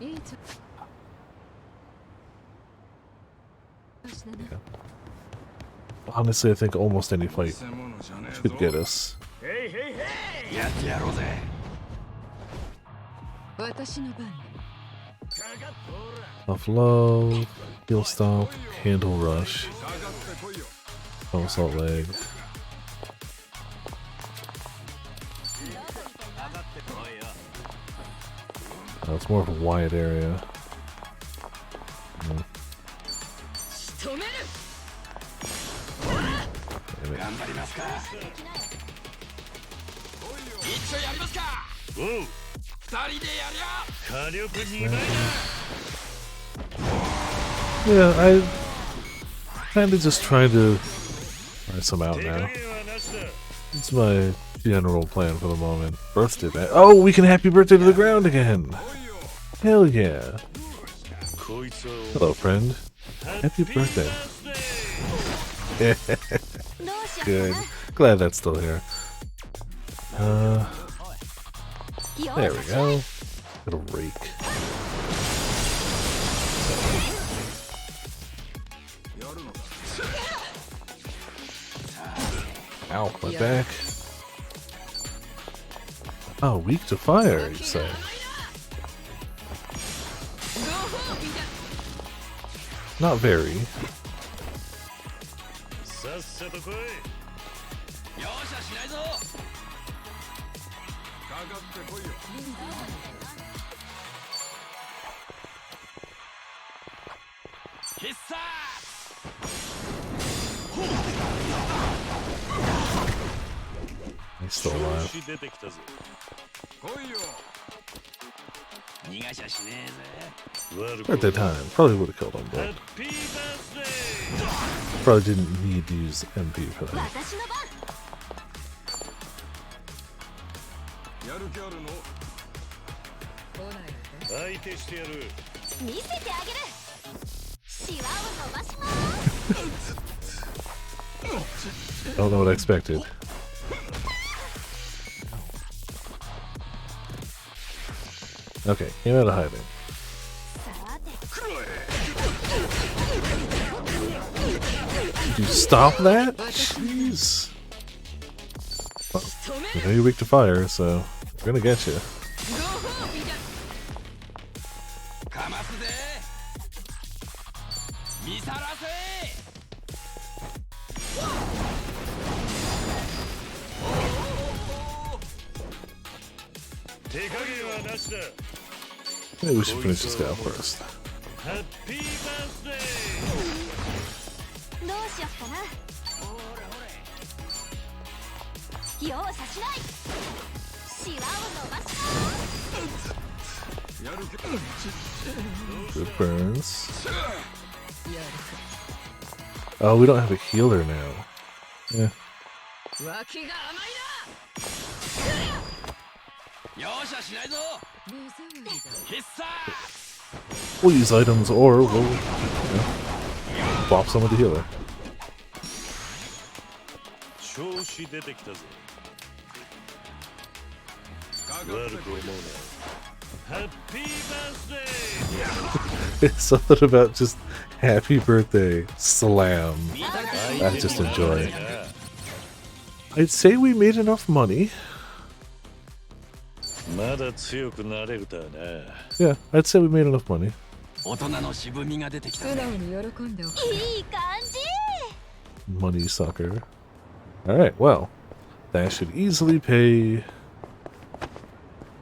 Yeah. Honestly, I think almost any fight should get us. Tough Love, Heel Stomp, Handle Rush, Assault Leg. Oh, it's more of a wide area. Damn it. Yeah, I kind of just trying to try some out now. It's my general plan for the moment. Birthday back. Oh, we can happy birthday to the ground again. Hell yeah. Hello, friend. Happy birthday. Good. Glad that's still here. There we go. Little rake. Ow, my back. Oh, weak to fire, you say? Not very. He's still alive. At that time, probably would have killed him, but probably didn't need to use MP for that. I don't know what I expected. Okay, came out of hiding. Did you stop that? Jeez. Well, you know you're weak to fire, so we're gonna get you. Maybe we should finish this guy first. Good burns. Oh, we don't have a healer now. Yeah. We'll use items or we'll bop some of the healer. Happy birthday! It's something about just happy birthday, slam. I just enjoy. I'd say we made enough money. Yeah, I'd say we made enough money. 大人の渋みが出てきた素ね。直に喜んでおく。いい感じ。 Money sucker. Alright, well, that should easily pay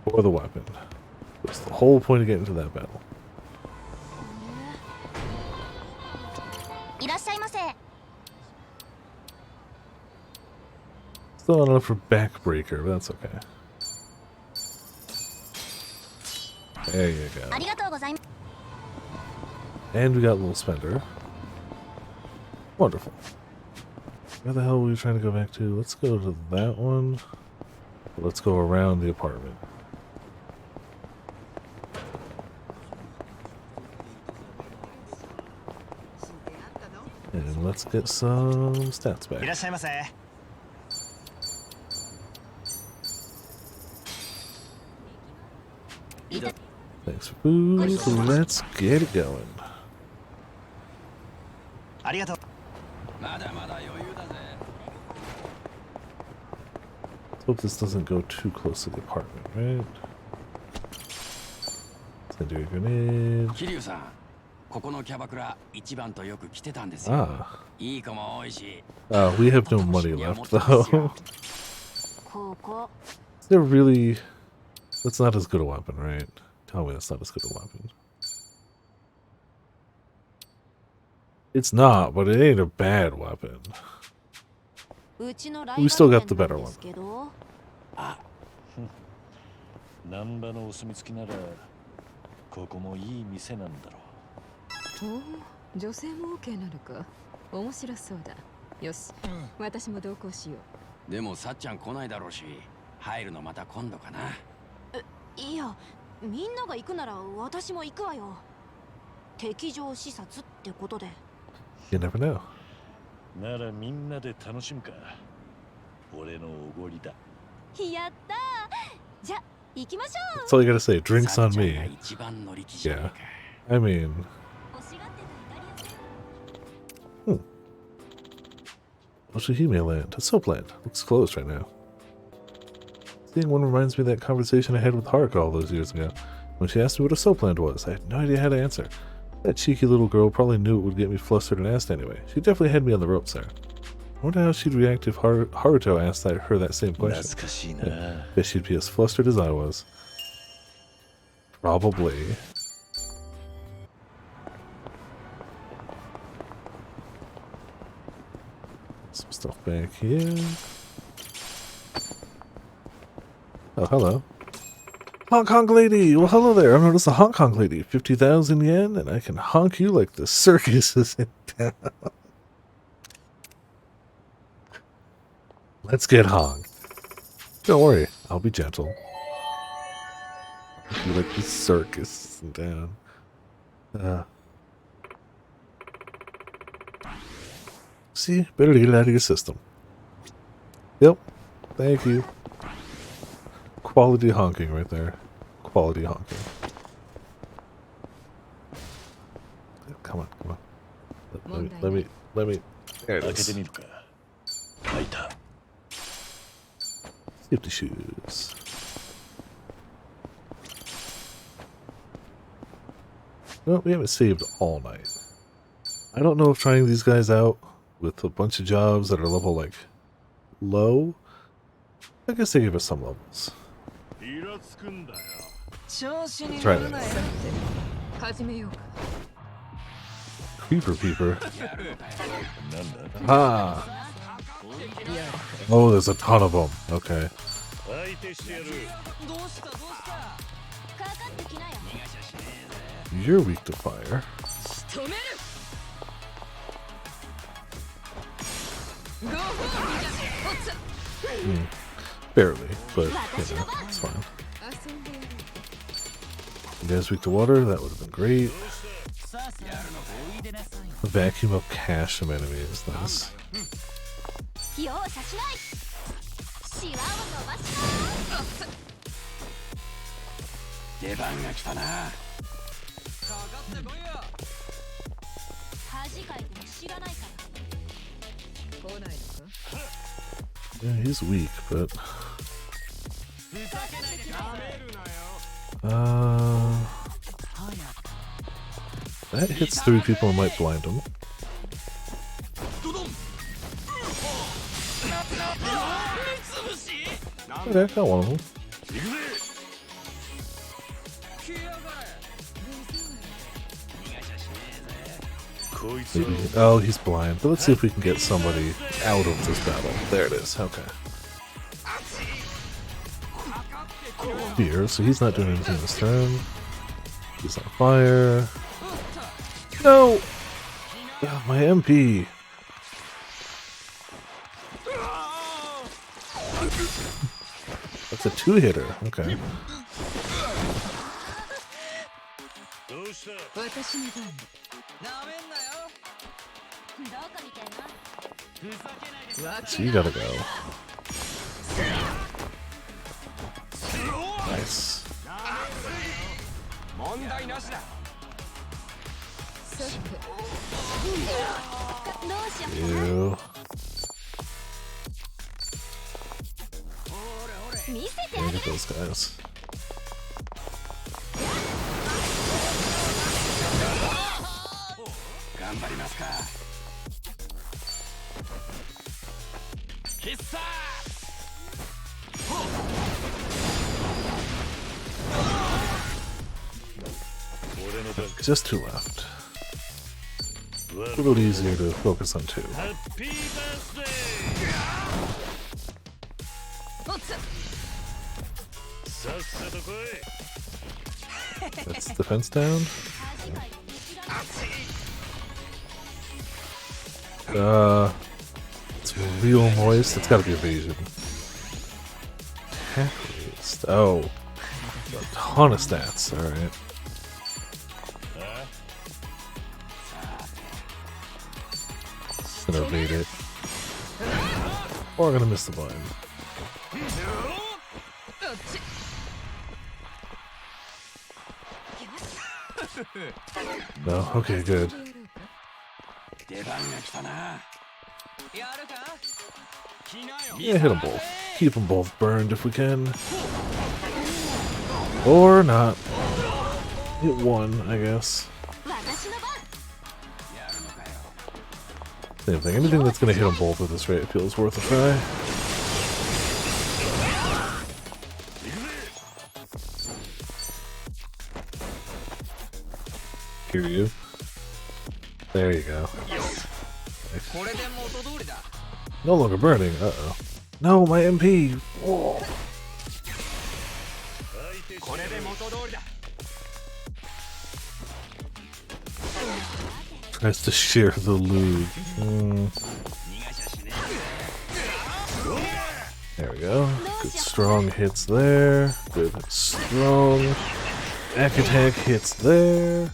for the weapon. That's the whole point of getting to that battle. いらっしゃいませ。 Still not enough for backbreaker, but that's okay. There you go. ありがとうございます。 And we got Little Spender. Wonderful. Where the hell were we trying to go back to? Let's go to that one. Let's go around the apartment. And let's get some stats いらっ back. しゃいませ。 Thanks for food. Let's get it going. ありがとう。まだまだ余裕だぜ。 Hope this doesn't go too close to the apartment, right? Send you a grenade. 桐生さん、ここのキャバクラ一番とよく来てたんですよ。 Ah. いい子も多いし。 We have no money left, though. ここ。 They're really... That's not as good a weapon, right? Tell me that's not as good a weapon. It's not, but it ain't a bad weapon. We still got the better one. 難波のお墨付きならここもいい店なんだろおお、女性も OK なのか。面白そうだ。よし、私も同行しよう。でもさっちゃん来ないだろうし、入るのまた今度かな。いや、みんなが行くなら私も行くわよ。敵情視察ってことで。 You never know. う。ならみんなで楽しむか。俺のおごりだ。やったー。じゃ、行きましょう。 That's all you gotta say. Drinks on さっちゃん me. が一番乗り気じゃねえ Yeah. か。 I mean... 欲しがってたイタリア戦。 Oshihime Land. A soap land. Looks closed right now. Seeing one reminds me of that conversation I had with Haruka all those years ago, when she asked me what a soap land was. I had no idea how to answer. That cheeky little girl probably knew it would get me flustered and asked anyway. She definitely had me on the ropes there. I wonder how she'd react if Haruto asked her that same question. 懐かしいな。 Bet she'd be as flustered as I was. Probably. Some stuff back here. Oh, hello. Hong Kong lady! Well, hello there. I've noticed a Hong Kong lady. 50,000 yen, and I can honk you like the circus is in town. Let's get honked. Don't worry, I'll be gentle. You like the circus in town. See, better to get it out of your system. Yep. Thank you. Quality honking right there. Quality honking. Come on, come on. Let me. There it 開けて is. みるか。開いた。 Safety shoes. No, we haven't saved all night. I don't know if trying these guys out with a bunch of jobs that are level, like, low. I guess they give us some levels. Let's try that. 始めようか。 Creeper peeper. なんだ Ah! Oh, there's a ton of them. Okay. 相手してやる。かかってきなよ。 You're weak to fire. 止める。Barely, but, you know, it's fine. 遊んでやる。 You guys weak to water? That would have been great. A vacuum of cash from enemies. Nice. 容赦しない。シワを伸ばします。出番が来たな。恥かいても知らないから。来ないのか？ Yeah, he's weak, but that hits 3 people and might blind him. Okay, got one of them. Maybe. Oh, he's blind. But let's see if we can get somebody out of this battle. There it is. Okay. Here, so he's not doing anything this turn. He's on fire. No! Oh, my MP. That's a 2-hitter. Okay. So you gotta go. Nice. Ew. Look at those guys. Just 2 left. A little easier to focus on 2. That's defense down. It's real moist. It's gotta be evasion. Attack waste. Oh. A ton of stats. Alright. Just gonna evade it. Or I'm gonna miss the button. No? Okay, good. Yeah, hit them both. Keep them both burned if we can. Or not. Hit one, I guess. Same thing. Anything that's gonna hit them both at this rate feels worth a try. Hear you. There you go. Nice. No longer burning. Uh-oh. No, my MP! Whoa. Tries to share the loot. There we go. Good strong hits there. Good strong back attack hits there.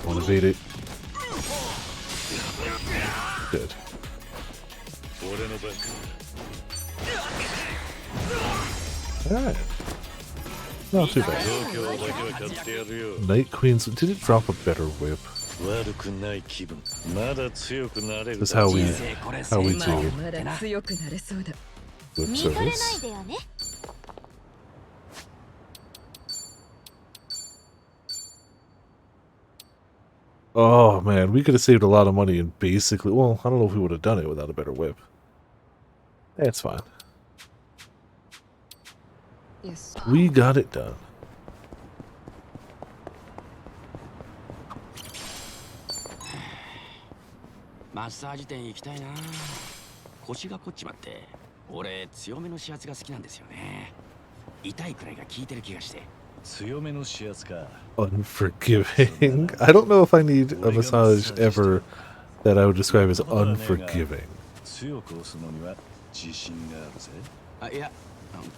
Won't evade it. Good. Alright. Not too bad. Night Queens. Did it drop a better whip? This is how we do whip service. Oh man, we could have saved a lot of money and basically, well, I don't know if we would have done it without a better whip. It's fine. Yes. We got it done. Massage 店行きたいな。腰が凝っちまって、俺強めの指圧が好きなんですよね。痛いくらいが効いてる気がして。強めの指圧か。Unforgiving. I don't know if I need a massage ever that I would describe as unforgiving. 強く押すのには自信があるぜ。あ、いや、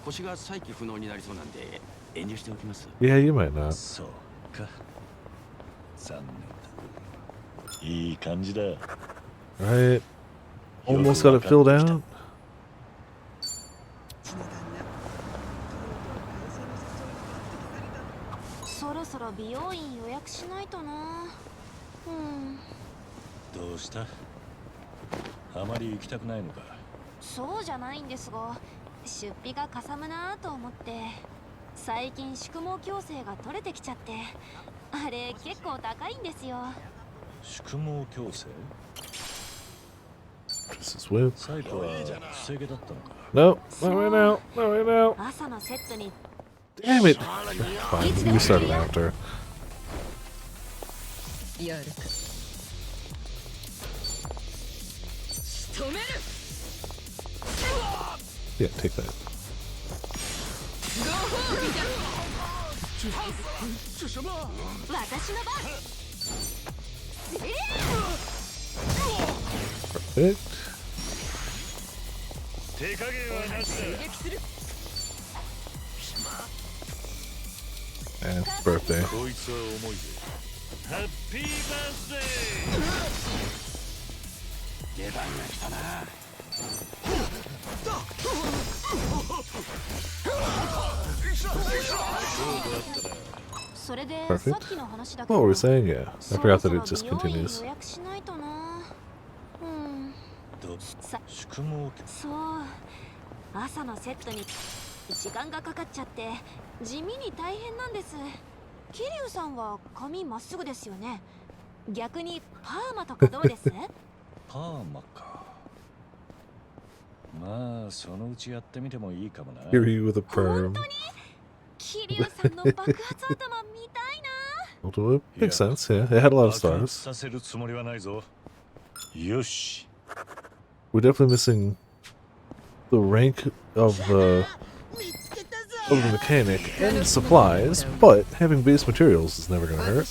腰が再起不能になりそうなんで遠慮しておきます。Yeah, you might not. そうか。残念だ。いい感じだ。Right. Almost got it filled out. 美容院予約しないとな。どうした？あまり行きたくないのか？そうじゃないんですが、出費がかさむなと思って。最近宿毛矯正が取れてきちゃって、あれ結構高いんですよ。宿毛矯正？ This is whip. サイトは不正げだったのか？ No, not right now. Not right now. 朝のセットに Damn it. Fine, you started after. やるか。仕留める。 Yeah, take that. 私の番。 Perfect. 手加減はなしだ。 And birthday. こいつは重いぜ。ハッピーバースデー。出番が来たな。それで Perfect. さっきの話だけ What ど。 were we saying? Yeah, I forgot that it just そろそろ美容院 continues. 予約しないとな。宿毛矯そう。朝のセットに時間がかかっちゃって地味に大変なんです。桐生さんは髪まっすぐですよね。逆にパーマとかどうです？パーマか。まあそのうちやってみてもいいかもな。 Here you with a perm. 桐生さんの爆発頭見たいな。 Well, do it. Makes sense, yeah. It had a lot of stars. させるつもりはないぞ。よし。 We're definitely missing the rank of the mechanic and supplies, but having base materials is never gonna hurt.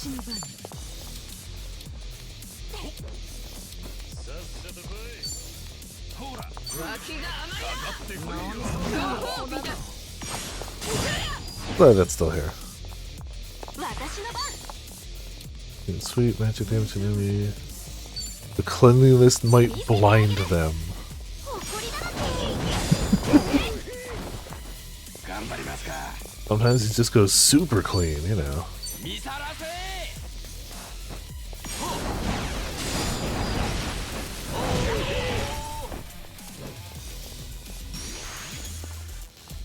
Glad that's still here. And sweet magic damage to enemy. The cleanliness might blind them. Sometimes it just goes super clean, you know.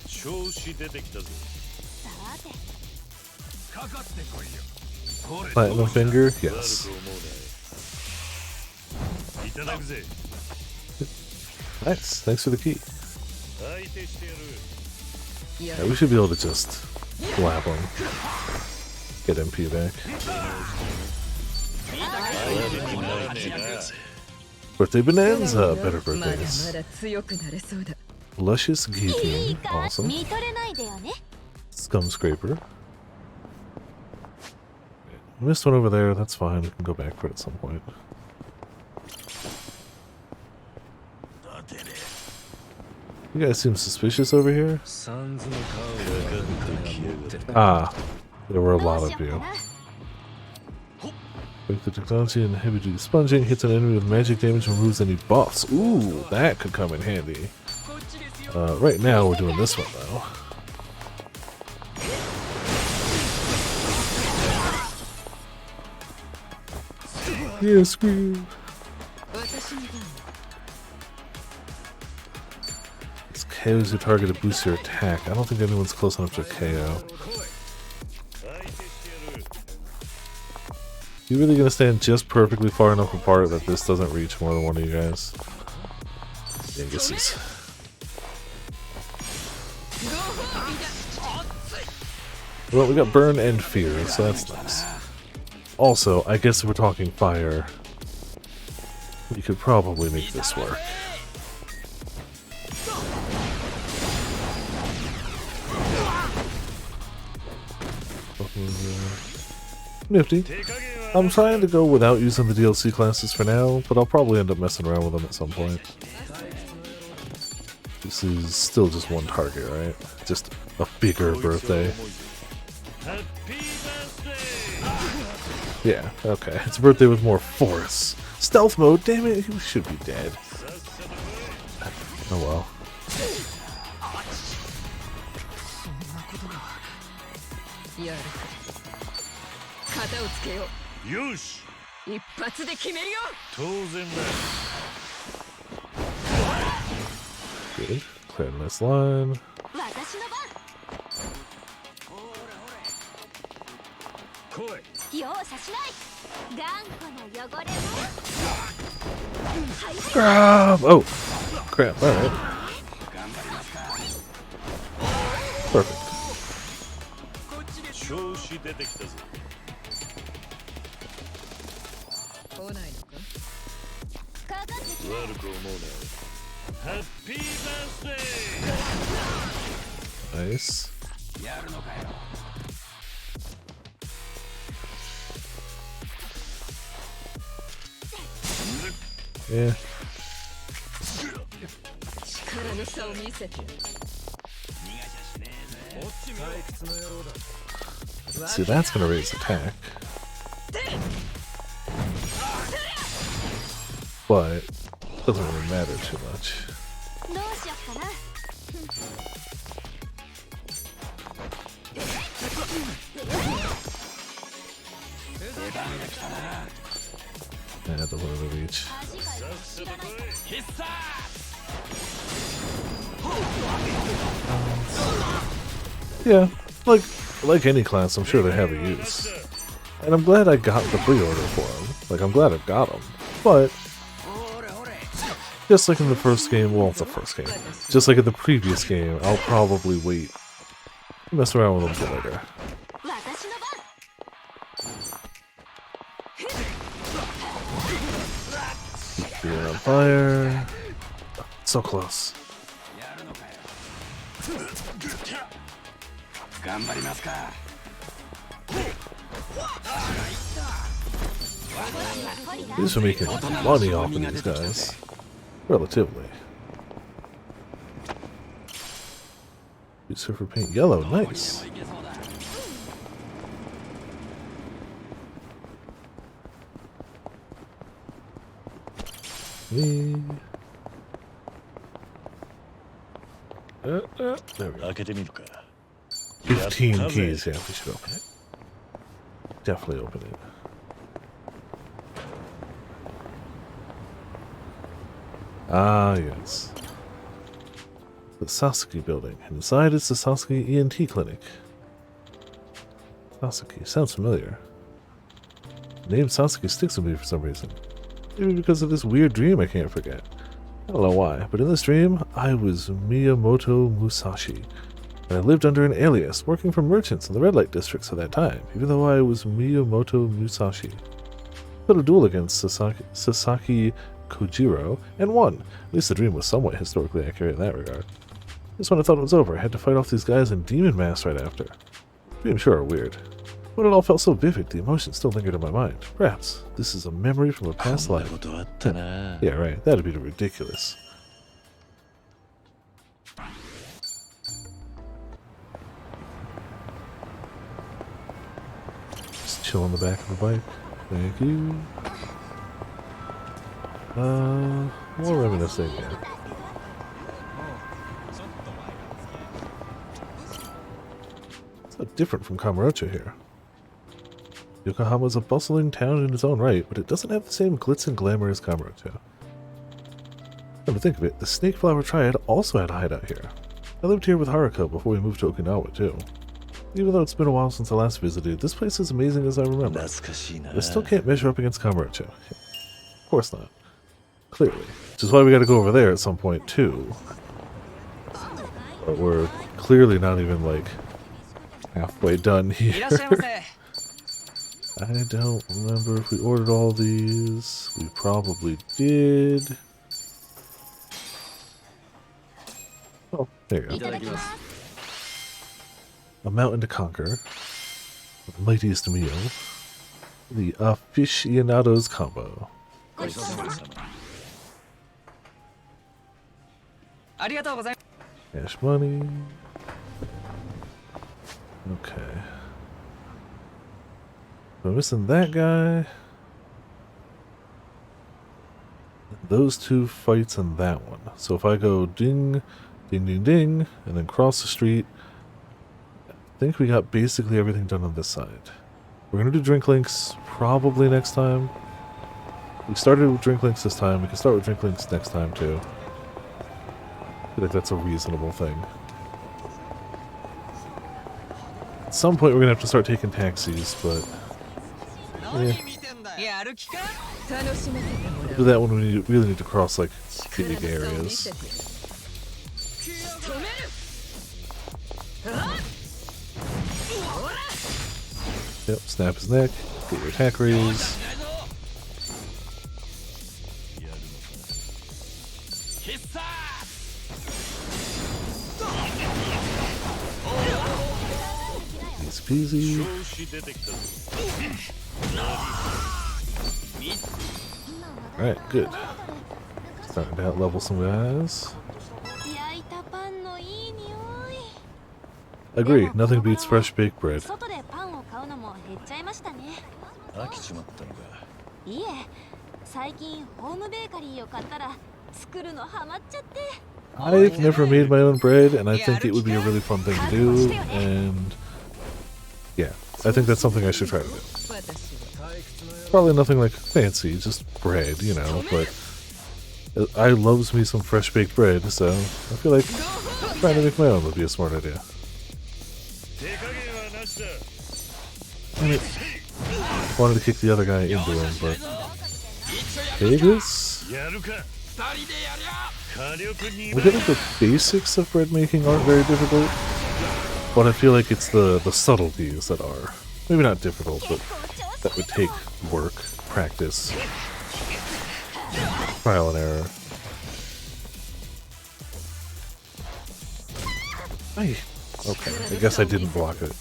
調子出てきたぞ。 Platinum finger? Yes. いただくぜ。 Nice. Thanks for the key. 相手してやる。 Yeah, we should be able to just slap him. Get MP back. Birthday bonanza! Better birthdays. Luscious Geeking. Awesome. 見とれないでよね。 Scum Scraper. Missed one over there. That's fine. We can go back for it at some point. You guys seem suspicious over here. Ah, there were a lot of you. Break the technology and heavy duty sponging hits an enemy with magic damage and removes any buffs. Ooh, that could come in handy. Right now we're doing this one though. Yeah, screw. This KOs your target to boost your attack. I don't think anyone's close enough to KO. You really gonna stand just perfectly far enough apart that this doesn't reach more than one of you guys? Dinguses. Well, we got Burn and Fear, so that's nice. Also, I guess if we're talking fire, we could probably make this work. Nifty. I'm trying to go without using the DLC classes for now, but I'll probably end up messing around with them at some point. This is still just one target, right? Just a bigger birthday. Yeah, okay. It's a birthday with more force. Stealth mode, damn it, he should be dead. Oh well. よし一発で決めるよ。当然だ Good. Clear this line. 私の番。容赦しない。頑固な汚れは。Grab! Oh! Crap, alright. Perfect. 調子出てきたぞ来ないのか。かかってきな。悪く思うなハッピーバースデー Nice. やるのかよ。Yeah. 力の差を見せて。 See, that's gonna raise attack. But doesn't really matter too much. どうしよっかな。 Yeah, the one of the reach. Yeah, like any class, I'm sure they have a use. And I'm glad I got the pre-order for them. Like, I'm glad I got them. But just like in the first game, well, the first game. Just like in the previous game, I'll probably wait. Mess around with them later. Being on fire. So close. 頑張りますか。 At least we're making money off of these guys. Relatively. Use surfer paint yellow, nice. Me. There we go. 開けてみるか 15 keys, yeah, we should open it. Definitely open it. Ah, yes. The Sasuke building. Inside is the Sasuke ENT clinic. Sasuke, sounds familiar. The name Sasuke sticks with me for some reason. Maybe because of this weird dream I can't forget. I don't know why, but in this dream, I was Miyamoto Musashi. And I lived under an alias, working for merchants in the red light districts at that time, even though I was Miyamoto Musashi. Put a duel against Sasaki Kojiro, and won. At least the dream was somewhat historically accurate in that regard. Just when I thought it was over, I had to fight off these guys in demon masks right after. Dreams sure are weird. But it all felt so vivid, the emotions still lingered in my mind. Perhaps this is a memory from a past life. Yeah, right. That'd be ridiculous. Just chill on the back of the bike. Thank you. More reminiscing. Yeah. So different from Kamurocho here. Yokohama is a bustling town in its own right, but it doesn't have the same glitz and glamour as Kamurocho. Come to think of it, the Snake Flower Triad also had a hideout here. I lived here with Haruko before we moved to Okinawa too. Even though it's been a while since I last visited, this place is amazing as I remember. I still can't measure up against Kamurocho. Of course not. Clearly. Which is why we gotta go over there at some point too. But we're clearly not even like halfway done here. I don't remember if we ordered all these. We probably did. Oh, there you go. A mountain to conquer. The mightiest meal. The aficionados combo. Cash money. Okay. So I'm missing that guy. Those two fights and that one. So if I go ding, ding, ding, ding, and then cross the street, I think we got basically everything done on this side. We're gonna do Drink Links probably next time. We started with Drink Links this time. We can start with Drink Links next time too. I feel like that's a reasonable thing. At some point we're gonna have to start taking taxis, but yeah. We'll do that when we really need to cross like big areas. Yep, snap his neck, get your attack raise. Easy peasy. Alright, good. Starting to out level some guys. Agree, nothing beats fresh baked bread. I've never made my own bread, and I think it would be a really fun thing to do, and yeah, I think that's something I should try to do. Probably nothing like fancy, just bread, you know, but I loves me some fresh baked bread, so I feel like trying to make my own would be a smart idea. I wanted to kick the other guy into him, but Vegas? I feel like the basics of bread making aren't very difficult, but I feel like it's the subtleties that are maybe not difficult, but that would take work, practice, trial and error. Hey, okay, I guess I didn't block it.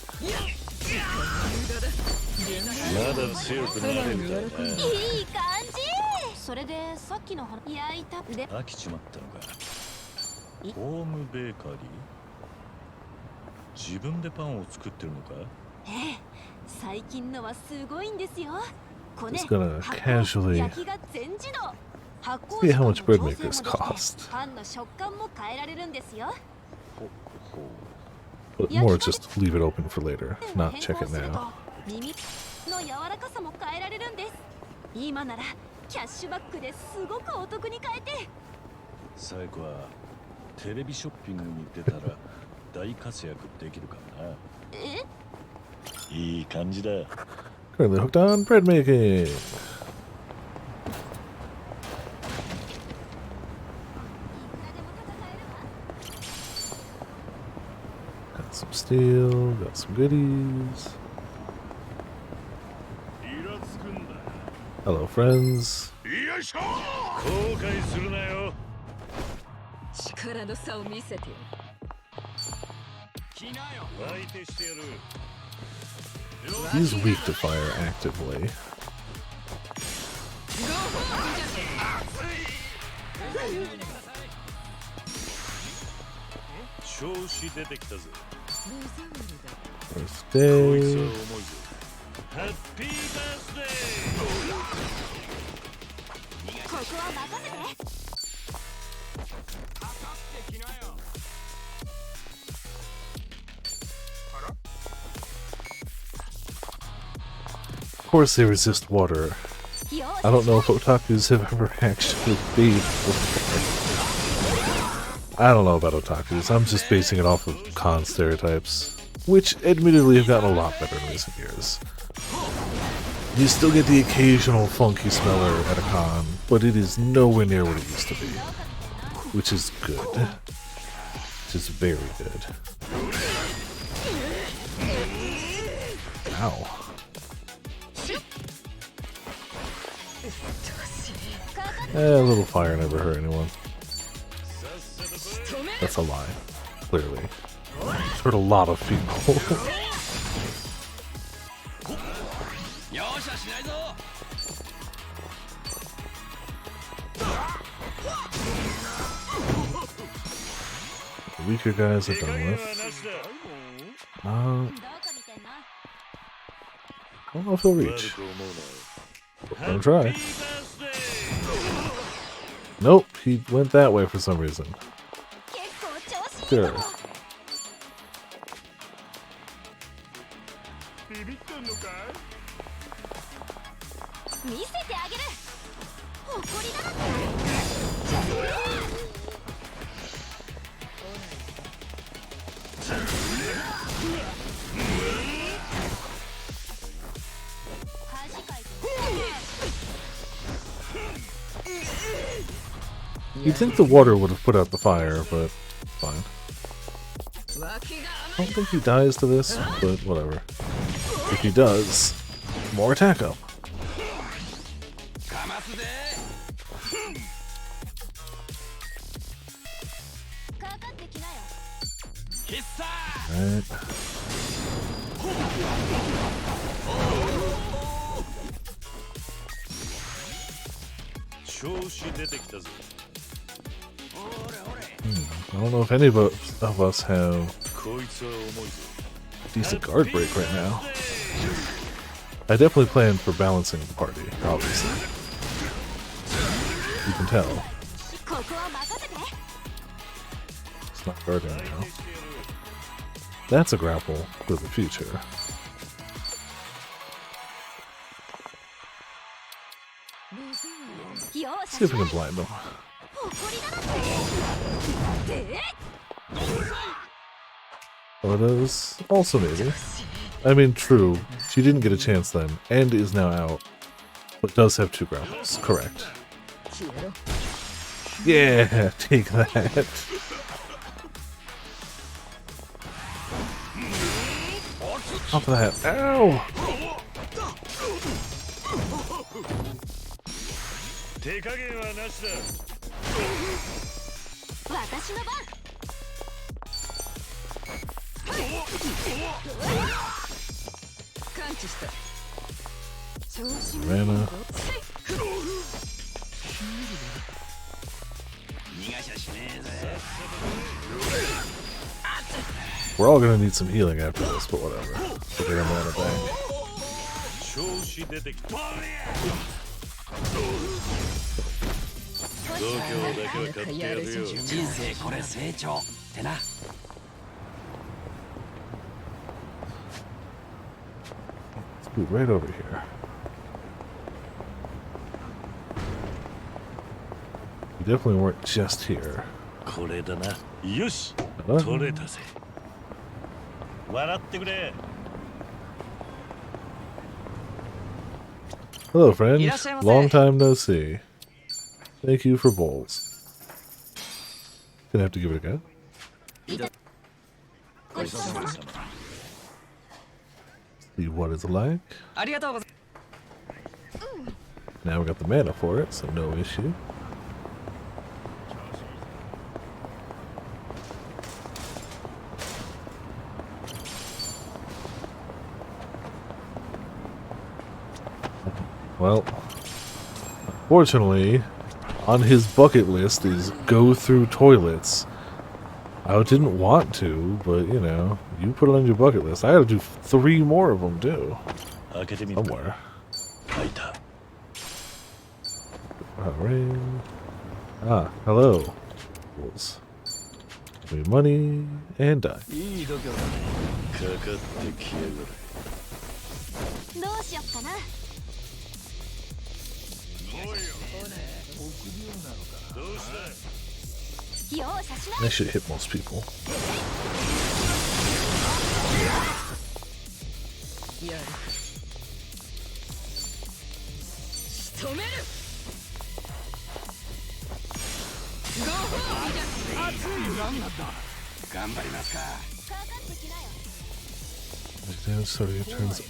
Just gonna casually see how much bread makers cost. But more just leave it open for later, not check it now. Currently hooked on bread making. Got some steel, got some goodies. Hello, friends. He's weak to fire actively. Birthday. Happy birthday! Of course they resist water. I don't know if otakus have ever actually bathed before. I don't know about otakus, I'm just basing it off of con stereotypes, which admittedly have gotten a lot better in recent years. You still get the occasional funky smeller at a con, but it is nowhere near what it used to be. Which is good. Which is very good. Ow. A little fire never hurt anyone. That's a lie. Clearly. It's hurt a lot of people. The weaker guys are done with. I don't know if he'll reach. We're gonna try. Nope, he went that way for some reason. Sure. 見せてあげる。誇りだな。You'd think the water would have put out the fire, but fine. I don't think he dies to this, but whatever. If he does, more attack up. Alright. I don't know if any of us have decent guard break right now. I definitely plan for balancing the party, obviously. You can tell. It's not guarding now. That's a grapple for the future. See if we can blind them. Photos? Also maybe. I mean, true. She didn't get a chance then, and is now out. But does have 2 grapples. Correct. Yeah, take that. Off of that. Ow! Mana. We're all gonna need some healing after this, but whatever. We'll get our mana back. Let's be right over here. We definitely weren't just here. Hello, friend. Long time no see. Thank you for bowls. Gonna have to give it a go. See what it's like. Now we got the mana for it, so no issue. Well, unfortunately, on his bucket list is go through toilets. I didn't want to, but you know, you put it on your bucket list. I gotta do 3 more of them too. Somewhere. Alright. Ah, hello. Give me money and die. I should hit most people.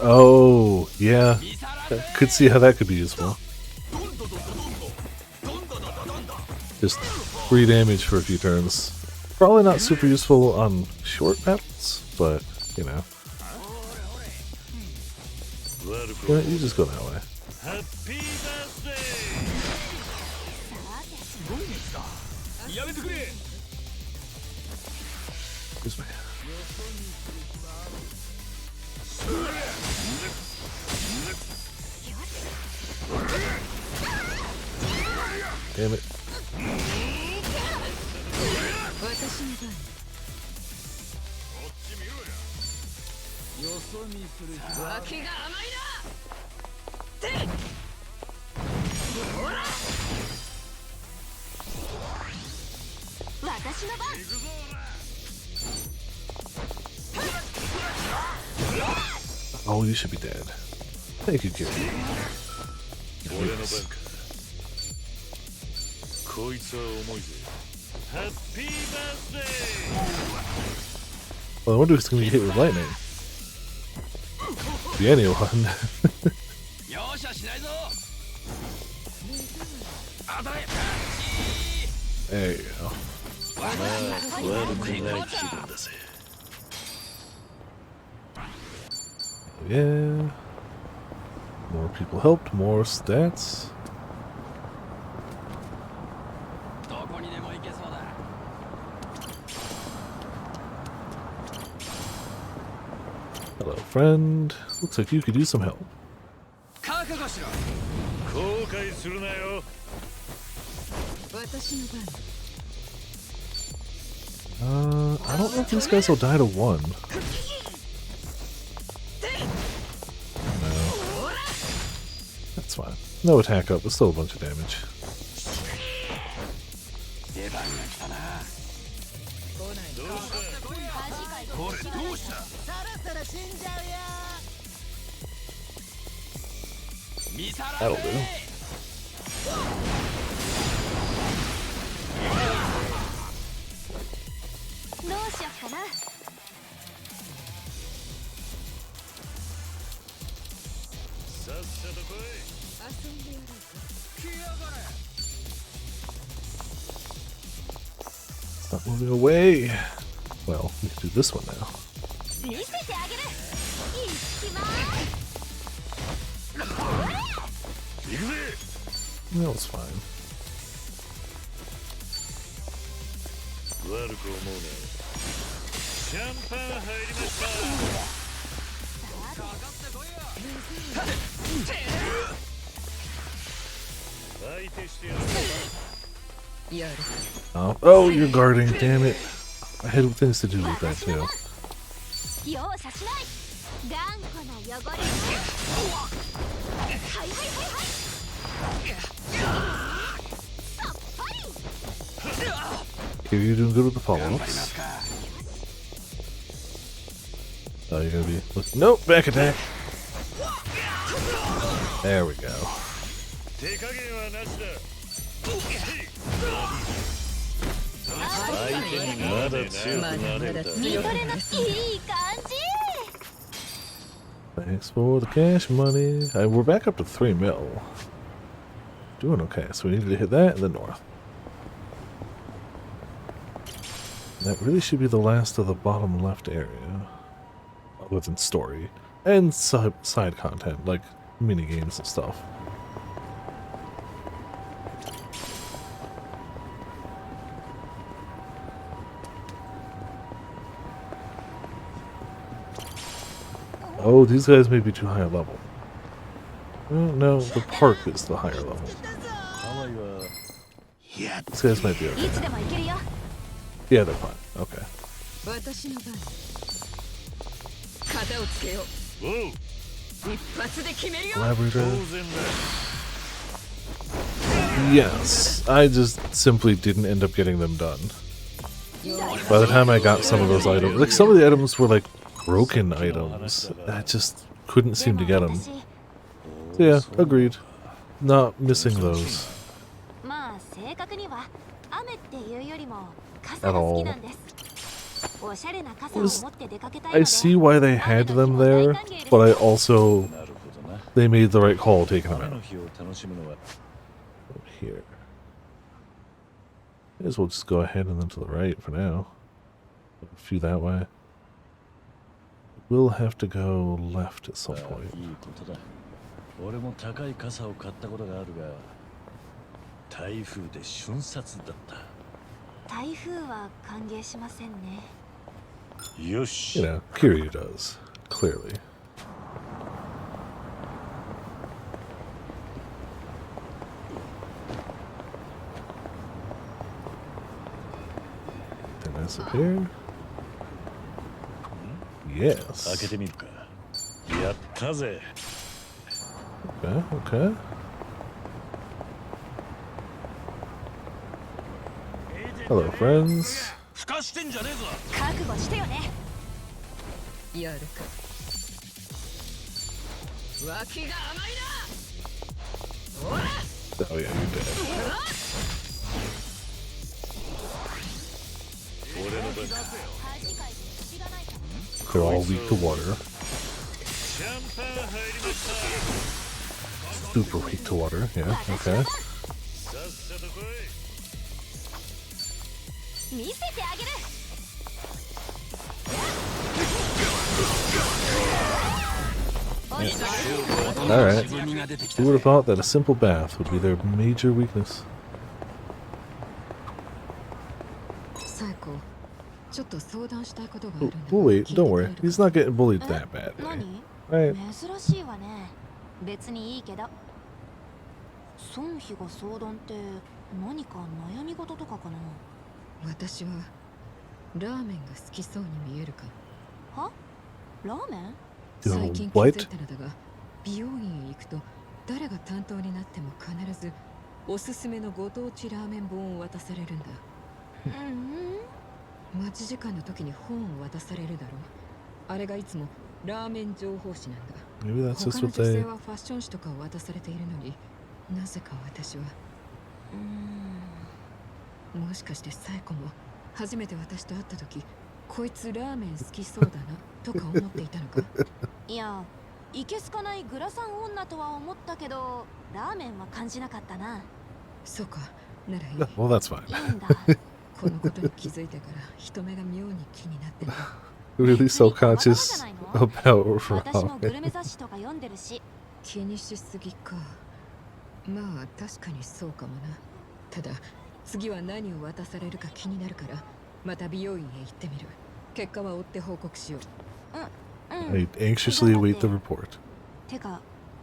Oh, yeah. Could see how that could be useful. Just 3 damage for a few turns. Probably not super useful on short maps, but, you know. Yeah, you just go that way. Excuse me. Damn it. Oh, you should be dead. Thank you, Kiri. Well, I wonder if it's going to get hit with lightning. Be anyone. There you go. Yeah. More people helped, more stats. Hello, friend. Looks like you could use some help. I don't know if these guys will die to one. No. That's fine. No attack up, but still a bunch of damage. That'll do. Stop moving away. Well, we can do this one now. That was fine. Oh, you're guarding, damn it. I had things to do with that too. Okay, you're doing good with the follow-ups. Oh, you're gonna be... Nope, back attack. There we go. Thanks for the cash money. We're back up to 3 mil. Doing okay, so we needed to hit that and then north. That really should be the last of the bottom left area. Within story. And side content, like mini games and stuff. Oh, these guys may be too high a level. No, the park is the higher level. These guys might be okay. Yeah, they're fine. Okay. Collaborator. Yes, I just simply didn't end up getting them done. By the time I got some of those items, like some of the items were like broken items. I just couldn't seem to get them. So yeah, agreed. Not missing those. At all. I see why they had them there, but I also... They made the right call taking them out. Over here. May as well just go ahead and then to the right for now. A few that way. We'll have to go left at some point. You know, Kiryu does, clearly. Then that's up here. Yes. Okay, okay. Hello, friends. ふかしてんじゃねえぞ。覚悟してよね。やるか。脇が甘いな。 Oh yeah, you're dead. They're all weak to water. Super weak to water, yeah, okay. 見せてあげる。 Alright. Who would have thought that a simple bath would be their major weakness? サイコ、ちょっと相談したいことがあ Oh, るんだ。 oh wait, don't worry. He's not getting bullied that badly. 何？ Right. 珍しいわね。別にいいけど。孫妃が相談って何か悩み事とかかな。私はラーメンが好きそうに見えるか。は？ラーメン？ 最近気づ What? いたのだが、美容院へ行くと誰が担当になっても必ずおすすめのご当地ラーメン本を渡されるんだ。待ち時間の時に本を渡されるだろう。あれがいつもラーメン情報誌なんだ。 Maybe that's 他 just の what 女性 they... はファッション誌とかを渡されているのになぜか私は。もしかしてサイコも初めて私と会った時、こいつラーメン好きそうだなとか思っていたのか。いや、いけすかないグラサン女とは思ったけど、ラーメンは感じなかったな。そうか、ならいい。 Well, that's fine. いいんだ。このことに気づいてから人目が妙に気になってる。 Really self-conscious about 私もグル ramen. メ雑誌とか読んでるし。気にしすぎか。まあ確かにそうかもな。ただ次は何を渡されるか気になるから、また美容院へ行ってみる。結果は追って報告しよう。I anxiously await the report. てか、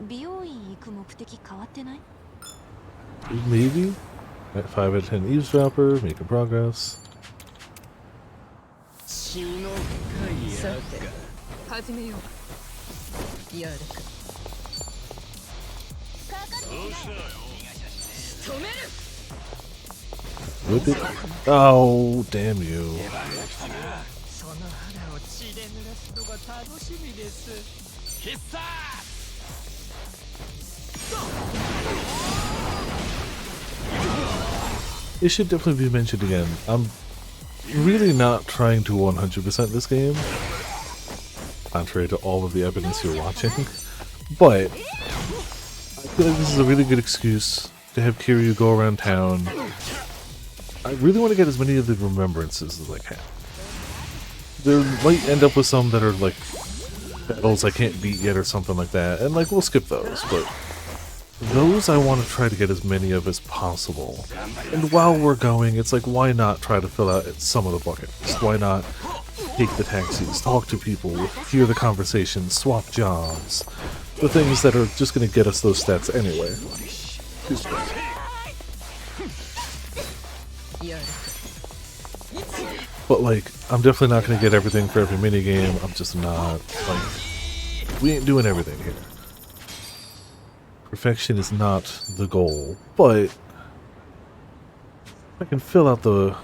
美容院行く目的変わってない？ Maybe? At 5 out of 10 eavesdropper, making progress. さて、始めよう。やるか。止める。 Whip it. Oh, damn you. その肌を血で濡らすのが楽しみです。必殺。 It should definitely be mentioned again. I'm really not trying to 100% this game, contrary to all of the evidence you're watching, but I feel like this is a really good excuse to have Kiryu go around town. I really want to get as many of the remembrances as I can. There might end up with some that are like battles I can't beat yet or something like that, and like we'll skip those, but those I want to try to get as many of as possible. And while we're going, it's like, why not try to fill out some of the bucket list? Why not take the taxis, talk to people, hear the conversations, swap jobs, the things that are just going to get us those stats anyway. But like, I'm definitely not going to get everything for every minigame. I'm just not, like, we ain't doing everything here. Perfection is not the goal, but if I can fill out the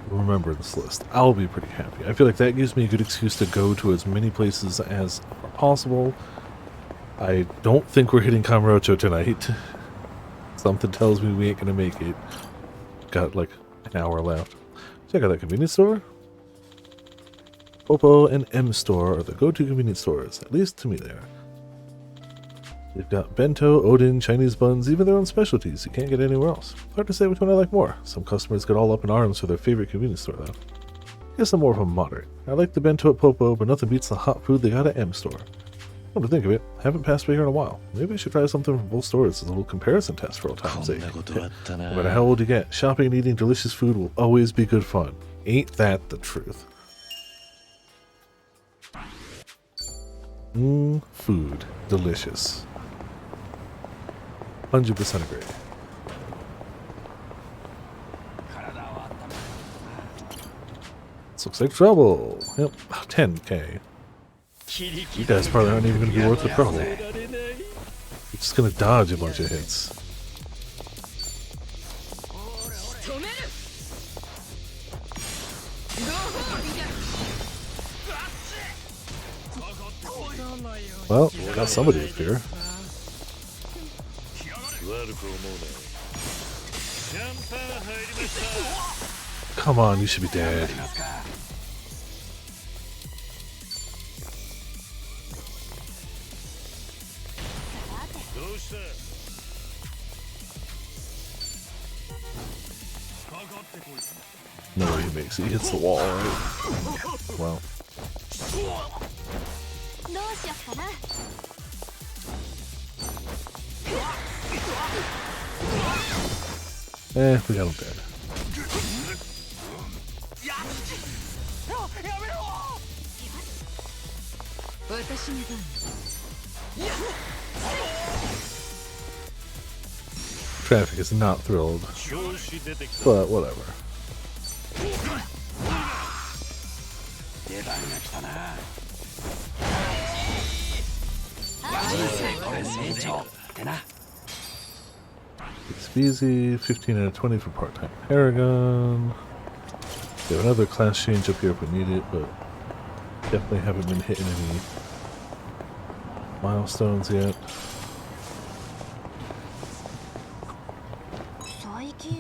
remembrance list, I'll be pretty happy. I feel like that gives me a good excuse to go to as many places as possible. I don't think we're hitting Kamurocho tonight. Something tells me we ain't gonna make it. Got like an hour left. Check out that convenience store. Popo and M Store are the go-to convenience stores, at least to me they are. They've got bento, Odin, Chinese buns, even their own specialties you can't get anywhere else. Hard to say which one I like more. Some customers get all up in arms for their favorite convenience store though. Guess I'm more of a moderate. I like the bento at Popo, but nothing beats the hot food they got at M Store. Come to think of it, haven't passed by here in a while. Maybe I should try something from both stores as a little comparison test for old time's sake. No matter how old you get, shopping and eating delicious food will always be good fun. Ain't that the truth? Food. Delicious. 100% agree. This looks like trouble. Yep, 10k. You guys probably aren't even going to be worth the trouble. You're just going to dodge a bunch of hits. Well, got somebody up here. Come on, you should be dead. No way he makes it. He hits the wall, right? Well. We got him dead. Traffic is not thrilled, but whatever. It's easy. 15 out of 20 for part-time Paragon. We have another class change up here if we need it, but definitely haven't been hitting any milestones yet.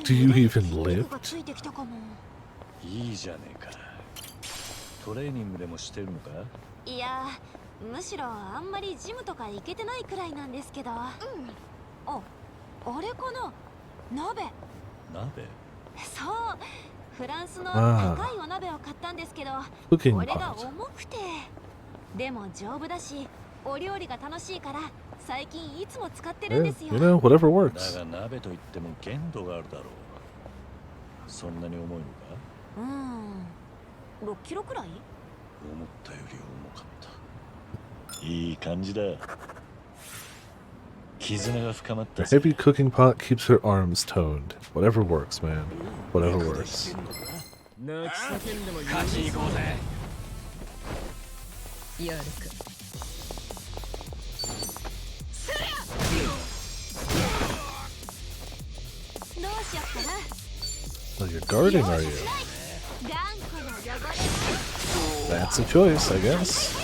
Do you even lift? いいじゃねえか。トレーニングでもしてるのか？いや、むしろあんまりジムとか行けてないくらいなんですけど。あれかな？鍋。鍋？そう。フランスの高いお鍋を買ったんですけど、これが重くて。でも丈夫だし、お料理が楽しいから最近いつも使ってるんですよ。You know, whatever works. だが鍋といっても限度があるだろう。そんなに重いのか？6キロくらい？思ったより重かった。いい感じだ。絆が深まった。A heavy cooking pot keeps her arms toned. Whatever works, man. Whatever works. 勝ちに行こうぜ。やるか。どうしよっかな。Well, you're guarding, are you? That's a choice, I guess.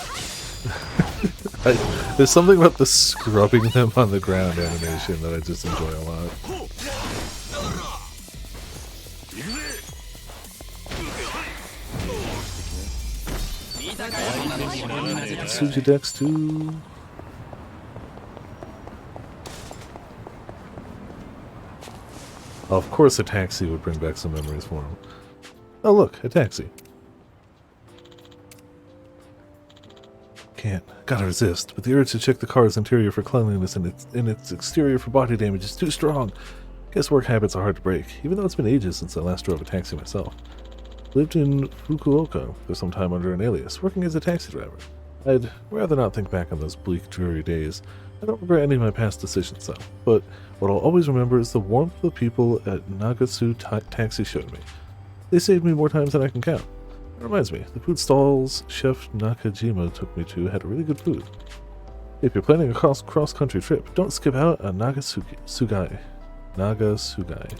There's something about the scrubbing them on the ground animation that I just enjoy a lot. Sujidex too. Of course a taxi would bring back some memories for him. Oh look, a taxi. Gotta resist, but the urge to check the car's interior for cleanliness and its exterior for body damage is too strong. Guess work habits are hard to break, even though it's been ages since I last drove a taxi myself. Lived in Fukuoka for some time under an alias, working as a taxi driver. I'd rather not think back on those bleak, dreary days. I don't regret any of my past decisions, though, but what I'll always remember is the warmth the people at Nagasu Taxi showed me. They saved me more times than I can count. It reminds me, the food stalls Chef Nakajima took me to had really good food. If you're planning a cross-country trip, don't skip out on Nagasugai.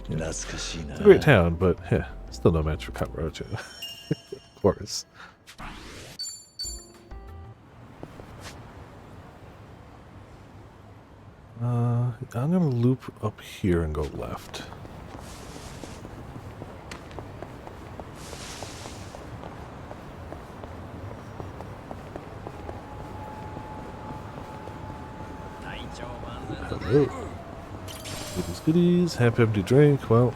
Yeah. It's a great town, but still no match for Kamurocho. Of course. I'm gonna loop up here and go left. Hello. Goodies, half empty drink, well.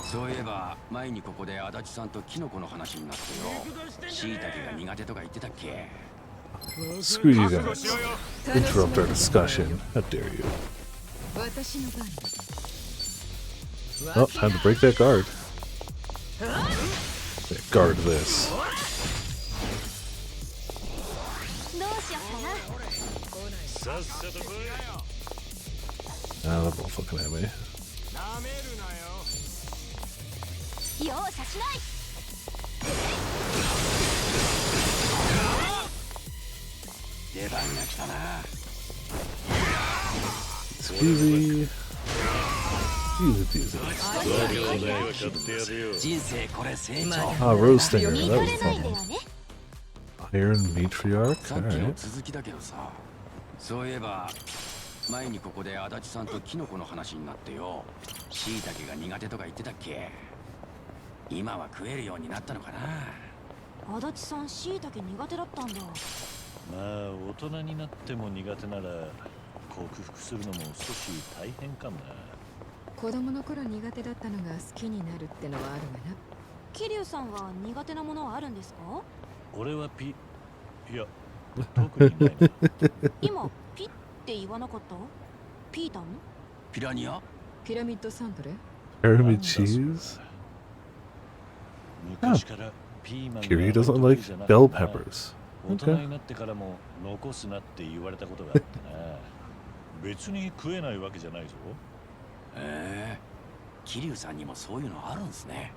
そういえば前にここで足立さんとキノコの話になってよ。椎茸が苦手とか言ってたっけ？ Screw you guys. Interrupt our discussion. How dare you. Oh, time to break that guard. Yeah, guard this. Ah, they're both looking at me. It's easy. Easy peasy. Ah, Rose Stinger. That was fun. Iron Matriarch? さっきの Alright. 続きだけどさ、そういえば前にここで足立さんとキノコの話になってよ、椎茸が苦手とか言ってたっけ。今は食えるようになったのかな。足立さん椎茸苦手だったんだ。まあ大人になっても苦手なら克服するのも少し大変かもな。子供の頃苦手だったのが好きになるってのはあるがな。桐生さんは苦手なものはあるんですか？俺はいや特にないな。今ピって言わなかった？ピータン？ピラニア？ピラミッドサンドレ？ Pyramid cheese? 昔からピーマン Kiri が doesn't like 得意じゃな bell かったな。 peppers. 大人になってからも残すなって言われたことがあってな。別に食えないわけじゃないぞ。桐生さんにもそういうのあるんですね。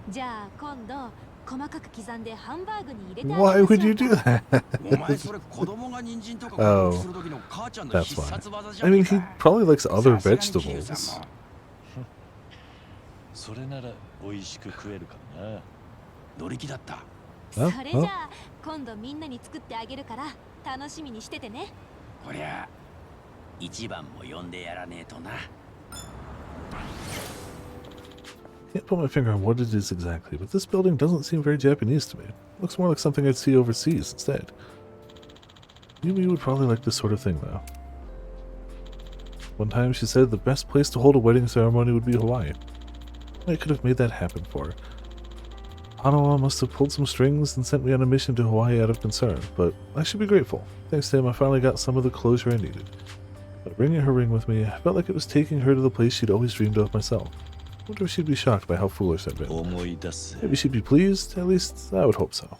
じゃあ今度細かく刻んでハンバーグに入れてあげ Why ましょう would you do that? お前それ子供が人参とか Oh, 克服する時の母ちゃんの that's 必 why. 殺技じゃ I ねえ mean, か。 he probably likes other さすがに桐生さ vegetables. んもそれなら美味しく食えるかもな。乗り気だった。それじゃあ今度みんなに作ってあげるから楽しみにしててね。こりゃ一番も呼んでやらねえとな。 Can't put my finger on what it is exactly, but this building doesn't seem very Japanese to me. Looks more like something I'd see overseas instead. Yumi would probably like this sort of thing, though. One time she said the best place to hold a wedding ceremony would be Hawaii. I could have made that happen for her. Hanawa must have pulled some strings and sent me on a mission to Hawaii out of concern, but I should be grateful. Thanks to him, I finally got some of the closure I needed. By bringing her ring with me, I felt like it was taking her to the place she'd always dreamed of myself. Wonder if she'd be shocked by how foolish I'd been. 思い出す。 Maybe she'd be pleased. At least, I would hope so.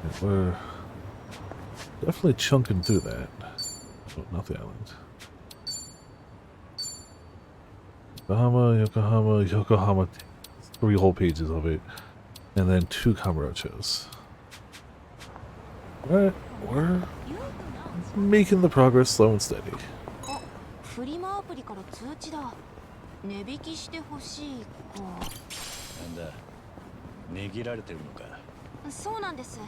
And we're definitely chunking through that. Oh, not the island. Yokohama, Yokohama. 3 whole pages of it. And then 2 Kamurochos. Alright, we're making the progress slow and steady. あ、フリマアプリから通知だ。値引きしてほしいか。なんだ、値切られてるのか。そうなんです。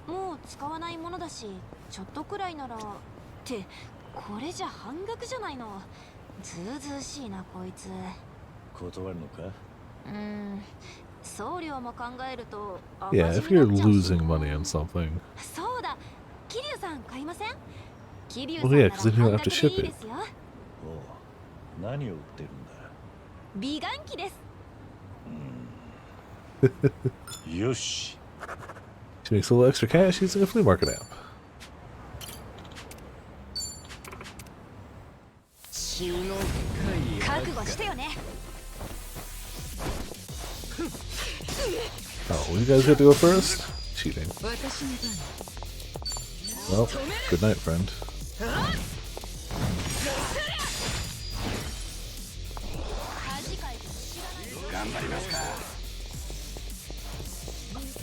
もう使わないものだし、ちょっとくらいなら。ってこれじゃ半額じゃないの。ずうずうしいなこいつ。断るのか。送料も考えると。Yeah, if you're losing money on something. そうだ。桐生さん買いません？桐生 Well, さんな yeah, ら because then 半 you'll have 額 to で ship いい it. ですよ。おう、何を売ってるんだ。美顔器です。よし。 She makes a little extra cash using a flea market app. 覚悟してよね。 Oh, you guys get to go first? Cheating. Well, good night, friend.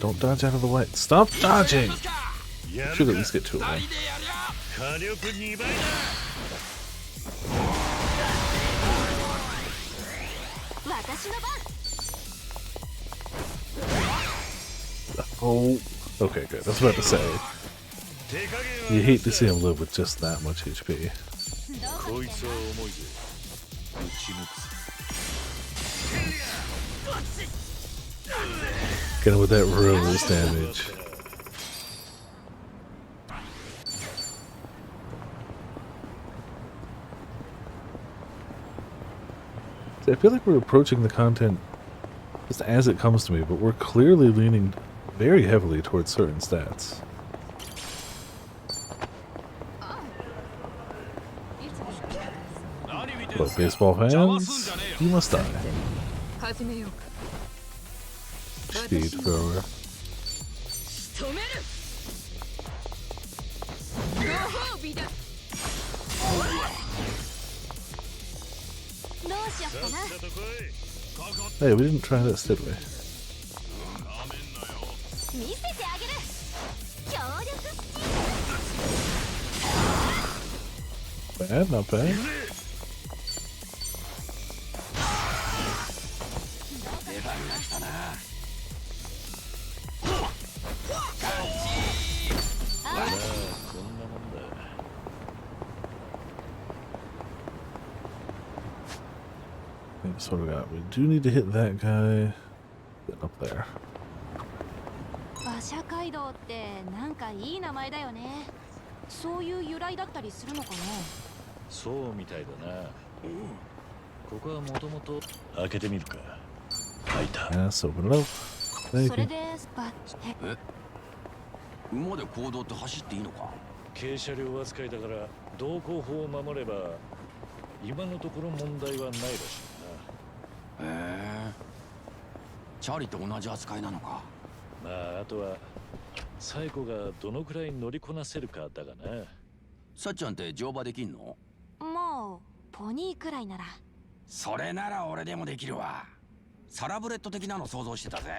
Don't dodge out of the way. Stop dodging! Should at least get 2 of them. 火力2倍だ。 私の番。 Oh, okay, good. I was about to say. You hate to see him live with just that much HP. こいつは重いぜ。打ち抜くぜ。 Get him with that ruthless damage. See, I feel like we're approaching the content just as it comes to me, but we're clearly leaning very heavily towards certain stats. Well, baseball fans, you must die. Speed thrower. どうしよっかな。 Hey, we didn't try this, did we? 見せてあげる。協力スチー Bad, not bad. が来たな。まあこんなもんだ。That's what we got. We do need to hit that guy. Get up there. 馬車街道ってなんかいい名前だよね。そういう由来だったりするのかな。そうみたいだな。ここはもともと開けてみるか。開いた。Yes, open it up. そ Thank れ you. で馬で行動って走っていいのか？軽車両扱いだから道交法を守れば今のところ問題はないらしいな。へえ。チャーリーと同じ扱いなのか。まああとはサイコがどのくらい乗りこなせるかだがな。さっちゃんって乗馬できんの？もうポニーくらいなら。それなら俺でもできるわ。サラブレッド的なの想像してたぜ。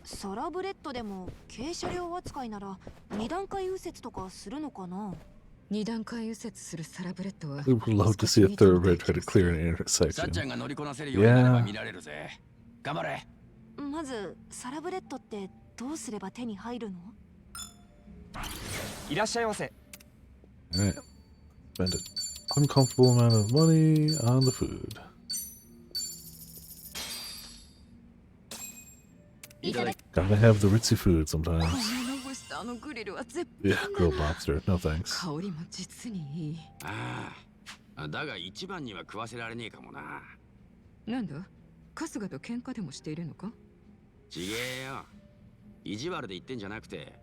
サラブレッドでも軽車両扱いなら二段階右折とかするのかな。二段階右折するサラブレッドは We would love to see a thoroughbred try to clear an さっちゃ intersection. んが乗りこなせるようになれば見られるぜ。頑張れ。まずサラブレッドってどうすれば手に入るの？いらっしゃいませ。 Alright. Spend an uncomfortable amount of money on the food. いただき Gotta have the ritzy food sometimes. このロブスターのグリルは絶 Yeah, 品 grilled だな。 lobster. No thanks. 香りも実にいい。ああ。だが一番には食わせられねえかもな。なんだ、春日と喧嘩でもしているのか？ちげえよ。意地悪で言ってんじゃなくて、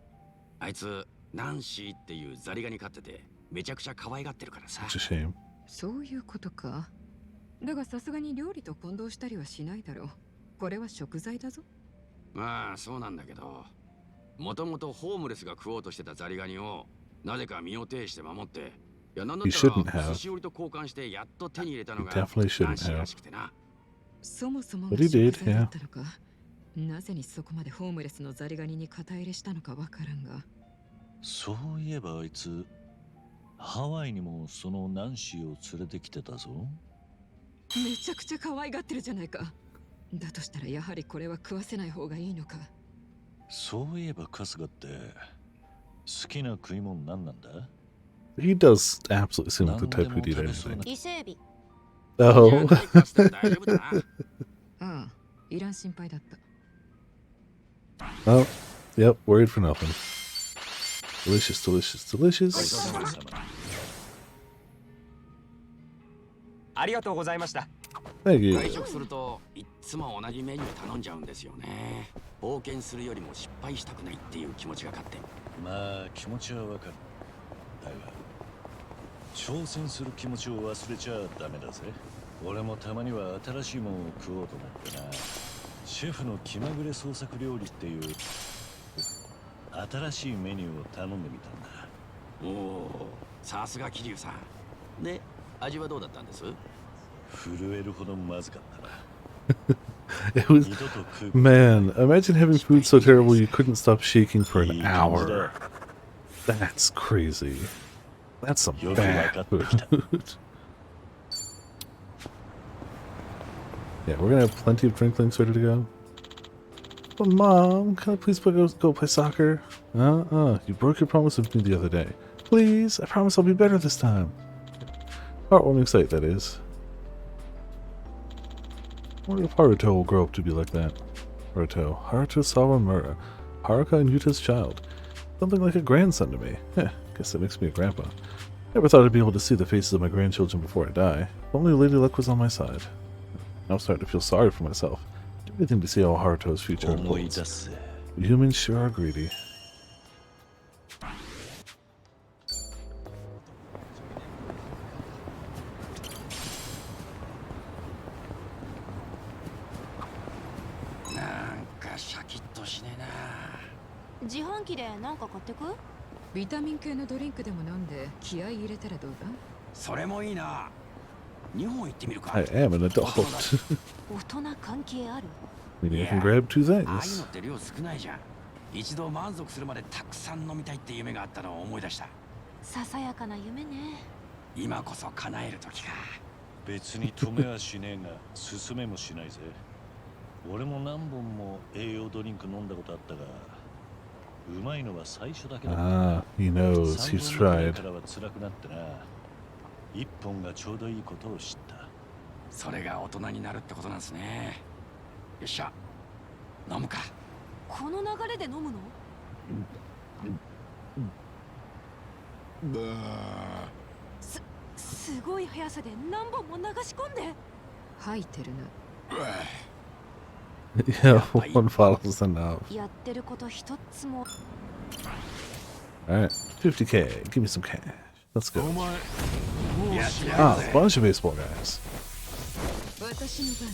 あいつナンシーっていうザリガニ飼っててめちゃくちゃ可愛がってるからさ。 It's a shame. そういうことか。だがさすがに料理と混同したりはしないだろう。これは食材だぞ。まあそうなんだけど、もともとホームレスが食おうとしてたザリガニをなぜか身を挺して守って、いやなんだった He shouldn't ら have. 寿司折りと交換してやっと手に入れたの He が definitely ナ shouldn't ンシー have. らしくてな。そもそも But が he 食 did, 材だ yeah. ったのか。なぜにそこまでホームレスのザリガニに肩入れしたのかわからんが。そういえばあいつハワイにもそのナンシーを連れてきてたぞ。めちゃくちゃ可愛がってるじゃないか。だとしたらやはりこれは食わせない方がいいのか。そういえば春日って好きな食い物何なんだ？ He does absolutely seem like the type who'd eat anything. 伊勢海じゃあ Oh. 何かしたら大丈夫だな。ああ、いらん心配だった。Oh. Yep, worried for nothing. Delicious, delicious, ごち delicious. そうさま。ありがとうございました。 Thank you. 外食するといっつも同じメニュー頼んじゃうんですよね。冒険するよりも失敗したくないっていう気持ちが勝手。まあ気持ちはわかる。だが挑戦する気持ちを忘れちゃダメだぜ。俺もたまには新しいものを食おうと思ってな。シェフの気まぐれ創作料理っていう新しいメニューを頼んでみたんだ。おお、さすが桐生さん。で、味はどうだったんです？震えるほどまずかったな。 It was, 二度と食う man, imagine having food so terrible you couldn't stop shaking for an hour. That's crazy. That's some bad food. Yeah, we're gonna have plenty of drinklings ready to go. But Mom, can I please go play soccer? You broke your promise with me the other day. Please, I promise I'll be better this time. Heartwarming sight, that is. I wonder if Haruto will grow up to be like that. Haruto Sawamura. Haruka and Yuta's child. Something like a grandson to me. Heh, guess that makes me a grandpa. Never thought I'd be able to see the faces of my grandchildren before I die. If only Lady Luck was on my side. Now I'm starting to feel sorry for myself. Do anything to see how Haruto's future 思い unfolds. 出せ。 Humans sure are greedy. なんかシャキッとしねえな。自販機で何か買ってく？ビタミン系のドリンクでも飲んで気合い入れたらどうだ？それもいいな。日本行ってみるか。 I am an adult. 大人関係ある？ Maybe I can grab two ああいうの things. って量少ないじゃん。一度満足するまでたくさん飲みたいって夢があったのを思い出した。ささやかな夢ね。今こそ叶える時か。別に止めはしねえが進めもしないぜ。俺も何本も栄養ドリンク飲んだことあったが、うまいのは最初だけだ。Ah, he knows. He's tried. からは辛くなってな。一本がちょうどいいことを知った。それが大人になるってことなんですね。よっしゃ、飲むか。この流れで飲むの？すごい速さで何本も流し込んで。吐いてるな。Yeah, one bottle's enough. やってること一つも。Alright, 50k. Give me some cash. Let's go. Ah, a bunch of baseball guys. 私の番。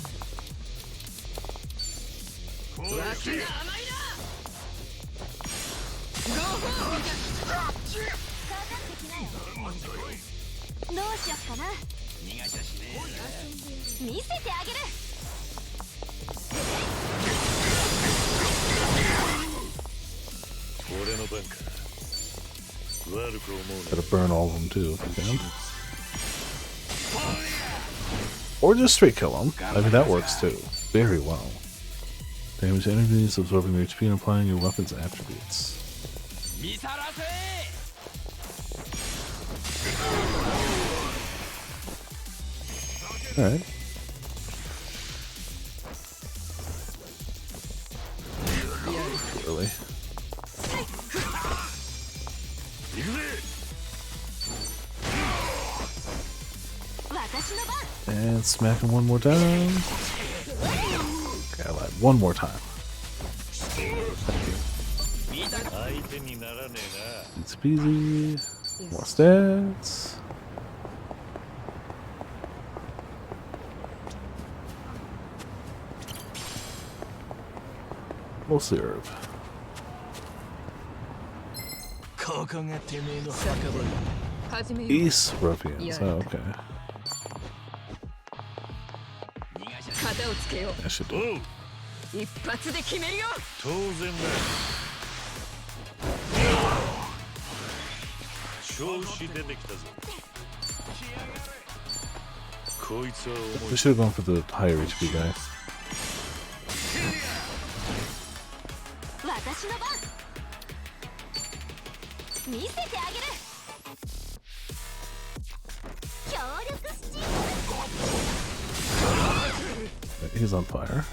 どうしよっかな。見せてあげる。俺の番か。悪く思うな。 Gotta burn all of them too if you can. Or just straight kill them. I mean, that works too. Very well. Damage enemies, absorbing their HP and applying your weapon's attributes. Alright. Really? And smack him one more time. Okay, I lied. One more time. It's easy. More stats. More syrup. East ruffians. Oh, okay. I should do it. 一発で決めるよ。当然だ。調子出てきたぞ。こいつは重い。 We should have gone for the higher HP guy. 私の番。見せてあげる。協力スチーム。 He's on fire.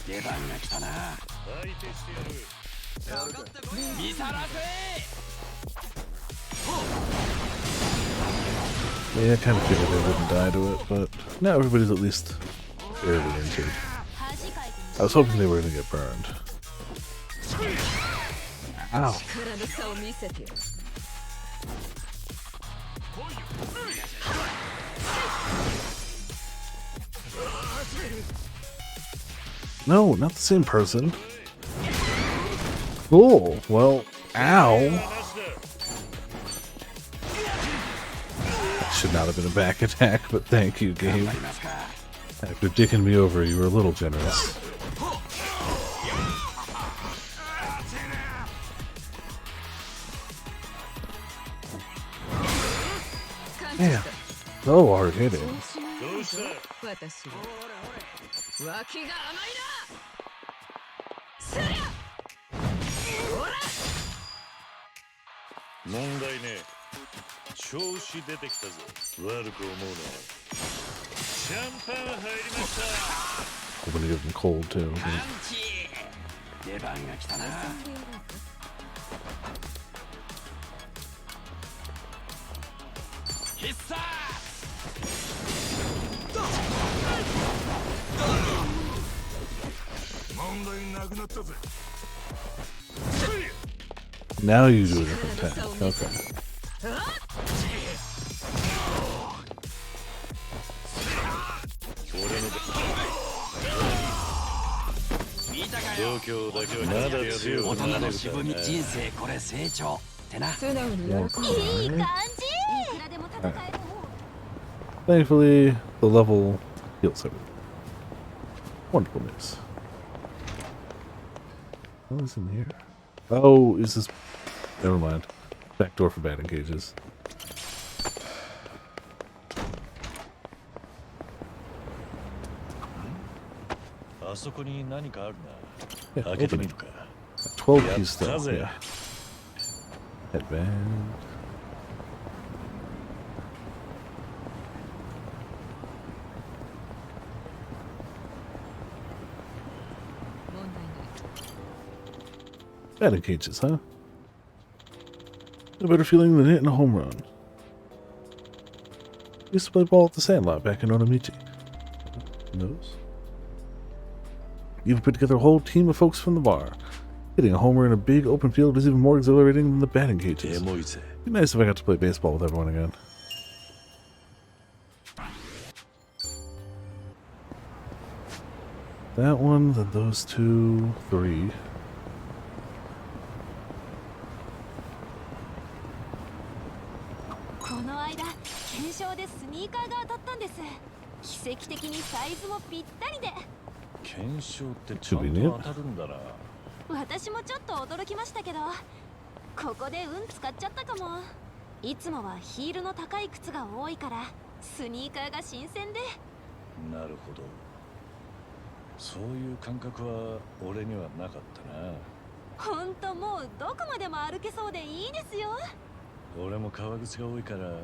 出番が来たな。相手してやる。見さらせ。 Yeah, I kind of figured they wouldn't die to it, but now everybody's at least fairly injured. I was hoping they were going to get burned. Ow. No, not the same person. Cool. Well, ow. Should not have been a back attack, but thank you, game. After dicking me over, you were a little generous. Damn. So hard hitting. I'm gonna give them cold too. Now you do a different attack. Okay. Thankfully, the level heals everything. Wonderful news. What is in here? Oh, is this... Never mind. Back door for batting cages. あそこに何かある Yeah, な。開けてみ opening. るか。 12 piece though. やったぜ。 Yeah. Headband. 問題ない。 Batting cages, huh? No better feeling than hitting a home run. Used to play ball at the Sandlot back in Onomichi. Who knows? You've put together a whole team of folks from the bar. Hitting a homer in a big open field is even more exhilarating than the batting cages. エモいぜ。 It'd be nice if I got to play baseball with everyone again. That one, then those 2, 3. この間検証でスニーカーが当たったんです。奇跡的にサイズもぴったりで、検証ってちゃんと当たるんだな。私もちょっと驚きましたけど、ここで運使っちゃったかも。いつもはヒールの高い靴が多いからスニーカーが新鮮で。なるほど。そういう感覚は俺にはなかったな。ほんともうどこまでも歩けそうでいいですよ。俺も革靴が多いから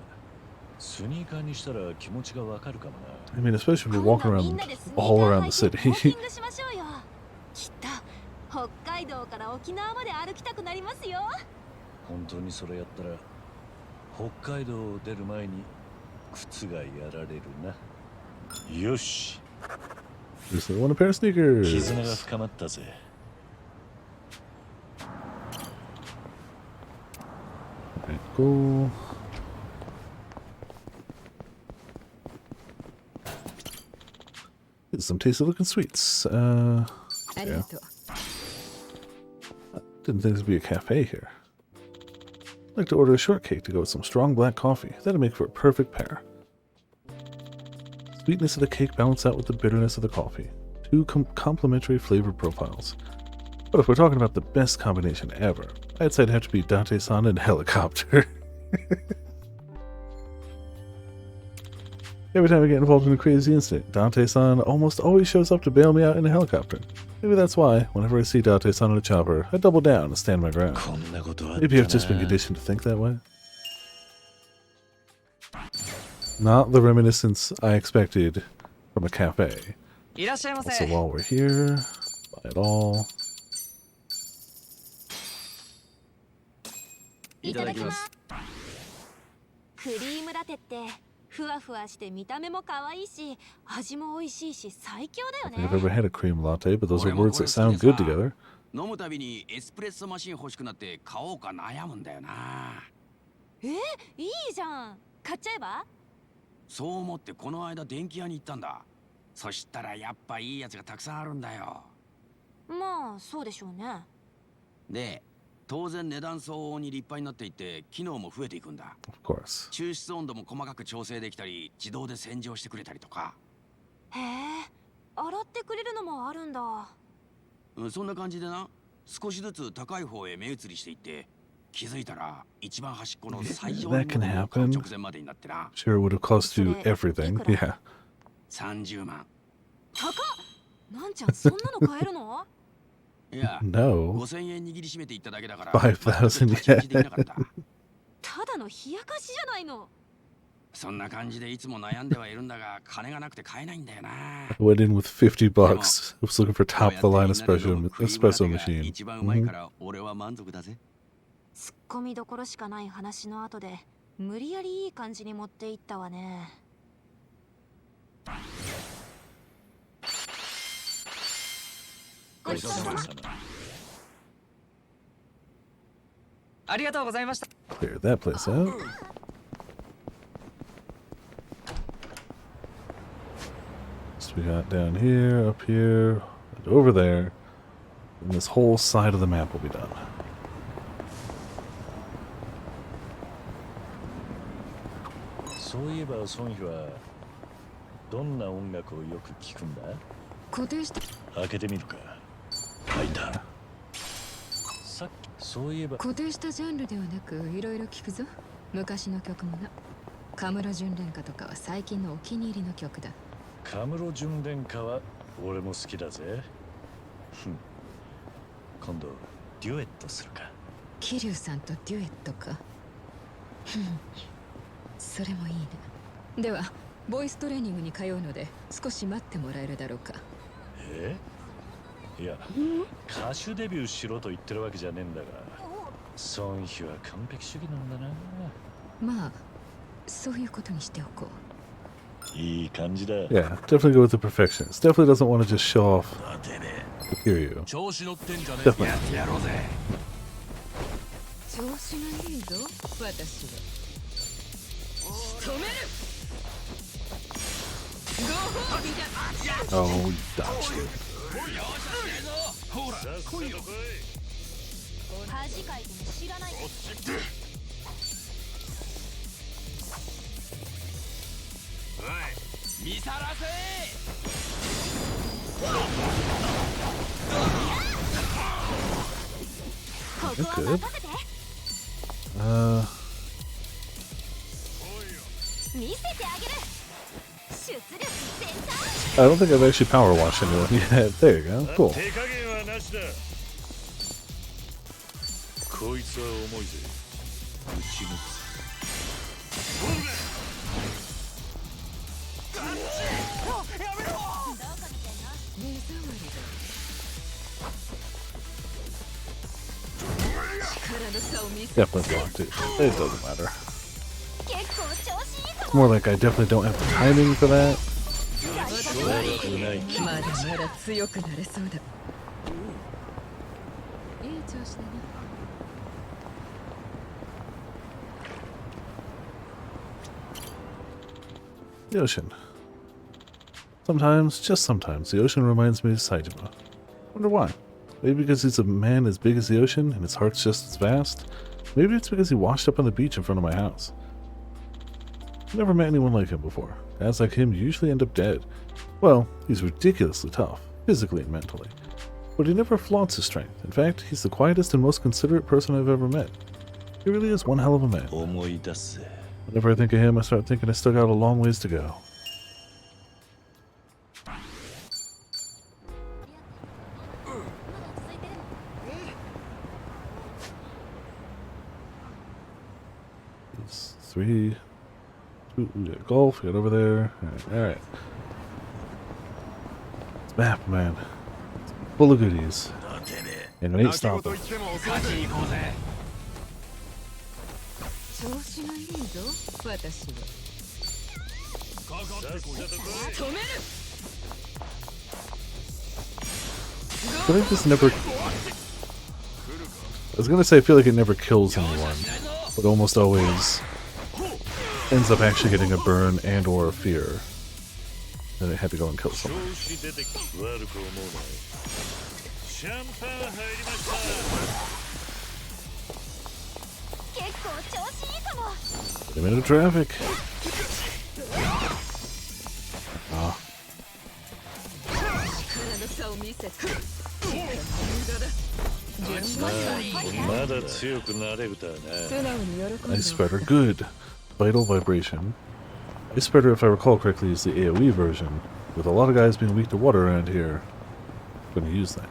スニーカーにしたら気持ちがわかるかもな。 I mean, especially if you're walking around all around the ウォーキン city. グしましょうよ。きっと北海道から沖縄まで歩きたくなりますよ。本当にそれやったら北海道を出る前に靴がやられるな。よし。 Just want a pair of sneakers. 絆が深まったぜ。 Alright, cool. Get some tasty looking sweets. ありが yeah. とう。 Didn't think there'd be a cafe here. I'd like to order a shortcake to go with some strong black coffee. That'd make for a perfect pair. Sweetness of the cake balanced out with the bitterness of the coffee. Two complementary flavor profiles. But if we're talking about the best combination ever, I'd say it'd have to be Dante-san and Helicopter. Every time I get involved in a crazy incident, Dante-san almost always shows up to bail me out in a helicopter. Maybe that's why, whenever I see Dante-san on a chopper, I double down and stand my ground. Maybe I've just been conditioned to think that way. Not the reminiscence I expected from a cafe. いらっしゃいま So せ。 while we're here, buy it all. いただきます。クリームラテってふわふわして見た目も可愛いし、味も美味しいし最強だよ I think ね。 I've ever had a cream latte, but those are words that sound good together. 飲むたびにエスプレッソマシン欲しくなって買おうか悩むんだよな。いいじゃん。買っちゃえば？そう思ってこの間電気屋に行ったんだ。そしたらやっぱいいやつがたくさんあるんだよ。まあそうでしょうね。で、当然値段相応に立派になっていって機能も増えていくんだ。 Of course. 抽出温度も細かく調整できたり、自動で洗浄してくれたりとか。へえ、洗ってくれるのもあるんだ。そんな感じでな、少しずつ高い方へ目移りしていって、気づいたら一番端っこの最上 That can の happen. 直前までになってな。 Sure, it would have cost you everything. Yeah. 30万。高っ。なんちゃんそんなの買えるの？いや、 No. 5000円握りしめていっただけだから。 5,000 太刀打ちできなかったただの冷やかしじゃないの。そんな感じでいつも悩んではいるんだが、金がなくて買えないんだよな。 I went in with $50. I was looking for top of the line espresso machine. 一番うまいから俺は満足だぜ。ツッコミどころしかない話の後で無理やりいい感じに持っていったわね。ごちそうさま。ありがとうございました。 Clear that place out. So we got down here, up here, and over there. And this whole side of the map will be done. そういえばソンヒはどんな音楽をよく聞くんだ？固定して開けてみるか。開いた。さっきそういえば固定したジャンルではなくいろいろ聞くぞ。昔の曲もな。カムロ純恋歌とかは最近のお気に入りの曲だ。カムロ純恋歌は俺も好きだぜ。今度デュエットするか。桐生さんとデュエットか。それもいいね。ではボイストレーニングに通うので少し待ってもらえるだろうか。いや、歌手デビューしろと言ってるわけじゃねえんだが、ソンヒは完璧主義なんだな。まあそういうことにしておこう。いい感じだ。Yeah, definitely go with the perfectionist. Definitely doesn't want to just show off Kiryu. 調子乗ってんじゃねえ。 Definitely. やってやろうぜ。調子がいいぞ、私は。仕留める。ご褒美だ。 Oh, he dodged it. ほら、来いよ。恥かいても知らないで。おい、見さらせ。ここは任せて。見せてあげる。出力全開。 I don't think I've actually power washed anyone yet. There you go. Cool. 手加減はなしだ。こいつは重いぜ。打ち抜く。Definitely blocked it. It doesn't matter. It's more like I definitely don't have the timing for that. まだまだ強くなれそうだ。いい調子だな。 The ocean. Sometimes, just sometimes, the ocean reminds me of Saitama. Wonder why? Maybe because he's a man as big as the ocean and his heart's just as vast? Maybe it's because he washed up on the beach in front of my house. Never met anyone like him before. Guys like him usually end up dead. Well, he's ridiculously tough, physically and mentally. But he never flaunts his strength. In fact, he's the quietest and most considerate person I've ever met. He really is one hell of a man. Whenever I think of him, I start thinking I still got a long ways to go. It's 3, 2, we got golf, we got over there. Alright. It's map, man. It's full of goodies. And it ain't stopping. 調子がいいぞ、私は。止める。 I think this never... I was gonna say I feel like it never kills anyone, but almost always ends up actually getting a burn and or a fear. Then it had to go and kill someone. Get him into traffic. Ah. Ice Spreader, good. Vital Vibration. Ice Spreader, if I recall correctly, is the AoE version, with a lot of guys being weak to water around here. I'm gonna use that.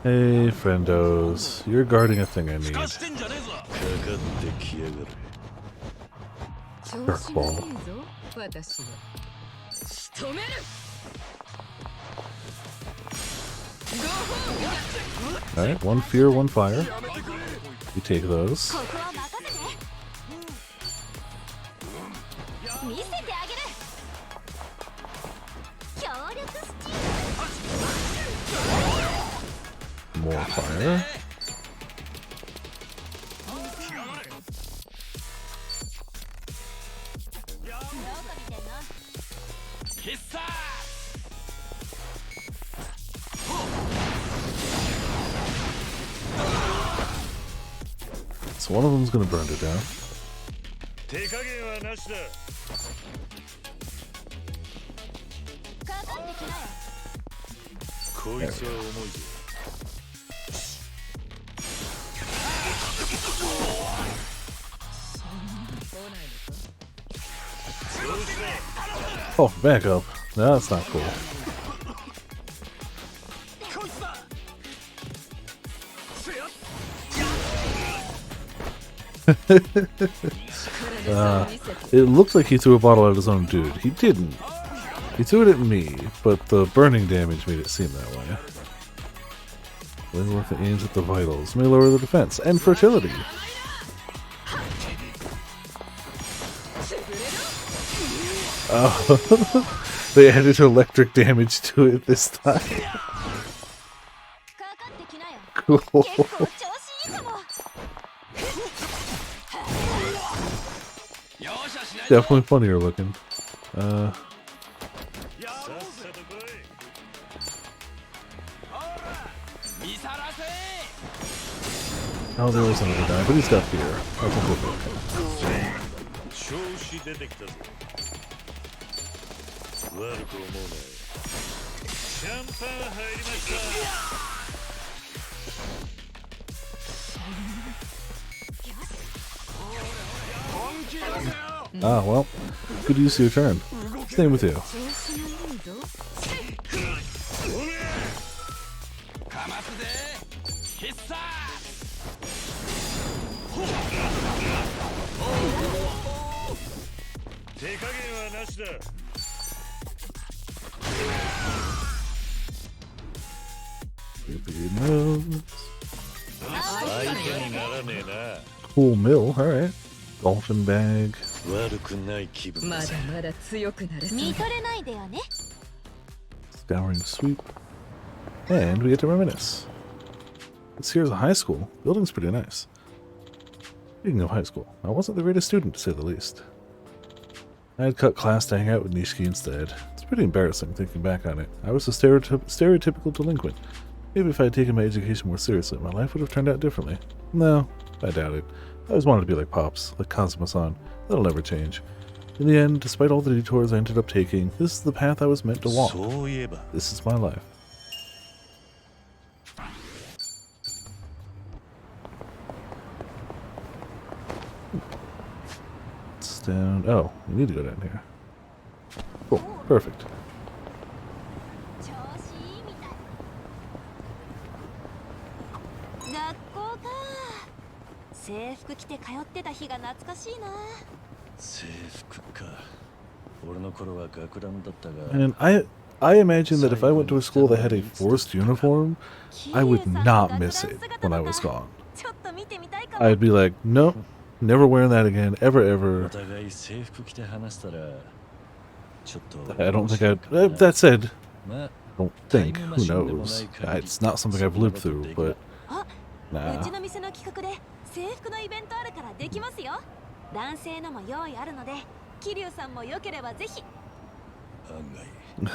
Hey, friendos. You're guarding a thing I need. Dark Ball. Alright, one fear, one fire. We take those. More fire. So one of them's gonna burn it down. Oh, back up. No, that's not cool. It looked like he threw a bottle at his own dude. He didn't. He threw it at me, but the burning damage made it seem that way. When work that aims at the vitals may lower the defense and fertility. Oh, they added electric damage to it this time. Cool. Definitely funnier looking. Oh, there was another guy, but he's got fear. I think we'll be okay. Ah, well, good use of your turn. Same with you. Cool mill, alright. Dolphin bag. Scouring sweep. And we get to reminisce. This here's a high school. Building's pretty nice. Speaking of high school, I wasn't the greatest student to say the least. I had cut class to hang out with Nishiki instead. It's pretty embarrassing thinking back on it. I was a stereotypical delinquent. Maybe if I had taken my education more seriously, my life would have turned out differently. No, I doubt it. I always wanted to be like Pops, like Kazuma-san. That'll never change. In the end, despite all the detours I ended up taking, this is the path I was meant to walk. This is my life. It's down. Oh, we need to go down here. Cool. Perfect. And I imagine that if I went to a school that had a forced uniform, I would not miss it when I was gone. I'd be like, nope, never wearing that again, ever, ever. I don't think I'd... that said, I don't think, who knows. It's not something I've lived through, but... Nah.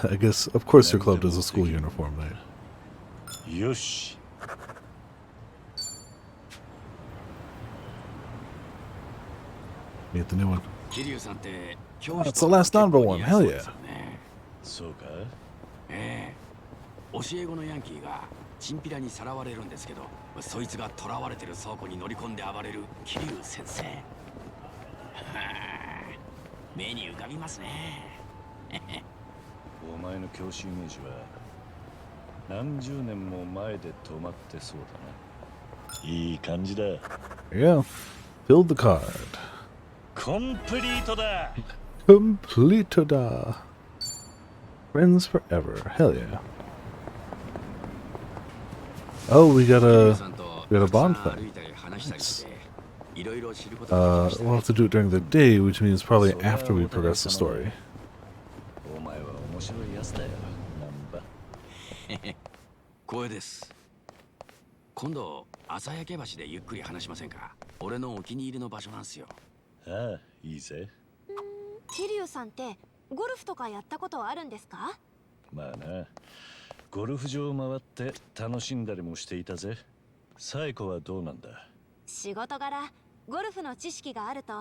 I guess, of course, your club does a school uniform night. Yosh. Get the new one. Oh, it's the last number one. Hell yeah. 教え子のヤンキーがチンピラにさらわれるんですけど、そいつが囚われてる倉庫に乗り込んで暴れる桐生先生。目に浮かびますね。お前の教師イメージは何十年も前で止まってそうだな。いい感じだ。Yeah, filled the card. コンプリートだ。Completo da. Friends forever. Hell yeah. Oh, we got a bond thing. Nice. We'll have to do it during the day, which means probably after we progress the story. 光栄です。今度朝焼け橋でゆっくり話しませんか。俺のお気に入りの場所なんすよ。ああ、いいぜ。桐生さんってゴルフとかやったことはあるんですか？まあな、ゴルフ場を回って楽しんだりもしていたぜ。サイコはどうなんだ？仕事柄ゴルフの知識があると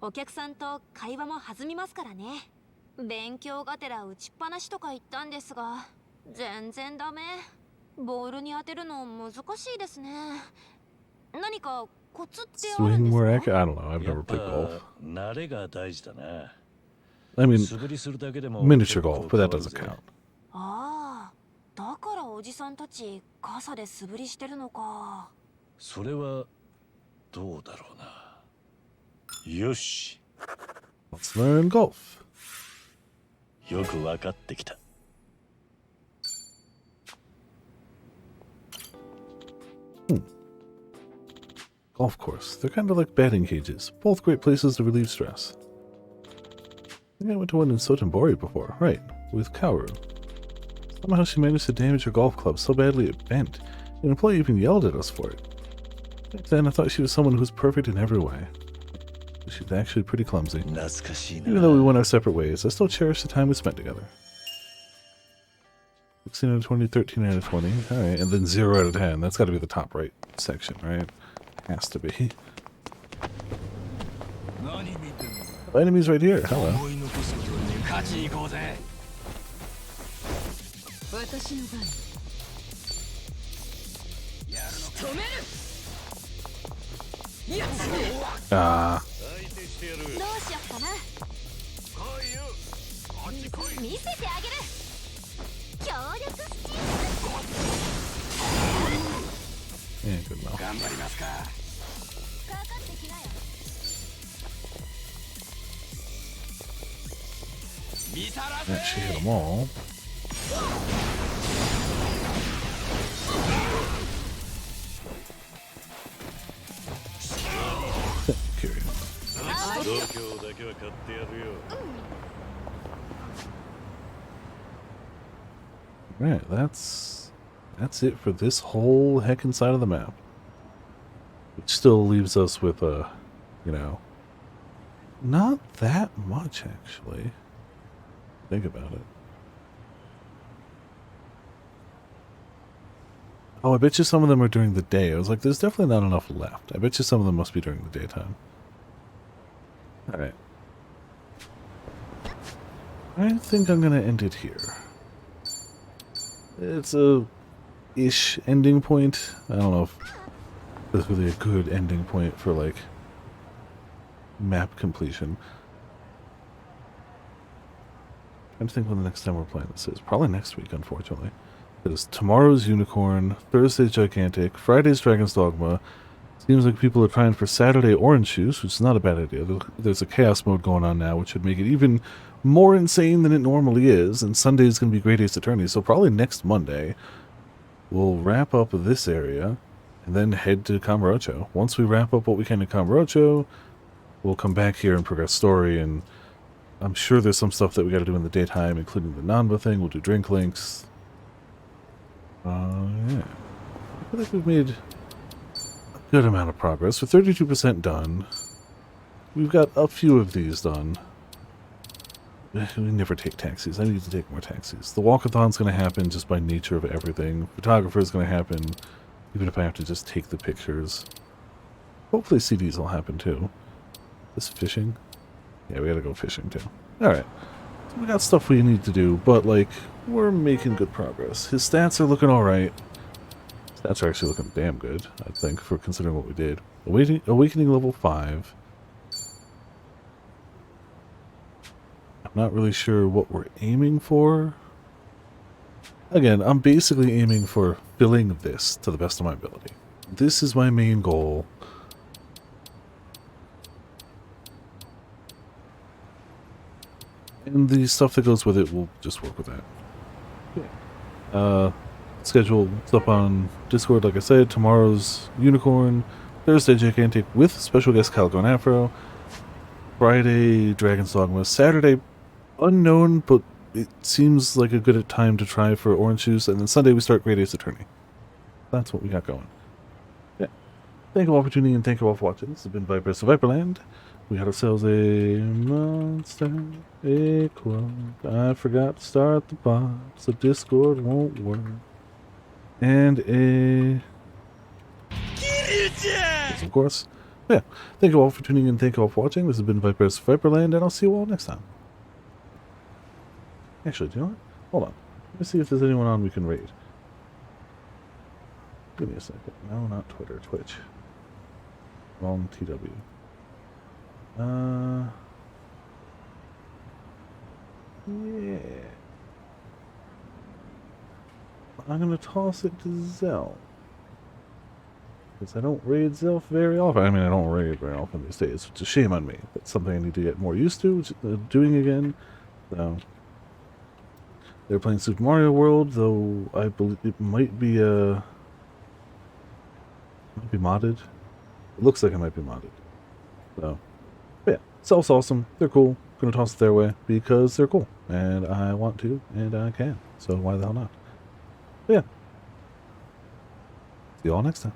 お客さんと会話も弾みますからね。勉強がてら打ちっぱなしとか言ったんですが全然ダメ。ボールに当てるの難しいですね。何かコツってあるんですか？ Swing more accurate? I don't know. I've never played golf. 慣れが大事だな。I mean, 素振りするだけでも miniature golf, but that doesn't count. ああ、だからおじさんたち傘で素振りしてるのか。それはどうだろうな。よし。 Let's learn golf. よくわかってきた。 Golf course. They're kind of like batting cages. Both great places to relieve stress. I think I went to one in Sotenbori before. Right, with Kaoru. Somehow she managed to damage her golf club so badly it bent. An employee even yelled at us for it. Back then, I thought she was someone who was perfect in every way. But she's actually pretty clumsy. Even though we went our separate ways, I still cherish the time we spent together. 16 out of 20, 13 out of 20. Alright, and then 0 out of 10. That's got to be the top right section, right? Has to be. Enemies right here. Hello. 勝ちに行こうぜ。私の番。止める。よし。Ah. どうしよっかな。見せてあげる。協力スチーム。 Yeah, good enough. 頑張りますか。かかってきなよ。見さらせ。 Yeah, she hit them all. Curious. 度胸だけは買ってやるよ。 Right, that's it for this whole heckin' side of the map. Which still leaves us with you know, not that much actually. Think about it. Oh, I bet you some of them are during the day. I was like, there's definitely not enough left. I bet you some of them must be during the daytime. Alright. I think I'm gonna end it here. It's a ish ending point. I don't know if that's really a good ending point for like map completion. I'm thinking when the next time we're playing this is. Probably next week, unfortunately. Because tomorrow's Unicorn, Thursday's Gigantic, Friday's Dragon's Dogma. Seems like people are trying for Saturday Orange Juice, which is not a bad idea. There's a chaos mode going on now, which would make it even more insane than it normally is. And Sunday is going to be Great Ace Attorney, so probably next Monday we'll wrap up this area and then head to Kamurocho. Once we wrap up what we can in Kamurocho, we'll come back here and progress story, and I'm sure there's some stuff that we got to do in the daytime, including the Nanba thing. We'll do drink links. Yeah. I feel like we've made a good amount of progress. We're 32% done. We've got a few of these done. We never take taxis. I need to take more taxis. The walkathon's going to happen just by nature of everything. Photographer's going to happen, even if I have to just take the pictures. Hopefully CDs will happen too. This fishing? Yeah, we gotta go fishing too. Alright. So we got stuff we need to do, but like, we're making good progress. His stats are looking alright. Stats are actually looking damn good, I think, for considering what we did. Awakening level 5. I'm not really sure what we're aiming for. Again, I'm basically aiming for filling this to the best of my ability. This is my main goal. And the stuff that goes with it, we'll just work with that. Schedule up on Discord, like I said. Tomorrow's Unicorn. Thursday, Gigantic with special guest Calico and Afro. Friday, Dragon's Dogma. Saturday, unknown, but it seems like a good time to try for Orange Juice. And then Sunday, we start Great Ace Attorney. That's what we got going. Yeah. Thank you all for tuning in. Thank you all for watching. This has been Vipers of Viperland. We had ourselves a monster equal. I forgot to start the bot, so Discord won't work. And a... Yes, of course. Yeah. Thank you all for tuning in. Thank you all for watching. This has been Vipers of Viperland, and I'll see you all next time. Actually, do you know what? Hold on. Let me see if there's anyone on we can raid. Give me a second. No, not Twitter. Twitch. Wrong TW. Yeah. I'm gonna toss it to Zell. because I don't raid Zelf very often. I mean, I don't raid very often these days, which is a shame on me. That's something I need to get more used to doing again. So, they're playing Super Mario World, though I believe it might be modded. It looks like it might be modded. So, but yeah, Zelf's awesome. They're cool. Gonna toss it their way because they're cool, and I want to, and I can. So why the hell not? But yeah. See you all next time.